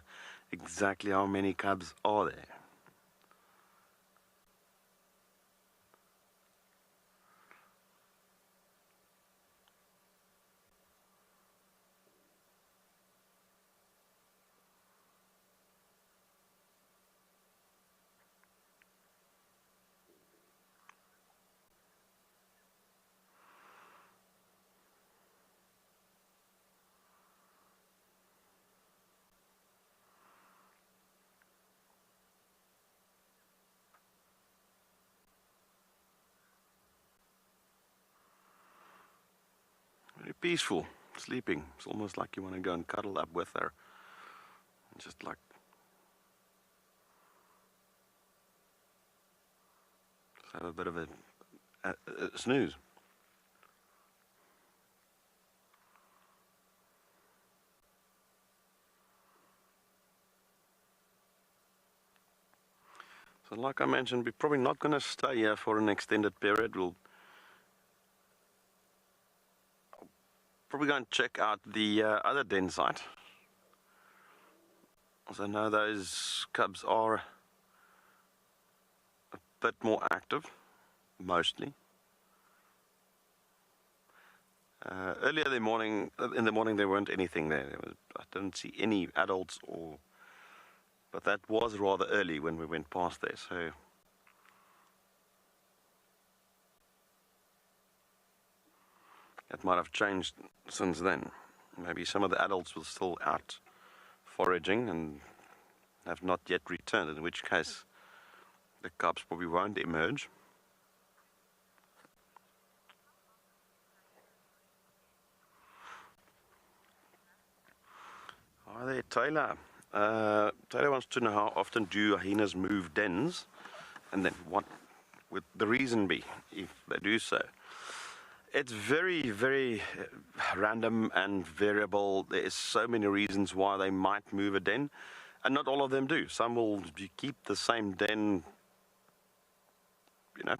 exactly how many cubs are there. Very peaceful, sleeping. It's almost like you want to go and cuddle up with her. Just like just have a bit of a snooze. So like I mentioned, we're probably not going to stay here for an extended period. We'll probably go and check out the other den site. So I know those cubs are a bit more active, mostly. Earlier in the morning there weren't anything there. I didn't see any adults, but that was rather early when we went past there. So it might have changed since then. Maybe some of the adults were still out foraging and have not yet returned, in which case the cubs probably won't emerge. Hi there, Taylor. Taylor wants to know how often do hyenas move dens, and then what would the reason be if they do so. It's very, very random and variable. There's so many reasons why they might move a den, and not all of them do. Some will keep the same den, you know.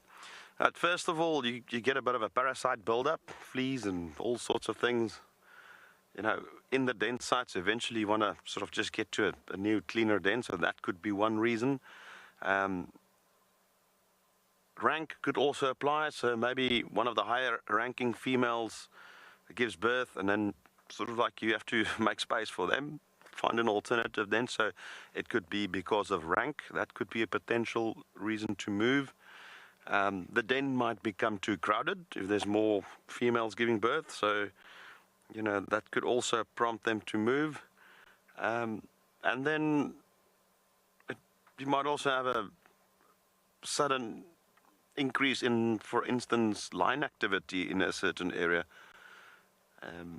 First of all, you get a bit of a parasite buildup, fleas and all sorts of things, you know, in the den sites. Eventually you want to sort of just get to a new, cleaner den, so that could be one reason. Rank could also apply, so maybe one of the higher ranking females gives birth, and then sort of like you have to make space for them, find an alternative then. So it could be because of rank. That could be a potential reason to move. The den might become too crowded if there's more females giving birth, so you know that could also prompt them to move. And then You might also have a sudden increase in, for instance, lion activity in a certain area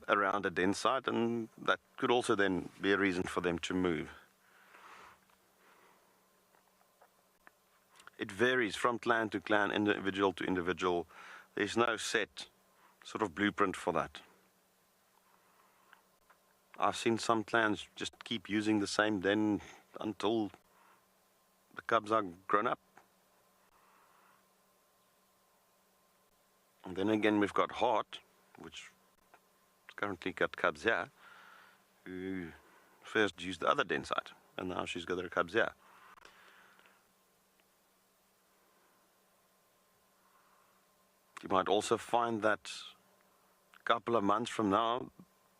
around a den site, and that could also then be a reason for them to move. It varies from clan to clan, individual to individual. There's no set sort of blueprint for that. I've seen some clans just keep using the same den until the cubs are grown up. And then again we've got Heart, which currently got cubs here, who first used the other den site, and now she's got her cubs here. You might also find that a couple of months from now,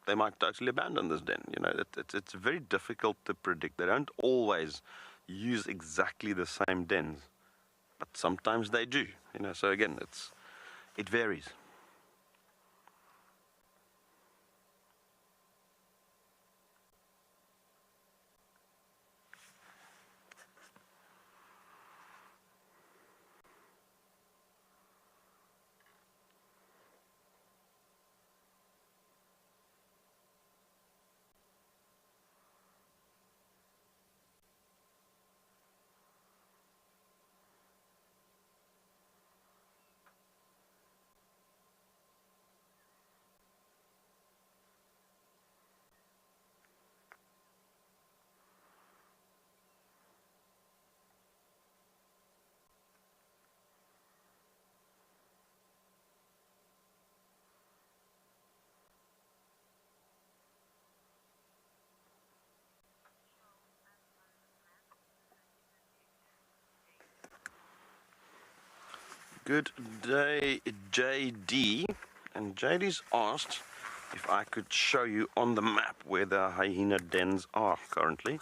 they might totally abandon this den. You know, it's very difficult to predict. They don't always use exactly the same dens, but sometimes they do. You know, so again, it varies. Good day, JD. And JD's asked if I could show you on the map where the hyena dens are currently.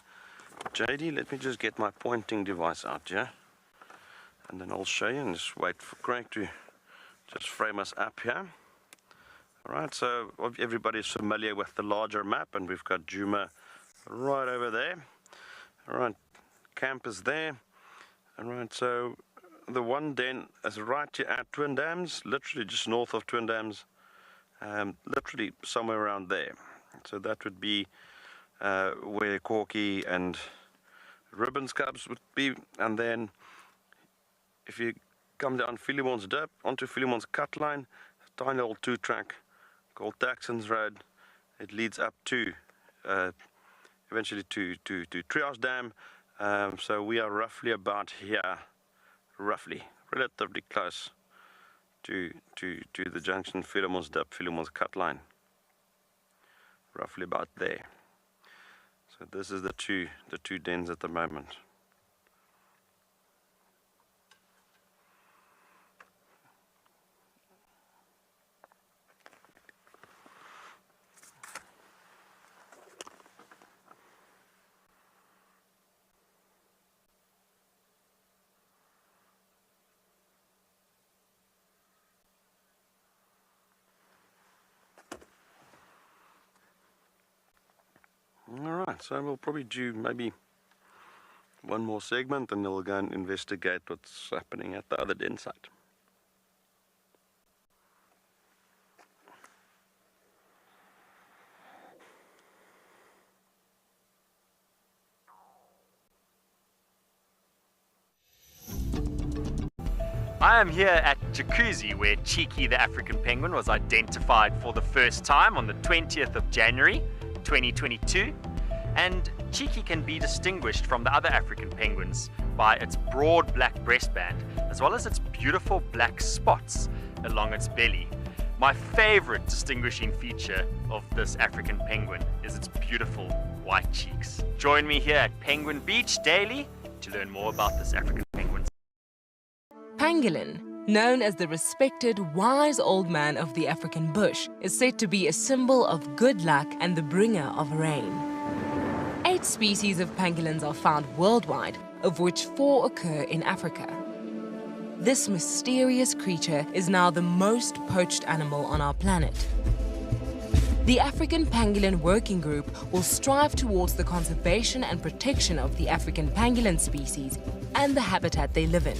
JD, let me just get my pointing device out here, and then I'll show you, and just wait for Craig to just frame us up here. Alright, so everybody's familiar with the larger map, and we've got Djuma right over there. Alright, camp is there. Alright, so the one den is right here at Twin Dams, literally just north of Twin Dams, literally somewhere around there. So that would be where Corky and Ribbon's cubs would be. And then if you come down Philemon's Dip onto Philemon's cut line, tiny little 2-track called Taxon's Road. It leads up to eventually to Triage Dam. So we are roughly about here, relatively close to the junction Philemon's Dip, Philemon's cut line, roughly about there. So this is the two dens at the moment. Alright, so we'll probably do maybe one more segment, and then we'll go and investigate what's happening at the other den site. I am here at Jacuzzi, where Cheeky the African penguin was identified for the first time on the 20th of January 2022, and Cheeky can be distinguished from the other African penguins by its broad black breastband as well as its beautiful black spots along its belly. My favorite distinguishing feature of this African penguin is its beautiful white cheeks. Join me here at Penguin Beach daily to learn more about this African penguin. Pangolin, known as the respected, wise old man of the African bush, is said to be a symbol of good luck and the bringer of rain. 8 species of pangolins are found worldwide, of which 4 occur in Africa. This mysterious creature is now the most poached animal on our planet. The African Pangolin Working Group will strive towards the conservation and protection of the African pangolin species and the habitat they live in.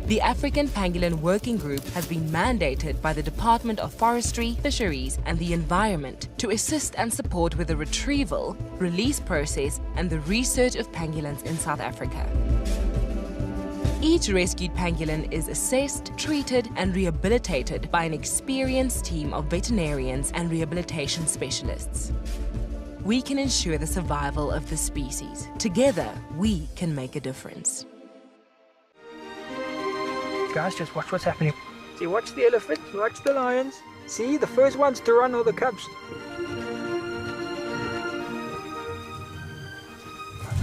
The African Pangolin Working Group has been mandated by the Department of Forestry, Fisheries and the Environment to assist and support with the retrieval, release process and the research of pangolins in South Africa. Each rescued pangolin is assessed, treated and rehabilitated by an experienced team of veterinarians and rehabilitation specialists. We can ensure the survival of the species. Together, we can make a difference. Guys, just watch what's happening. See, watch the elephants, watch the lions. See, the first ones to run are the cubs.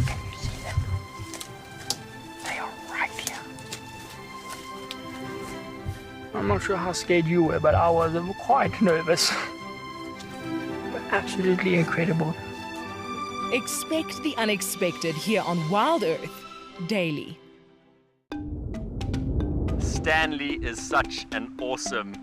Can you see them? They are right here. I'm not sure how scared you were, but I was quite nervous. But absolutely incredible. Expect the unexpected here on WildEarth daily. Stanley is such an awesome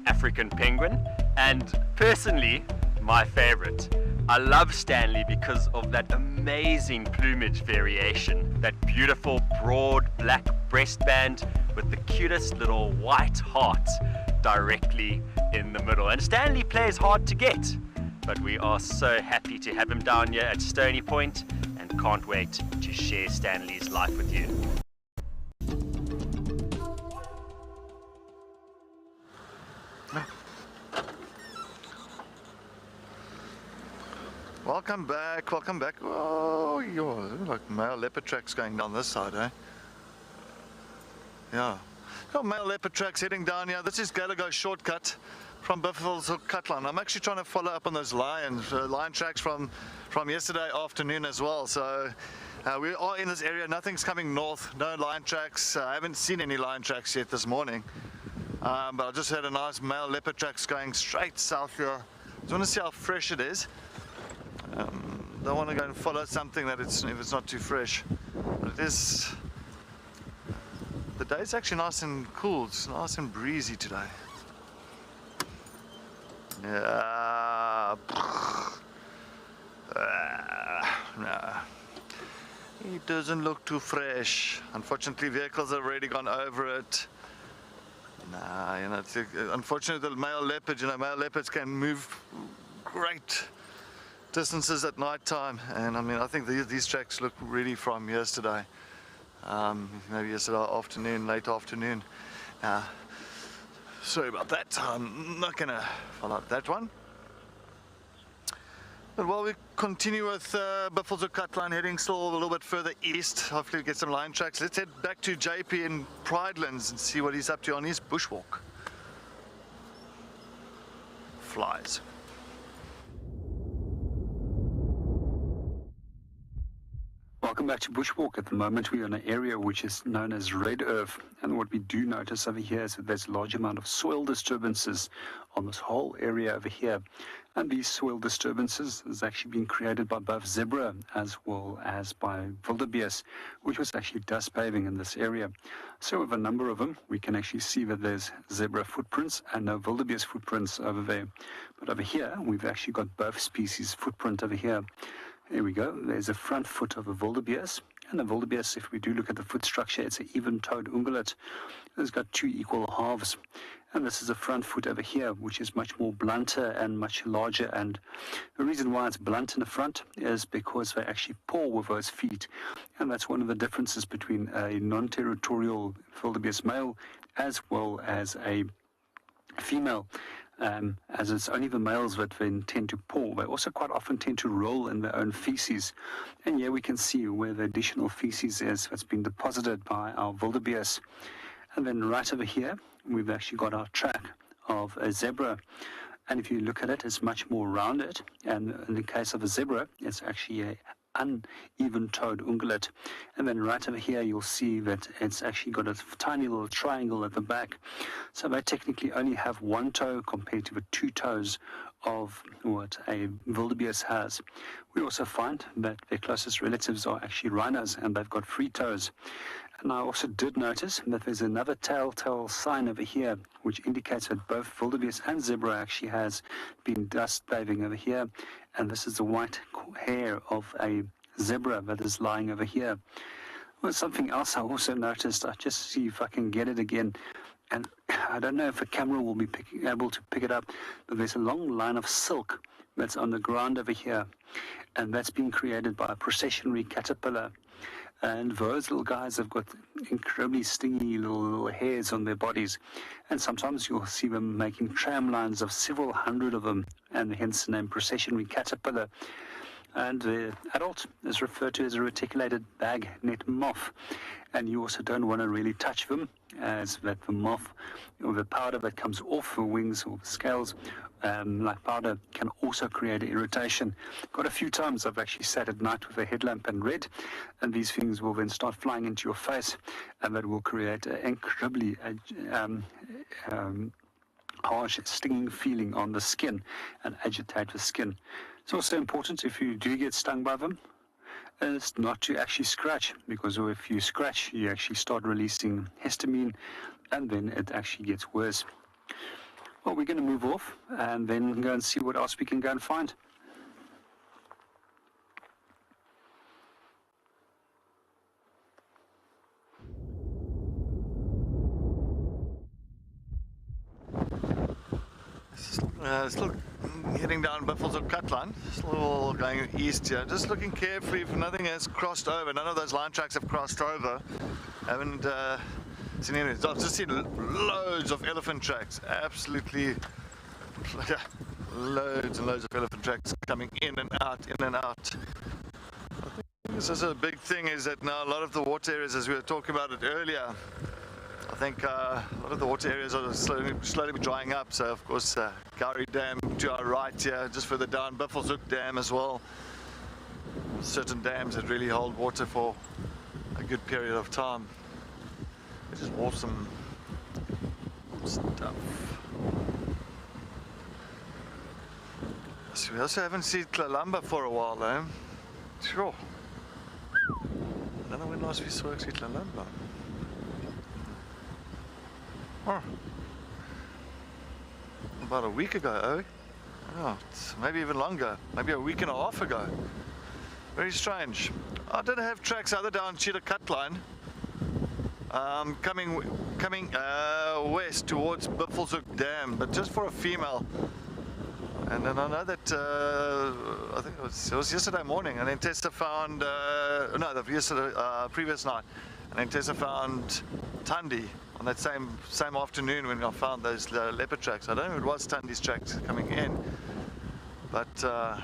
African penguin, and personally, my favorite. I love Stanley because of that amazing plumage variation, that beautiful broad black breastband with the cutest little white heart directly in the middle. And Stanley plays hard to get, but we are so happy to have him down here at Stony Point and can't wait to share Stanley's life with you. Welcome back, welcome back. Oh, yo, like male leopard tracks going down this side, eh? Yeah. Got male leopard tracks heading down here. This is Gallagher shortcut from Buffalo's Hook Cutline. I'm actually trying to follow up on those lion tracks from yesterday afternoon as well. So we are in this area. Nothing's coming north. No lion tracks. I haven't seen any lion tracks yet this morning. But I just had a nice male leopard tracks going straight south here. Just want to see how fresh it is. Don't want to go and follow something that if it's not too fresh. But it is. The day's actually nice and cool. It's nice and breezy today. Yeah. No. It doesn't look too fresh. Unfortunately, vehicles have already gone over it. Nah, you know, unfortunately, the male leopard, male leopards can move great distances at night time, and I mean, I think these tracks look really from yesterday, maybe yesterday afternoon, late afternoon. Sorry about that. I'm not gonna follow up that one. But while we continue with Buffalo's Hook Cutline, heading still a little bit further east, hopefully we get some lion tracks. Let's head back to JP in Pridelands and see what he's up to on his bushwalk. Flies. Welcome back to Bushwalk. At the moment we are in an area which is known as red earth, and what we do notice over here is that there's a large amount of soil disturbances on this whole area over here, and these soil disturbances has actually been created by both zebra as well as by wildebeest, which was actually dust paving in this area. So with a number of them, we can actually see that there's zebra footprints and no wildebeest footprints over there. But over here we've actually got both species footprint over here. There we go. There's a front foot of a wildebeest. And the wildebeest, if we do look at the foot structure, it's an even-toed ungulate. It's got two equal halves. And this is a front foot over here, which is much more blunter and much larger. And the reason why it's blunt in the front is because they actually paw with those feet. And that's one of the differences between a non-territorial wildebeest male as well as a female. As it's only the males that then tend to paw. They also quite often tend to roll in their own feces. And here we can see where the additional feces is that's been deposited by our wildebeest. And then right over here, we've actually got our track of a zebra. And if you look at it, it's much more rounded. And in the case of a zebra, it's actually a uneven-toed ungulate. And then right over here you'll see that it's actually got a tiny little triangle at the back. So they technically only have one toe compared to the two toes of what a wildebeest has. We also find that their closest relatives are actually rhinos, and they've got three toes. And I also did notice that there's another telltale sign over here, which indicates that both wildebeest and zebra actually has been dust bathing over here. And this is the white hair of a zebra that is lying over here. Well, something else I also noticed, I just see if I can get it again. And I don't know if the camera will be able to pick it up, but there's a long line of silk that's on the ground over here. And that's been created by a processionary caterpillar. And those little guys have got incredibly stingy little hairs on their bodies. And sometimes you'll see them making tram lines of several hundred of them, and hence the name processionary caterpillar. And the adult is referred to as a reticulated bagnet moth. And you also don't want to really touch them, as that the moth, or the powder that comes off the wings or the scales, like powder, can also create irritation. Quite a few times I've actually sat at night with a headlamp and read, and these things will then start flying into your face, and that will create an incredibly harsh, stinging feeling on the skin and agitate the skin. It's also important, if you do get stung by them, is not to actually scratch, because if you scratch, you actually start releasing histamine, and then it actually gets worse. Well, we're going to move off and then go and see what else we can go and find. Still heading down Buffelshoek Cutline, still going east here, just looking carefully if nothing has crossed over. None of those line tracks have crossed over. Haven't seen any. I've just seen loads of elephant tracks, absolutely loads and loads of elephant tracks coming in and out, in and out. I think this is a big thing, is that now a lot of the water areas, as we were talking about it earlier, I think a lot of the water areas are slowly drying up. So of course Gowrie Dam to our right here, just further down Buffelshoek Dam as well. Certain dams that really hold water for a good period of time. Which is awesome stuff. So we also haven't seen Tlalamba for a while, eh? Sure. I don't know when last we saw actually Tlalamba. Huh. About a week ago, eh? Oh, maybe even longer. Maybe a week and a half ago. Very strange. I did have tracks other down Cheetah Cutline, coming west towards Buffelshoek Dam, but just for a female. And then I know that I think it was yesterday morning, and then Tessa found previous night, and then Tessa found Tundi on that same afternoon when I found those leopard tracks. I don't know if it was Tundi's tracks coming in, but yeah,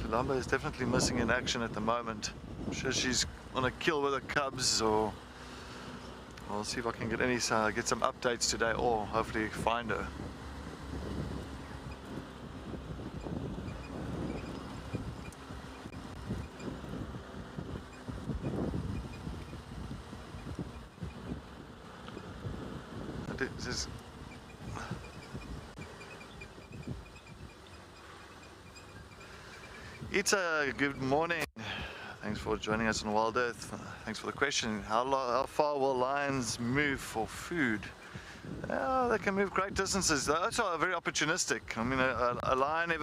Tlalamba is definitely missing in action at the moment. I'm sure she's on a kill with the cubs, or I'll see if I can get some updates today, or hopefully find her. Ita, good morning. Thanks for joining us on WildEarth. Thanks for the question. How far will lions move for food? They can move great distances. They're also very opportunistic. I mean, a lion, if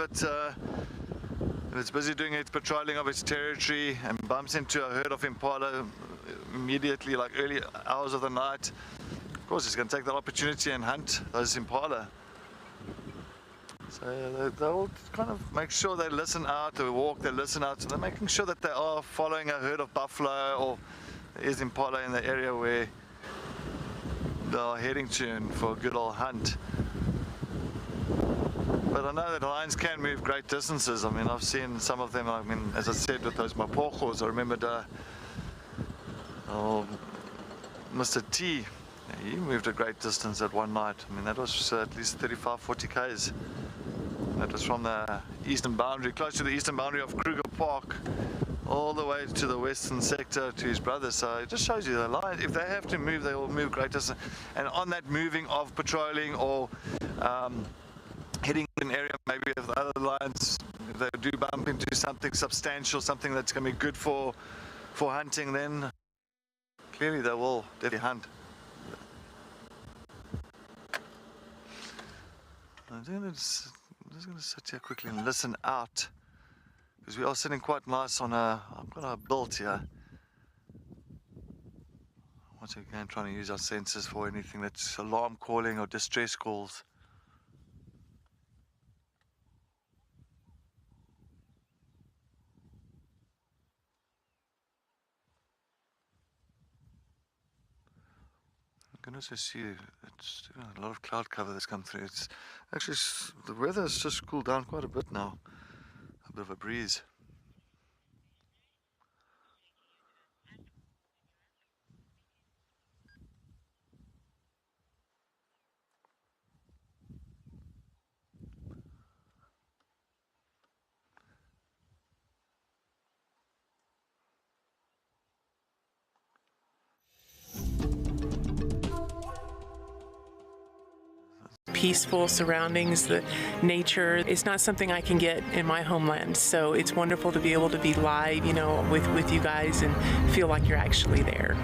it's busy doing its patrolling of its territory and bumps into a herd of impala immediately, like early hours of the night, of course, it's going to take that opportunity and hunt those impala. So they'll kind of make sure they listen out, they walk, they listen out, so they're making sure that they are following a herd of buffalo, or there is impala in the area where they are heading to for a good old hunt. But I know that lions can move great distances. I mean, I've seen some of them, I mean, as I said, with those mapogos. I remembered Mr. T, he moved a great distance at one night. I mean, that was at least 35-40 k's. That was from the eastern boundary, close to the eastern boundary of Kruger Park, all the way to the western sector to his brother. So it just shows you the lions, if they have to move, they will move great distance. And on that moving of patrolling or hitting an area, maybe if the other lions, if they do bump into something substantial, something that's going to be good for for hunting, then clearly they will definitely hunt. I'm just going to sit here quickly and listen out, because we are sitting quite nice on I've got our built here. Once again, trying to use our sensors for anything that's alarm calling or distress calls. You can also see it's a lot of cloud cover that's come through. It's actually, the weather has just cooled down quite a bit now. A bit of a breeze. Peaceful surroundings, the nature is not something I can get in my homeland. So it's wonderful to be able to be live, you know, with you guys and feel like you're actually there.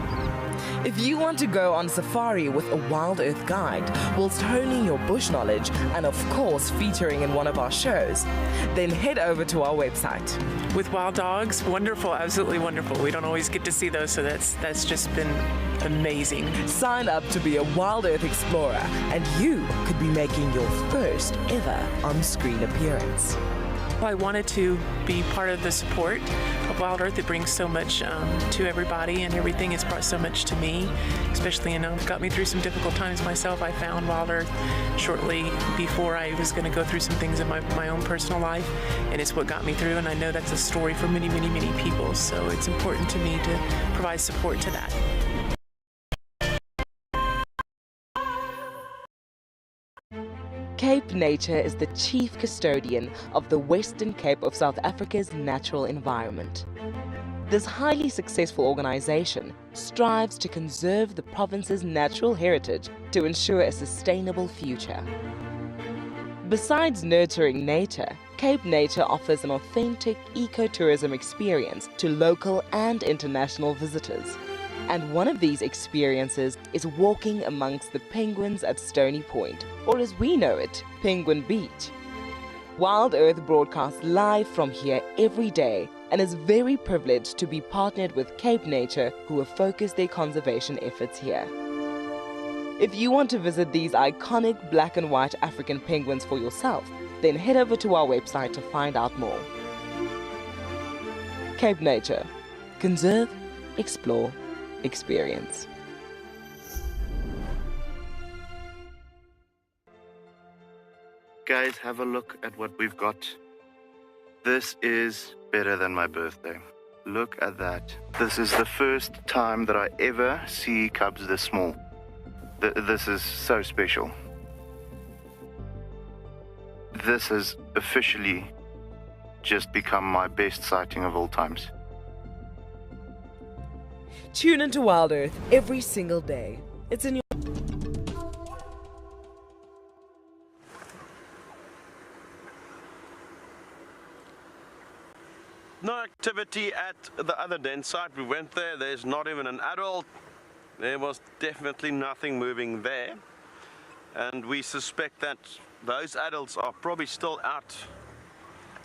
If you want to go on safari with a WildEarth guide, whilst honing your bush knowledge and of course featuring in one of our shows, then head over to our website. With wild dogs, wonderful, absolutely wonderful. We don't always get to see those, so that's just been amazing. Sign up to be a WildEarth explorer and you could be making your first ever on-screen appearance. I wanted to be part of the support of WildEarth. It brings so much to everybody, and everything has brought so much to me, especially, you know, got me through some difficult times myself. I found WildEarth shortly before I was going to go through some things in my own personal life, and it's what got me through, and I know that's a story for many, many, many people, so it's important to me to provide support to that. Cape Nature is the chief custodian of the Western Cape of South Africa's natural environment. This highly successful organization strives to conserve the province's natural heritage to ensure a sustainable future. Besides nurturing nature, Cape Nature offers an authentic ecotourism experience to local and international visitors. And one of these experiences is walking amongst the penguins at Stony Point, or as we know it, Penguin Beach. WildEarth broadcasts live from here every day and is very privileged to be partnered with Cape Nature, who have focused their conservation efforts here. If you want to visit these iconic black and white African penguins for yourself, then head over to our website to find out more. Cape Nature. Conserve, explore, experience. Guys, have a look at what we've got. This is better than my birthday. Look at that. This is the first time that I ever see cubs this small. This is so special. This has officially just become my best sighting of all times. Tune into WildEarth every single day. It's in your... No activity at the other den site. We went there, there's not even an adult. There was definitely nothing moving there. And we suspect that those adults are probably still out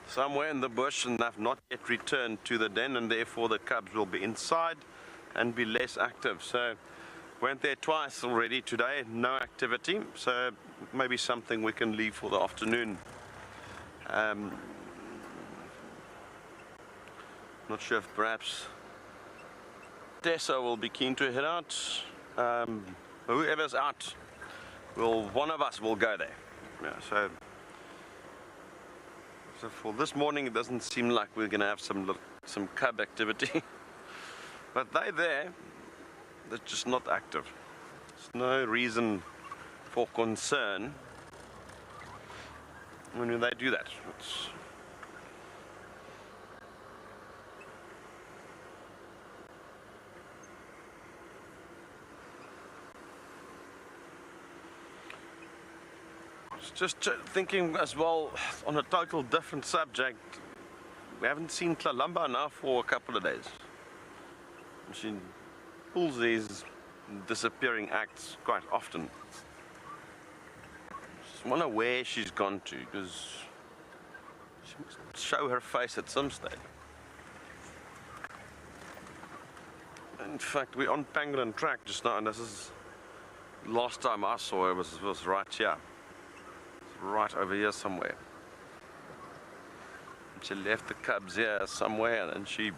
somewhere in the bush and have not yet returned to the den, and therefore the cubs will be inside and be less active. So went there twice already today, no activity, so maybe something we can leave for the afternoon. Not sure if perhaps Tessa will be keen to head out. Whoever's out, one of us will go there. Yeah, so for this morning it doesn't seem like we're going to have some cub activity. But they're there, they're just not active. There's no reason for concern when they do that. Just thinking as well, on a total different subject, we haven't seen Tlalamba now for a couple of days. She pulls these disappearing acts quite often. Just wonder where she's gone to, because she must show her face at some stage. In fact, we're on Pangolin Track just now, and this is last time I saw her was right here. Right over here somewhere. She left the cubs here somewhere and she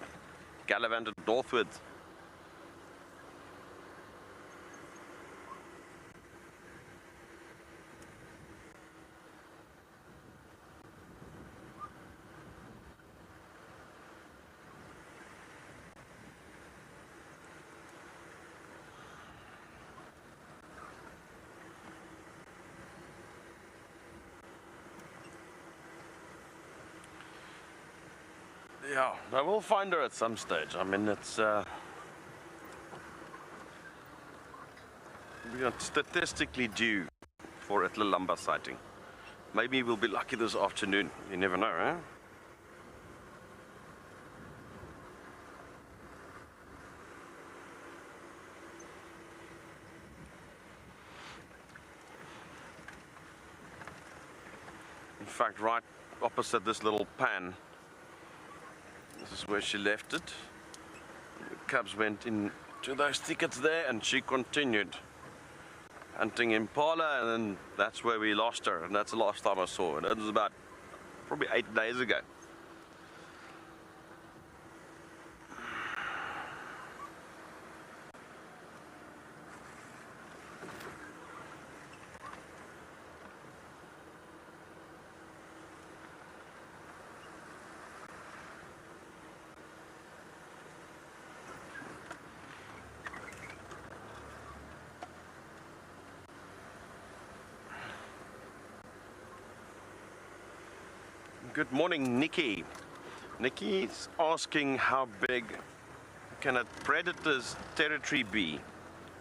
gallivanted northwards. Yeah, I will find her at some stage. I mean, it's we are statistically due for a Tlilamba sighting. Maybe we'll be lucky this afternoon. You never know, eh? In fact, right opposite this little pan, this is where she left it. The cubs went into those thickets there and she continued hunting impala, and then that's where we lost her, and that's the last time I saw her. And it was about probably 8 days ago. Good morning, Nikki. Nikki's asking how big can a predator's territory be?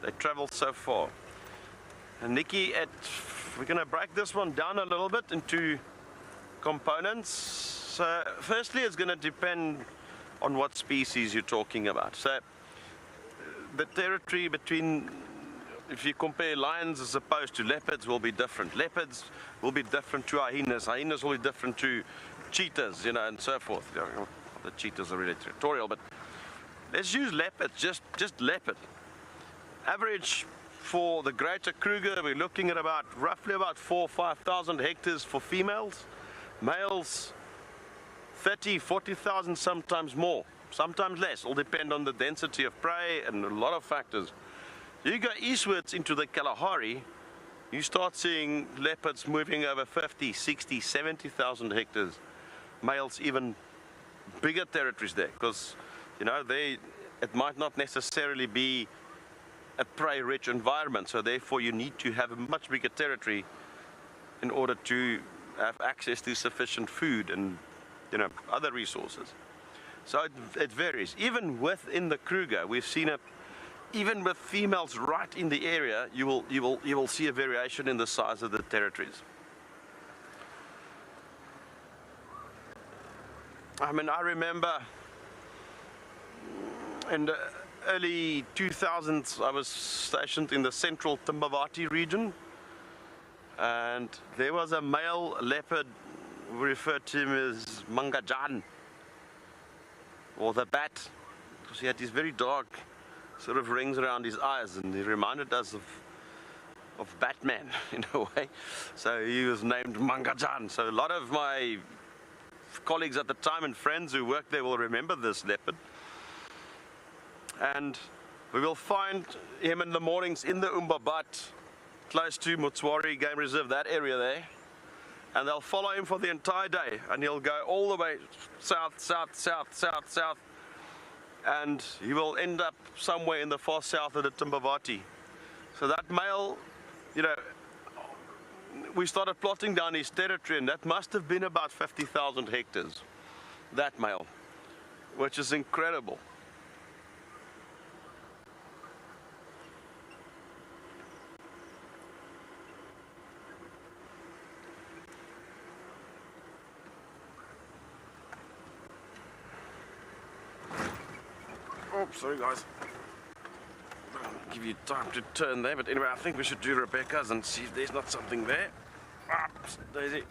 They travel so far. And Nikki, we're going to break this one down a little bit into components. So firstly, it's going to depend on what species you're talking about. So the territory between, if you compare lions as opposed to leopards, will be different. Leopards will be different to hyenas. Hyenas will be different to cheetahs, you know, and so forth. The cheetahs are really territorial, but let's use leopards, just leopard. Average for the greater Kruger, we're looking at roughly about 4,000 or 5,000 hectares for females. Males, 30,000, 40,000, sometimes more, sometimes less. All depend on the density of prey and a lot of factors. You go eastwards into the Kalahari, you start seeing leopards moving over 50, 60, 70,000 hectares. Males even bigger territories there, because you know it might not necessarily be a prey-rich environment, so therefore you need to have a much bigger territory in order to have access to sufficient food and other resources. So it varies. Even within the Kruger, we've seen even with females right in the area, you will see a variation in the size of the territories. I mean, I remember in the early 2000s, I was stationed in the central Timbavati region, and there was a male leopard, we referred to him as Mangajan, or the bat, because he had these very dark sort of rings around his eyes, and he reminded us of Batman in a way. So he was named Mangajan. So a lot of my colleagues at the time and friends who worked there will remember this leopard. And we will find him in the mornings in the Umbabat, close to Motswari Game Reserve, that area there. And they'll follow him for the entire day, and he'll go all the way south, south, south, south, south, and he will end up somewhere in the far south of the Timbavati. So that male, we started plotting down his territory, and that must have been about 50,000 hectares, that male, which is incredible. Oh. sorry guys. I'll give you time to turn there, but anyway, I think we should do Rebecca's and see if there's not something there. Daisy.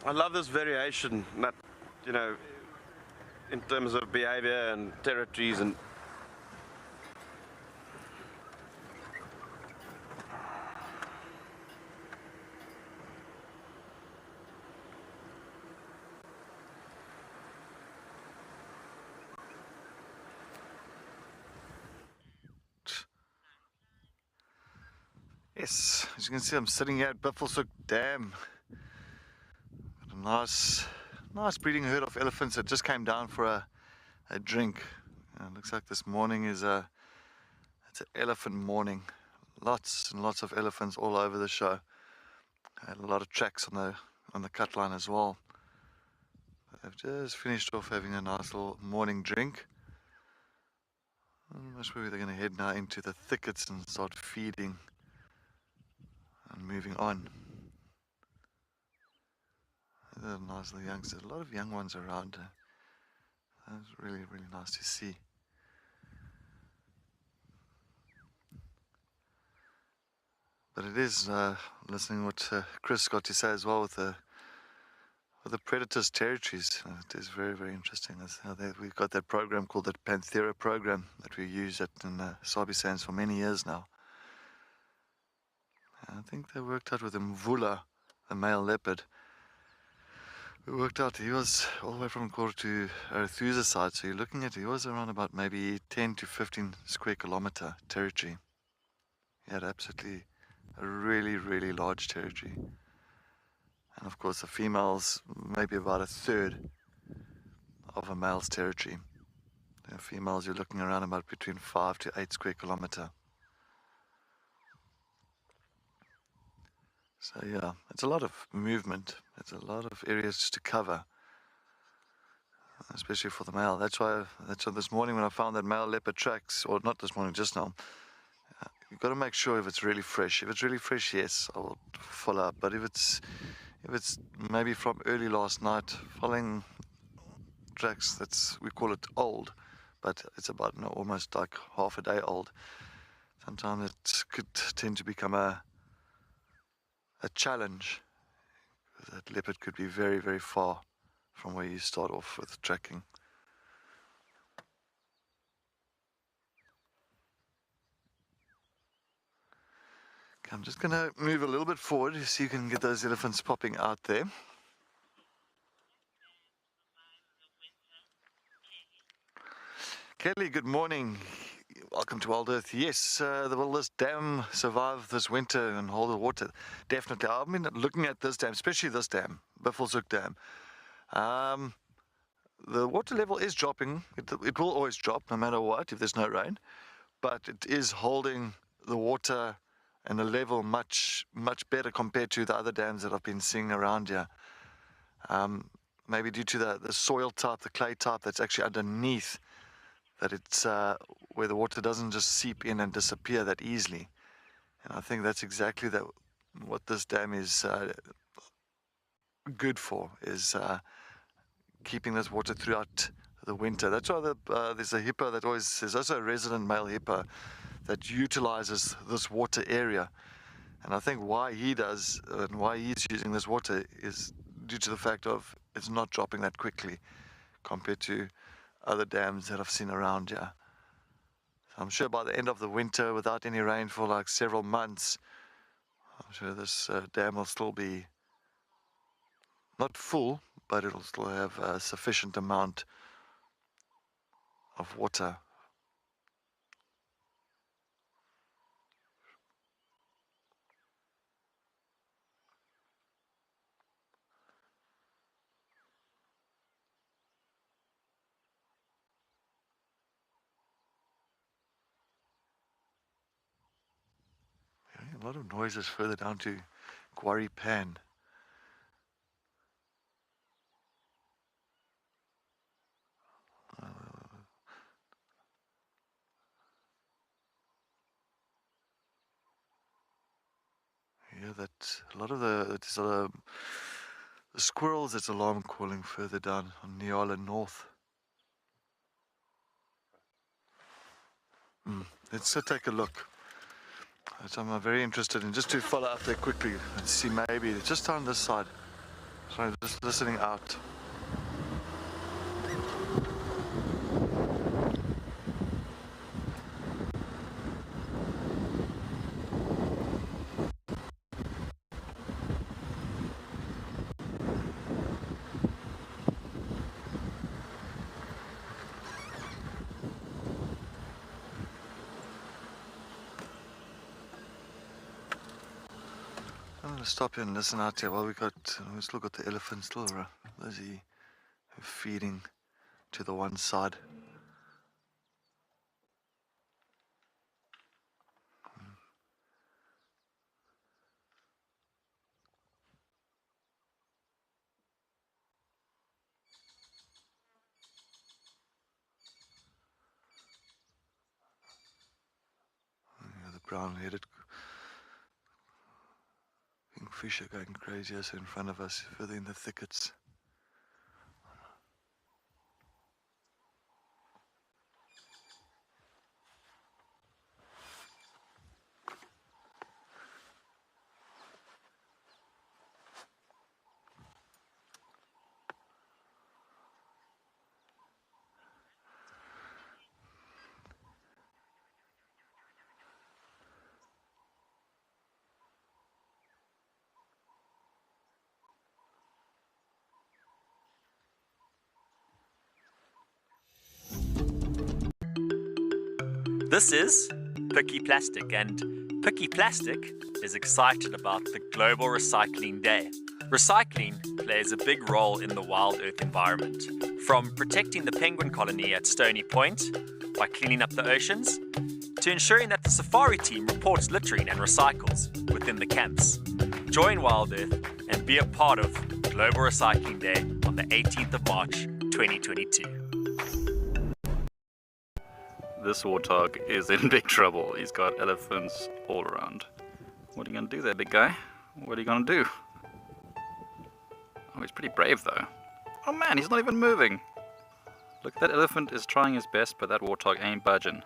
I love this variation, that, you know, in terms of behavior and territories and yes, as you can see, I'm sitting here at Buffelshoek Dam. Got a nice breeding herd of elephants that just came down for a drink. Looks like this morning is it's an elephant morning. Lots and lots of elephants all over the show. Had a lot of tracks on the cut line as well. They've just finished off having a nice little morning drink. I'm not sure whether they're going to head now into the thickets and start feeding and moving on. They're nice little youngsters. A lot of young ones around. That's really, really nice to see. But it is listening what Chris got to say as well with the predators' territories. It is very, very interesting. That's how we've got that program called the Panthera program that we use in Sabi Sands for many years now. I think they worked out with the Mvula, the male leopard. We worked out he was all the way from Kruger to Arethusa side, so you're looking at he was around about maybe 10 to 15 square kilometer territory. He had absolutely a really, really large territory. And of course the females maybe about a third of a male's territory. The females you're looking around about between 5 to 8 square kilometer. So yeah, it's a lot of movement. It's a lot of areas to cover, especially for the male. That's why this morning when I found that male leopard tracks, or not this morning, just now, you've got to make sure if it's really fresh. If it's really fresh, yes, I will follow up. But if it's maybe from early last night, following tracks we call it old, but it's about almost like half a day old. Sometimes it could tend to become a challenge. That leopard could be very, very far from where you start off with tracking. Okay, I'm just going to move a little bit forward so you can get those elephants popping out there. Kelly, good morning. Welcome to WildEarth. Yes, will this dam survive this winter and hold the water? Definitely. I've been looking at this dam, especially this dam, Buffelshoek Dam. The water level is dropping. It will always drop no matter what if there's no rain. But it is holding the water and the level much, much better compared to the other dams that I've been seeing around here. Maybe due to the soil type, the clay type that's actually underneath, that it's where the water doesn't just seep in and disappear that easily. And I think that's exactly what this dam is good for, is keeping this water throughout the winter. That's why there's a hippo there's also a resident male hippo that utilizes this water area. And I think why he does and why he's using this water is due to the fact of it's not dropping that quickly compared to other dams that I've seen around here. So I'm sure by the end of the winter, without any rain for like several months, I'm sure this dam will still be not full, but it'll still have a sufficient amount of water. A lot of noises further down to Quarry Pan. Yeah, that a lot of the squirrels that's alarm calling further down on Nyala North. Let's go take a look. So I'm very interested in, just to follow up there quickly and see maybe just on this side. Sorry, just listening out. I'm going to stop here and listen out here. Well, we still got the elephant still busy feeding to the one side. The brown-headed kingfisher going crazy also in front of us, further in the thickets. This is Picky Plastic, and Picky Plastic is excited about the Global Recycling Day. Recycling plays a big role in the WildEarth environment, from protecting the penguin colony at Stony Point by cleaning up the oceans, to ensuring that the safari team reports littering and recycles within the camps. Join WildEarth and be a part of Global Recycling Day on the 18th of March 2022. This warthog is in big trouble. He's got elephants all around. What are you going to do there, big guy? What are you going to do? Oh, he's pretty brave though. Oh man, he's not even moving. Look, that elephant is trying his best, but that warthog ain't budging.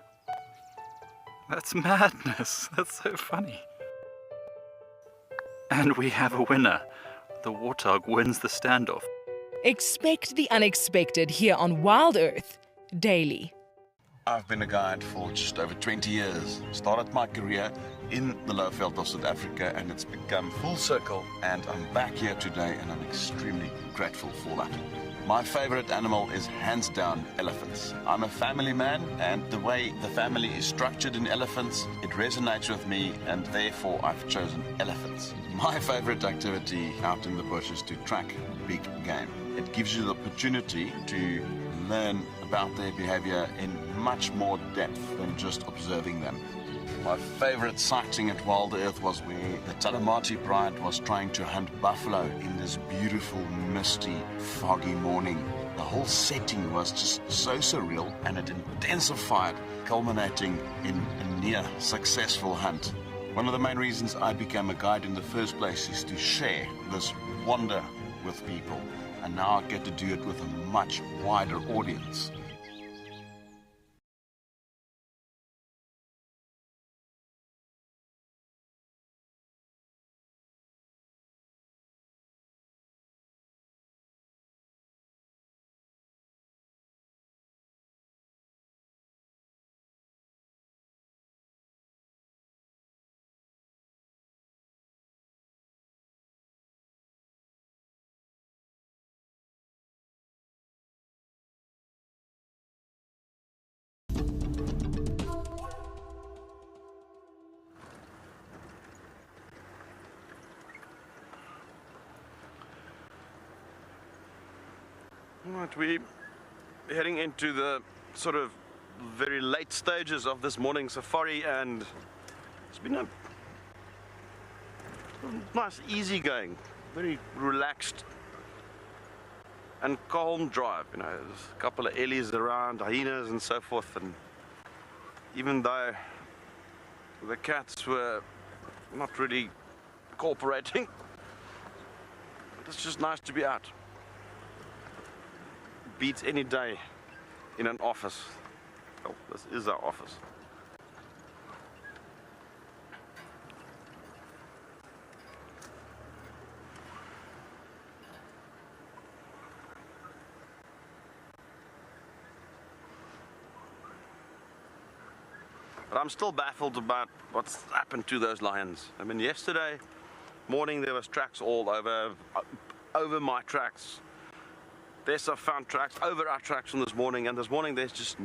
That's madness. That's so funny. And we have a winner. The warthog wins the standoff. Expect the unexpected here on WildEarth daily. I've been a guide for just over 20 years. Started my career in the lowveld of South Africa, and it's become full circle, and I'm back here today, and I'm extremely grateful for that. My favorite animal is hands down elephants. I'm a family man, and the way the family is structured in elephants, it resonates with me, and therefore I've chosen elephants. My favorite activity out in the bush is to track big game. It gives you the opportunity to learn about their behavior in much more depth than just observing them. My favorite sighting at WildEarth was where the Talamati Pride was trying to hunt buffalo in this beautiful, misty, foggy morning. The whole setting was just so surreal, and it intensified, culminating in a near successful hunt. One of the main reasons I became a guide in the first place is to share this wonder with people, and now I get to do it with a much wider audience. Right, we're heading into the sort of very late stages of this morning safari, and it's been a nice, easy going, very relaxed and calm drive. You know, there's a couple of ellies around, hyenas and so forth, and even though the cats were not really cooperating, it's just nice to be out. Beats any day in an office. Oh, this is our office. But I'm still baffled about what's happened to those lions. I mean, yesterday morning there was tracks all over my tracks. There's I found tracks over our tracks from this morning, and this morning there's just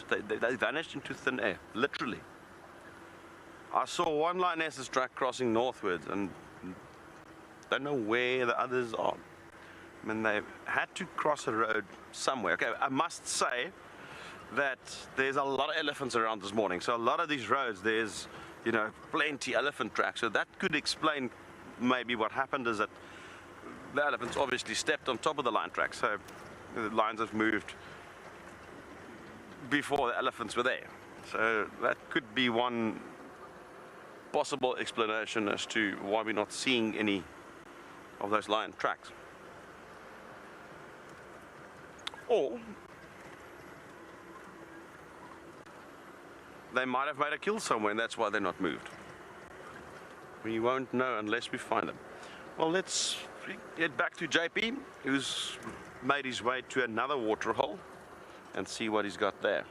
they vanished into thin air, literally. I saw one lioness's track crossing northwards, and don't know where the others are. I mean, they had to cross a road somewhere. Okay, I must say that there's a lot of elephants around this morning, so a lot of these roads there's, you know, plenty elephant tracks, so that could explain maybe what happened is that the elephants obviously stepped on top of the lion track, so the lions have moved before the elephants were there. So that could be one possible explanation as to why we're not seeing any of those lion tracks. Or they might have made a kill somewhere and that's why they're not moved. We won't know unless we find them. Well, let's get back to JP, who's made his way to another waterhole, and see what he's got there.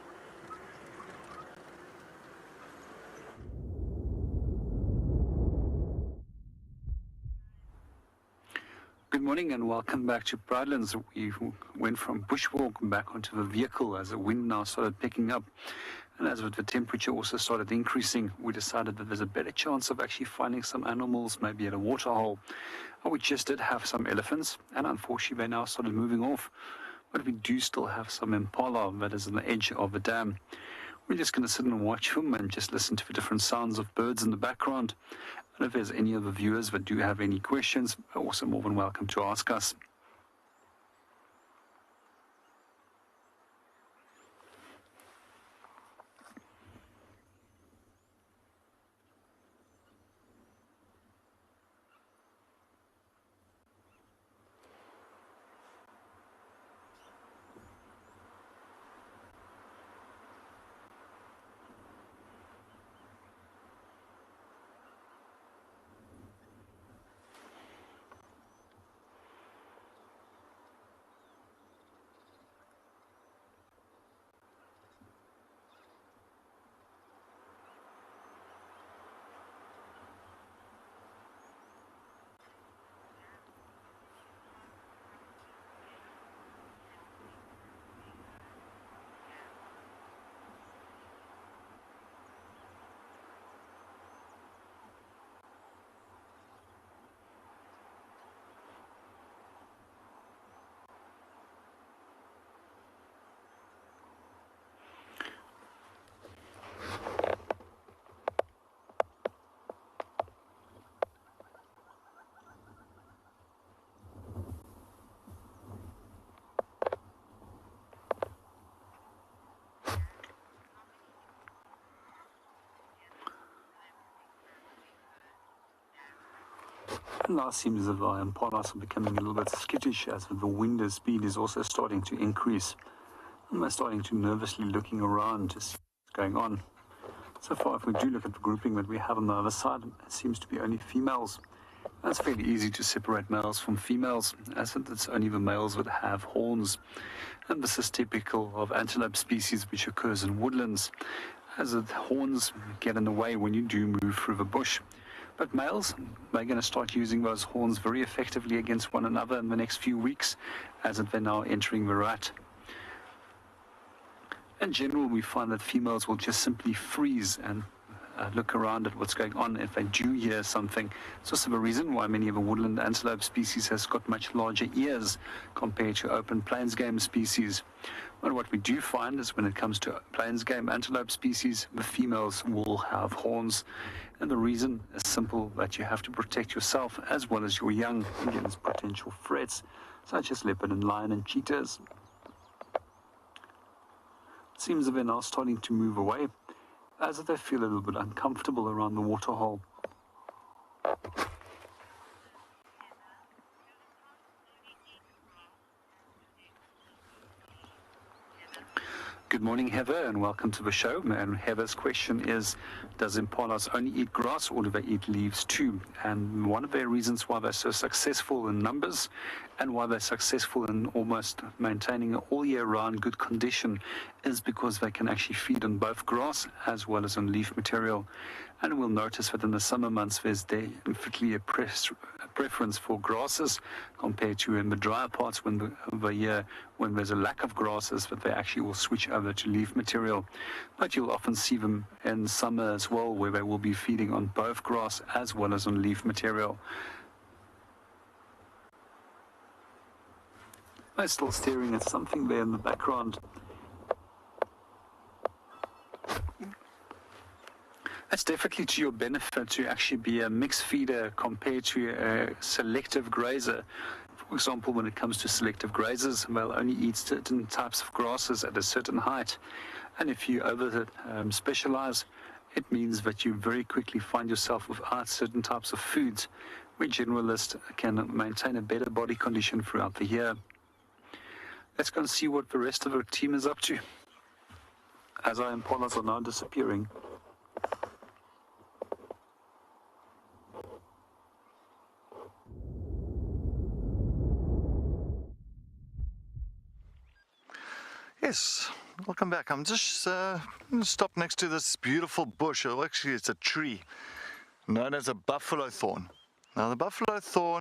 Good morning and welcome back to Pridelands. We went from bushwalk back onto the vehicle as the wind now started picking up. And as the temperature also started increasing, we decided that there's a better chance of actually finding some animals, maybe at a waterhole. We just did have some elephants, and unfortunately they now started moving off. But we do still have some impala that is on the edge of the dam. We're just going to sit and watch them and just listen to the different sounds of birds in the background. And if there's any of the viewers that do have any questions, they're also more than welcome to ask us. Now it seems as if our impalas are becoming a little bit skittish as the wind speed is also starting to increase. And they're starting to nervously looking around to see what's going on. So far, if we do look at the grouping that we have on the other side, it seems to be only females. And it's fairly easy to separate males from females, as it's only the males that have horns. And this is typical of antelope species which occurs in woodlands, as the horns get in the way when you do move through the bush. But males, they're going to start using those horns very effectively against one another in the next few weeks, as they're now entering the rut. In general, we find that females will just simply freeze and look around at what's going on if they do hear something. It's also the reason why many of the woodland antelope species has got much larger ears compared to open plains game species. But what we do find is when it comes to plains game antelope species, the females will have horns. And the reason is simple, that you have to protect yourself as well as your young against potential threats such as leopard and lion and cheetahs. It seems that they're now starting to move away as they feel a little bit uncomfortable around the waterhole. Good morning, Heather, and welcome to the show. And Heather's question is, does impalas only eat grass or do they eat leaves too? And one of their reasons why they're so successful in numbers and why they're successful in almost maintaining all year round good condition is because they can actually feed on both grass as well as on leaf material. And we'll notice that in the summer months there's definitely a preference for grasses compared to in the drier parts of the year when there's a lack of grasses, that they actually will switch over to leaf material. But you'll often see them in summer as well, where they will be feeding on both grass as well as on leaf material. I'm still staring at something there in the background. It's definitely to your benefit to actually be a mixed feeder compared to a selective grazer. For example, when it comes to selective grazers, they'll only eat certain types of grasses at a certain height. And if you specialize, it means that you very quickly find yourself without certain types of foods, where generalists can maintain a better body condition throughout the year. Let's go and see what the rest of the team is up to, as our impalas are now disappearing. Yes, welcome back. I'm just going to stop next to this beautiful bush. Oh, actually, it's a tree known as a buffalo thorn. Now, the buffalo thorn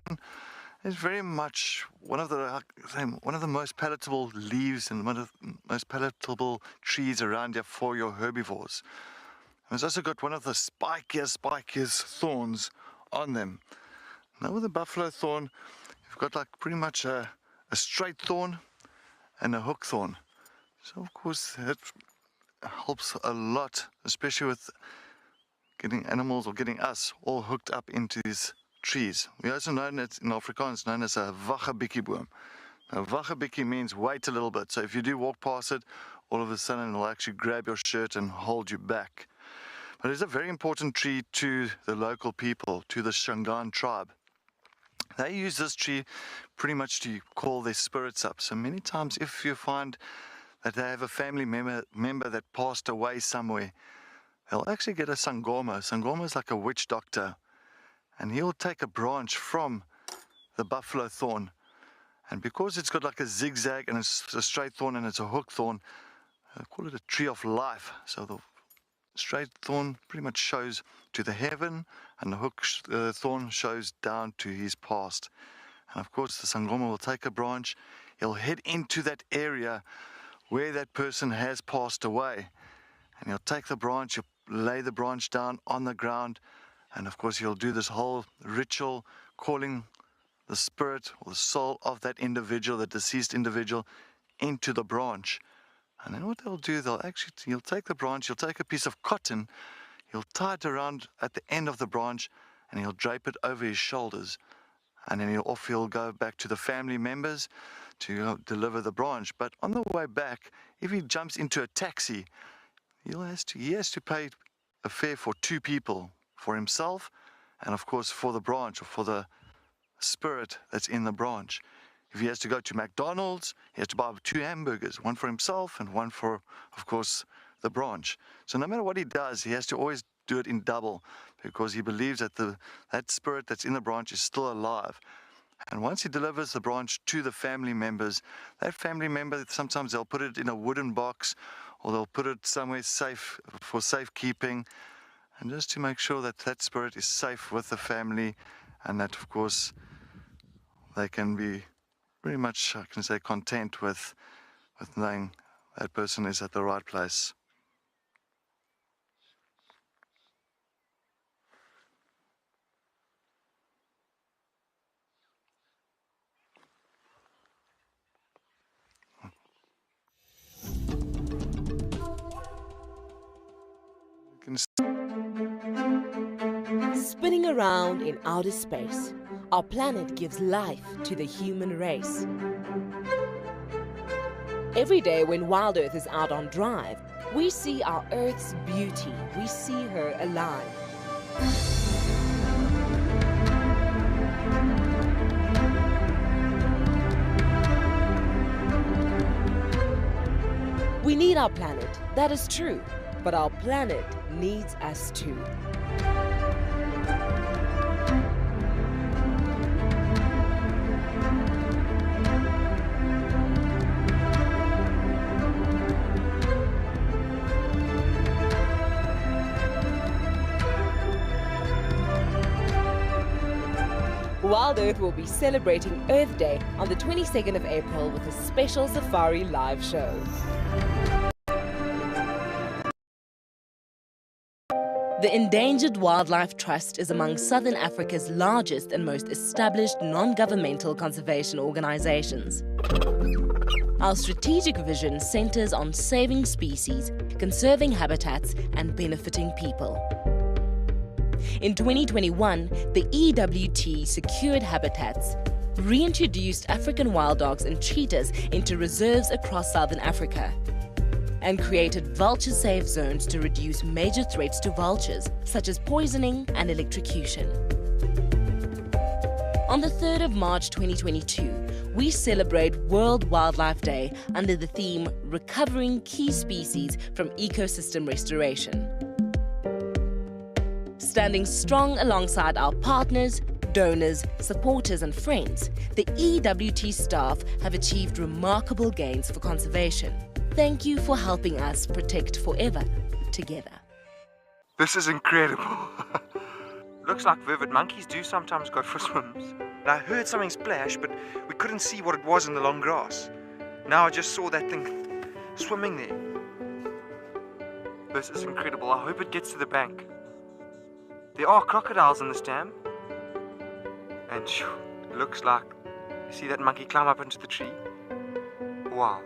is very much one of the most palatable leaves and one of the most palatable trees around here for your herbivores. And it's also got one of the spikiest thorns on them. Now, with the buffalo thorn, you've got like pretty much a straight thorn and a hook thorn. So of course that helps a lot, especially with getting animals or getting us all hooked up into these trees. We also know it in Afrikaans known as a waggebikkieboom. Now waggebikkie means wait a little bit. So if you do walk past it, all of a sudden it'll actually grab your shirt and hold you back. But it's a very important tree to the local people, to the Shangaan tribe. They use this tree pretty much to call their spirits up. So many times if you find that they have a family member that passed away somewhere, they'll actually get a sangoma. Sangoma is like a witch doctor, and he'll take a branch from the buffalo thorn, and because it's got like a zigzag and it's a straight thorn and it's a hook thorn, I call it a tree of life. So the straight thorn pretty much shows to the heaven, and the hook thorn shows down to his past. And of course the sangoma will take a branch, he'll head into that area where that person has passed away, and he'll take the branch, he'll lay the branch down on the ground, and of course he'll do this whole ritual calling the spirit or the soul of that individual, the deceased individual, into the branch. And then what they'll do, he'll take the branch, he'll take a piece of cotton, he'll tie it around at the end of the branch, and he'll drape it over his shoulders, and then he'll go back to the family members to deliver the branch. But on the way back, if he jumps into a taxi, he has to pay a fare for 2 people, for himself and of course for the branch or for the spirit that's in the branch. If he has to go to McDonald's, he has to buy 2 hamburgers, one for himself and one for, of course, the branch. So no matter what he does, he has to always do it in double, because he believes that that spirit that's in the branch is still alive. And once he delivers the branch to the family members, that family member, sometimes they'll put it in a wooden box or they'll put it somewhere safe for safekeeping, and just to make sure that that spirit is safe with the family, and that of course they can be very much, I can say, content with knowing that person is at the right place. Spinning around in outer space, our planet gives life to the human race. Every day when WildEarth is out on drive, we see our Earth's beauty. We see her alive. We need our planet, that is true, but our planet needs us too. WildEarth will be celebrating Earth Day on the 22nd of April with a special safari live show. The Endangered Wildlife Trust is among Southern Africa's largest and most established non-governmental conservation organizations. Our strategic vision centers on saving species, conserving habitats, and benefiting people. In 2021, the EWT secured habitats, reintroduced African wild dogs and cheetahs into reserves across Southern Africa, and created vulture-safe zones to reduce major threats to vultures, such as poisoning and electrocution. On the 3rd of March 2022, we celebrate World Wildlife Day under the theme Recovering Key Species from Ecosystem Restoration. Standing strong alongside our partners, donors, supporters and friends, the EWT staff have achieved remarkable gains for conservation. Thank you for helping us protect forever together. This is incredible. Looks like vivid monkeys do sometimes go for swims. I heard something splash, but we couldn't see what it was in the long grass. Now I just saw that thing swimming there. This is incredible. I hope it gets to the bank. There are crocodiles in this dam. And it looks like, you see that monkey climb up into the tree? Wow.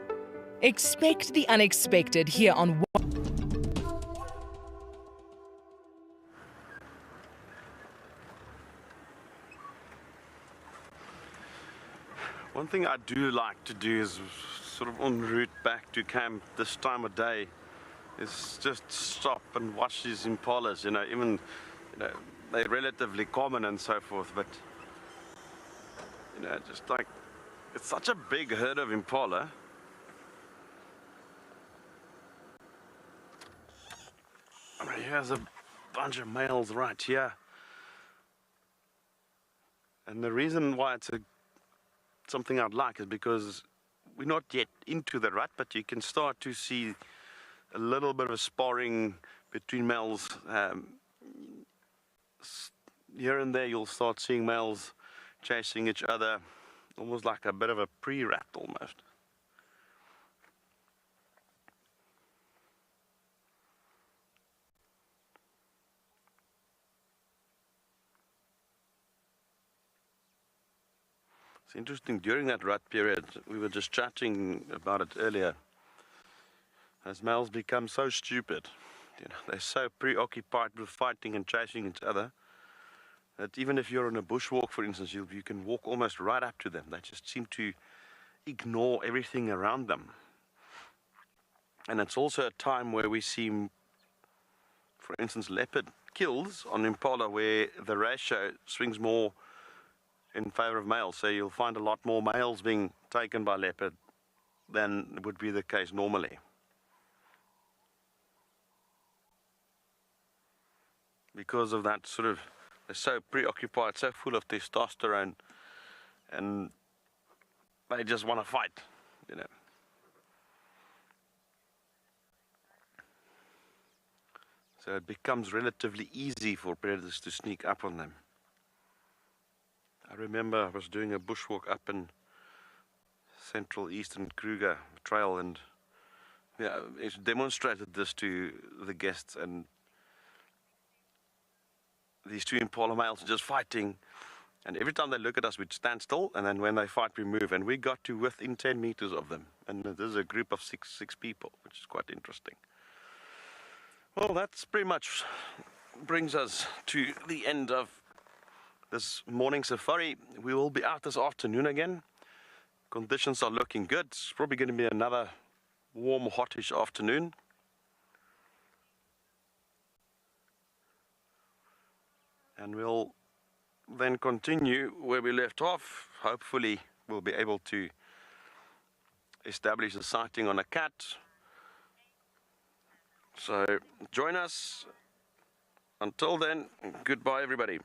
Expect the unexpected here on One thing I do like to do is sort of en route back to camp this time of day is just stop and watch these impalas, you know, even, you know, they're relatively common and so forth, but, you know, just like, it's such a big herd of impala. I mean, here's a bunch of males right here. And the reason why it's something I'd like is because we're not yet into the rut, but you can start to see a little bit of sparring between males. Here and there you'll start seeing males chasing each other, almost like a bit of a pre-rat almost. It's interesting, during that rut period, we were just chatting about it earlier, as males become so stupid, you know, they're so preoccupied with fighting and chasing each other, that even if you're on a bushwalk, for instance, you can walk almost right up to them. They just seem to ignore everything around them. And it's also a time where we see, for instance, leopard kills on impala, where the ratio swings more in favor of males. So you'll find a lot more males being taken by leopard than would be the case normally. Because of that sort of, they're so preoccupied, so full of testosterone, and they just want to fight, you know. So it becomes relatively easy for predators to sneak up on them. I remember I was doing a bushwalk up in Central Eastern Kruger Trail, and yeah, it demonstrated this to the guests, and these two impala males are just fighting, and every time they look at us we'd stand still, and then when they fight we move, and we got to within 10 meters of them, and this is a group of six people, which is quite interesting. Well, that's pretty much brings us to the end of this morning safari. We will be out this afternoon again. Conditions are looking good. It's probably going to be another warm, hottish afternoon. And we'll then continue where we left off. Hopefully we'll be able to establish a sighting on a cat, So join us. Until then, goodbye everybody.